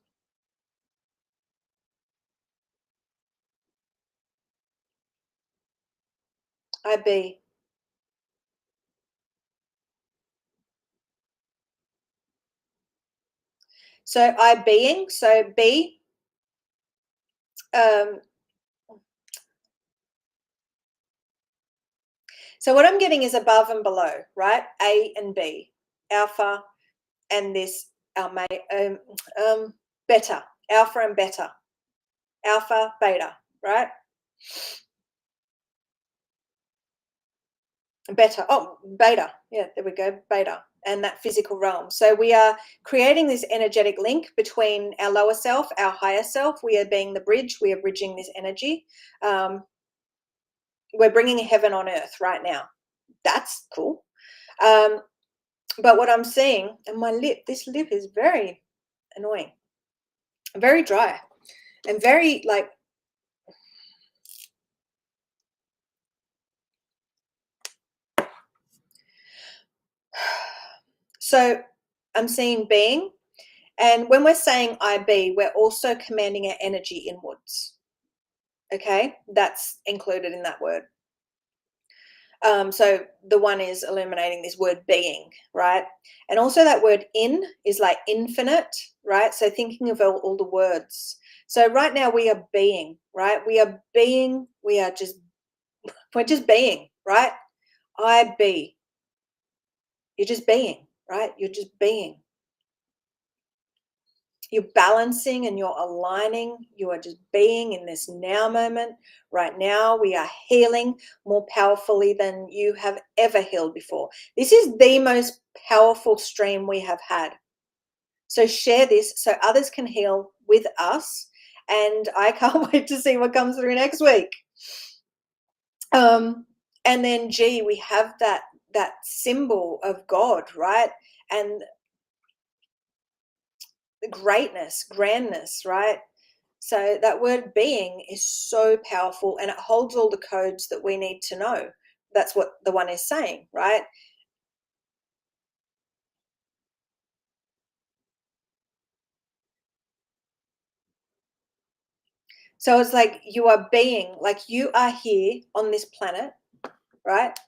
be. So I being, so be. Um, so what I'm getting is above and below, right? A and B, alpha and this our beta, alpha and beta, alpha, beta, right? Beta, oh, beta, yeah, there we go, beta, and that physical realm. So we are creating this energetic link between our lower self, our higher self. We are being the bridge. We are bridging this energy. We're bringing heaven on earth right now. That's cool. But what I'm seeing, and my lip, this lip is very annoying, very dry, and very like, so I'm seeing being, and when we're saying I be, we're also commanding our energy inwards. Okay, that's included in that word. So the one is illuminating this word being, right? And also that word in is like infinite, right? So thinking of all the words. So right now we are being, right? We are being, we're just being, right? I be. You're just being, right? You're just being. You're balancing and you're aligning. You are just being in this now moment. Right now, we are healing more powerfully than you have ever healed before. This is the most powerful stream we have had. So share this so others can heal with us. And I can't wait to see what comes through next week. And then G, we have that symbol of God, right? And greatness, grandness, right? So that word being is so powerful, and it holds all the codes that we need to know. That's what the one is saying, right? So it's like you are being, like you are here on this planet, right?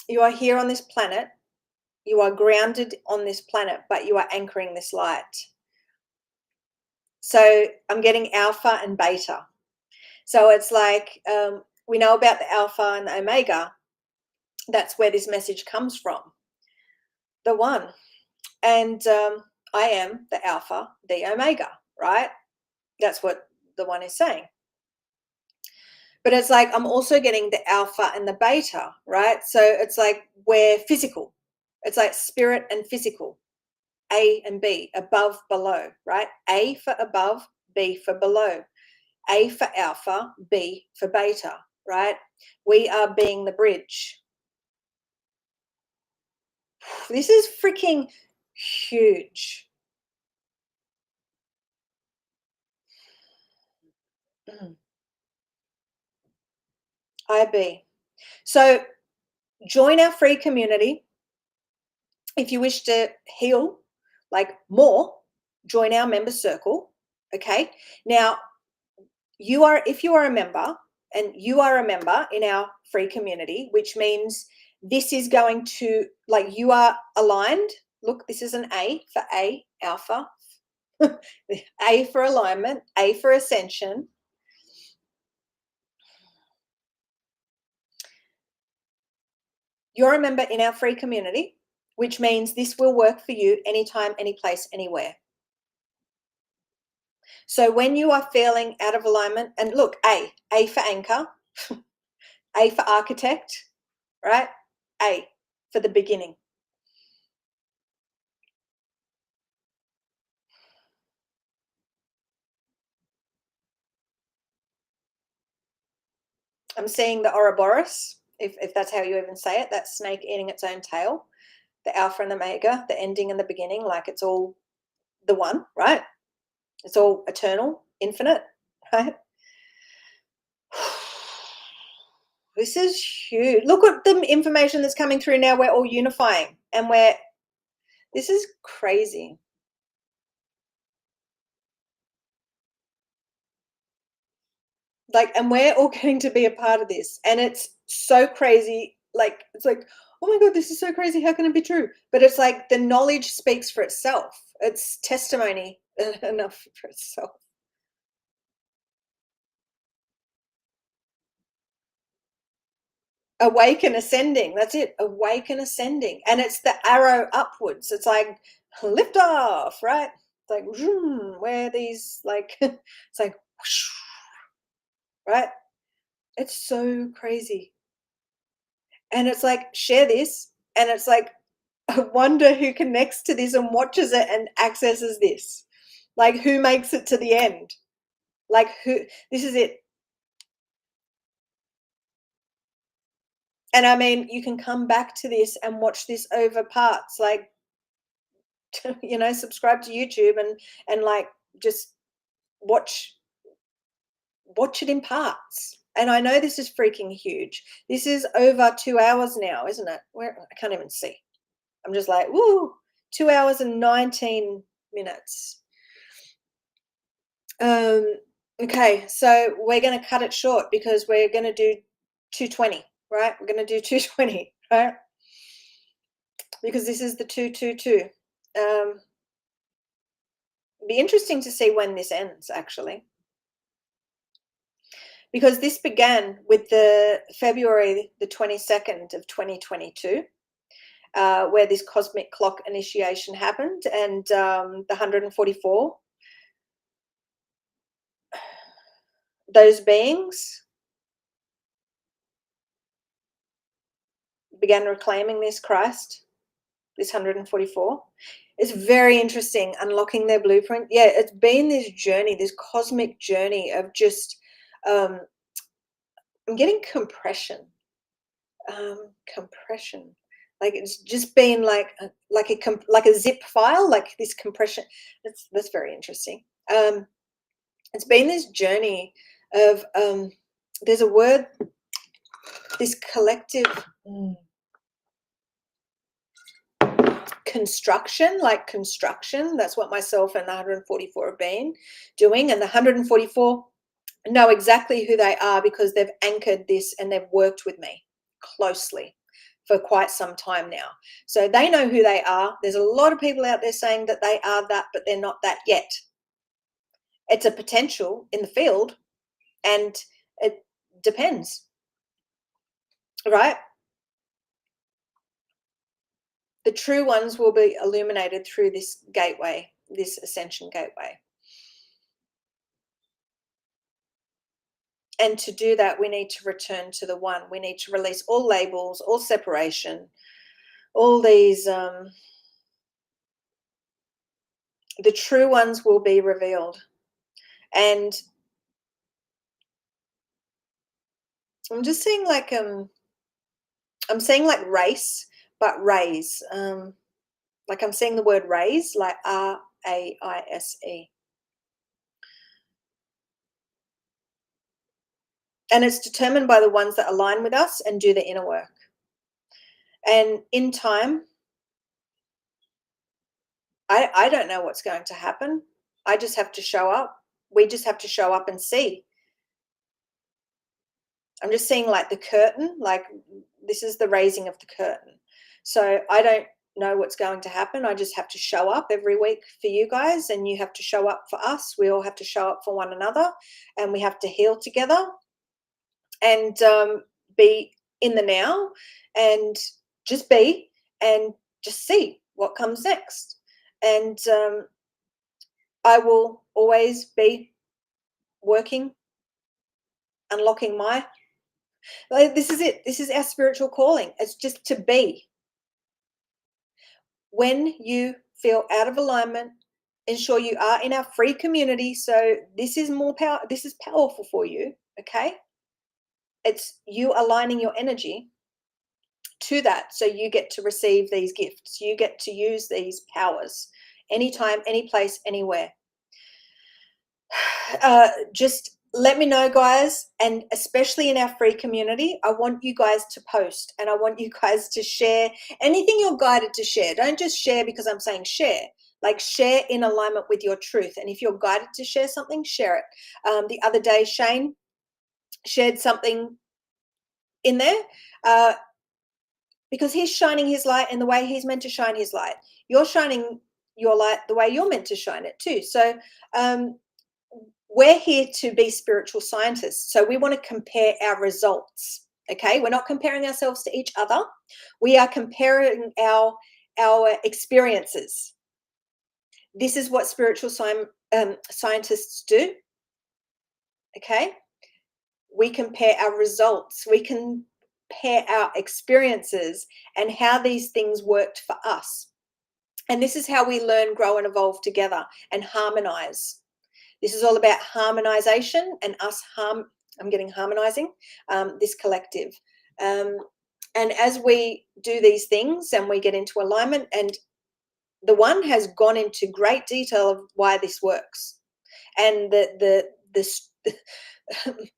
You are here on this planet. You are grounded on this planet, but you are anchoring this light. So I'm getting alpha and beta. So it's like we know about the alpha and the omega. That's where this message comes from. The one. And I am the alpha, the omega, right? That's what the one is saying. But it's like I'm also getting the alpha and the beta, right? So it's like we're physical. It's like spirit and physical. A and B, above, below, right? A for above, B for below. A for alpha, B for beta, right? We are being the bridge. This is freaking huge. I be. So join our free community. If you wish to heal like more, join our member circle. Okay. Now, if you are a member and you are a member in our free community, which means this is going to, like, you are aligned. Look, this is an A for A, alpha, A for alignment, A for ascension. You're a member in our free community, which means this will work for you anytime, any place, anywhere. So when you are feeling out of alignment, and look, A for anchor, A for architect, right? A for the beginning. I'm seeing the Ouroboros, if that's how you even say it, that snake eating its own tail, the alpha and the omega, the ending and the beginning, like it's all the one, right? It's all eternal, infinite, right? This is huge. Look at the information that's coming through now. We're all unifying, and this is crazy. Like, and we're all getting to be a part of this, and it's so crazy. Like, it's like, oh my god, this is so crazy, how can it be true? But it's like the knowledge speaks for itself. It's testimony enough for itself. Awake and ascending. That's it. Awake and ascending. And it's the arrow upwards. It's like lift off, right? It's like where these like it's like whoosh, right? It's so crazy. And it's like share this, and it's like I wonder who connects to this and watches it and accesses this. Like who makes it to the end? Like who? This is it. And I mean, you can come back to this and watch this over parts, like subscribe to YouTube and like just watch it in parts. And I know this is freaking huge. This is over 2 hours now, isn't it? Where I can't even see. I'm just like, woo, 2 hours and 19 minutes. Okay, so we're going to cut it short because we're going to do 220, right? We're going to do 220, right? Because this is the 222. Be interesting to see when this ends, actually. Because this began with the February the 22nd of 2022, where this cosmic clock initiation happened, and the 144, those beings began reclaiming this Christ, this 144. It's very interesting, unlocking their blueprint. Yeah, it's been this journey, this cosmic journey of just, I'm getting compression. Compression. Like it's just been like a zip file, like this compression. That's very interesting. It's been this journey of there's a word, this collective construction, like construction. That's what myself and the 144 have been doing, and the 144 know exactly who they are because they've anchored this and they've worked with me closely for quite some time now. So they know who they are. There's a lot of people out there saying that they are that, but they're not that yet. It's a potential in the field, and it depends, right? The true ones will be illuminated through this gateway, this ascension gateway. And to do that, we need to return to the one. We need to release all labels, all separation, all these, the true ones will be revealed. And I'm just seeing like, I'm seeing like race, but raise. Like I'm seeing the word raise, like R-A-I-S-E. And it's determined by the ones that align with us and do the inner work. And in time, I don't know what's going to happen. I just have to show up. We just have to show up and see. I'm just seeing like the curtain, like this is the raising of the curtain. So I don't know what's going to happen. I just have to show up every week for you guys, and you have to show up for us. We all have to show up for one another, and we have to heal together and be in the now and just be and just see what comes next. And I will always be working, unlocking my, like, this is it. This is our spiritual calling. It's just to be. When you feel out of alignment, ensure you are in our free community. So this is more power. This is powerful for you. Okay. It's you aligning your energy to that. So you get to receive these gifts. You get to use these powers anytime, any place, anywhere. Just let me know, guys, and especially in our free community, I want you guys to post, and I want you guys to share anything you're guided to share. Don't just share because I'm saying share. Like, share in alignment with your truth. And if you're guided to share something, share it. The other day, Shane shared something in there because he's shining his light in the way he's meant to shine his light. You're shining your light the way you're meant to shine it too. So we're here to be spiritual scientists. So we want to compare our results. Okay, we're not comparing ourselves to each other. We are comparing our experiences. This is what spiritual scientists do. Okay, we compare our results. We compare our experiences and how these things worked for us. And this is how we learn, grow, and evolve together and harmonize. This is all about harmonization and us harmonizing this collective. And as we do these things and we get into alignment, and the one has gone into great detail of why this works and the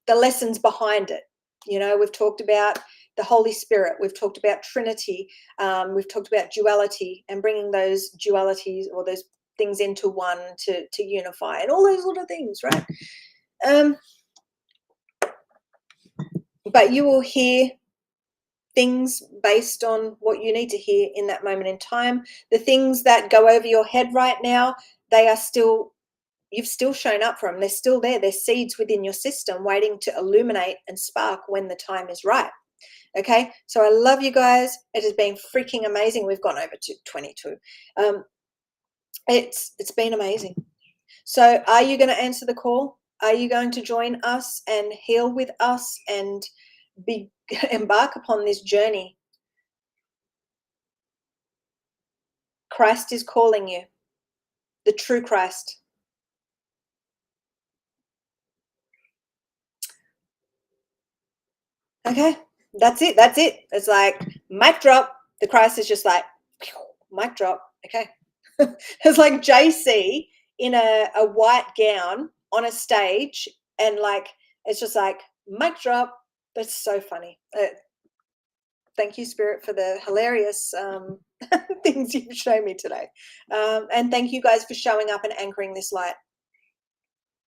lessons behind it. You know, we've talked about the Holy Spirit, we've talked about Trinity, we've talked about duality and bringing those dualities or those things into one to unify and all those little things, right? But you will hear things based on what you need to hear in that moment in time. The things that go over your head right now, they are still, you've still shown up for them. They're still there. They're seeds within your system waiting to illuminate and spark when the time is right. Okay, so I love you guys. It has been freaking amazing. We've gone over to 22. It's been amazing. So are you going to answer the call? Are you going to join us and heal with us and embark upon this journey? Christ is calling you, the true Christ. Okay, that's it. That's it. It's like mic drop. The Christ is just like mic drop. Okay. It's like JC in a white gown on a stage, and like it's just like mic drop. That's so funny. Thank you, Spirit, for the hilarious things you've shown me today. And thank you guys for showing up and anchoring this light.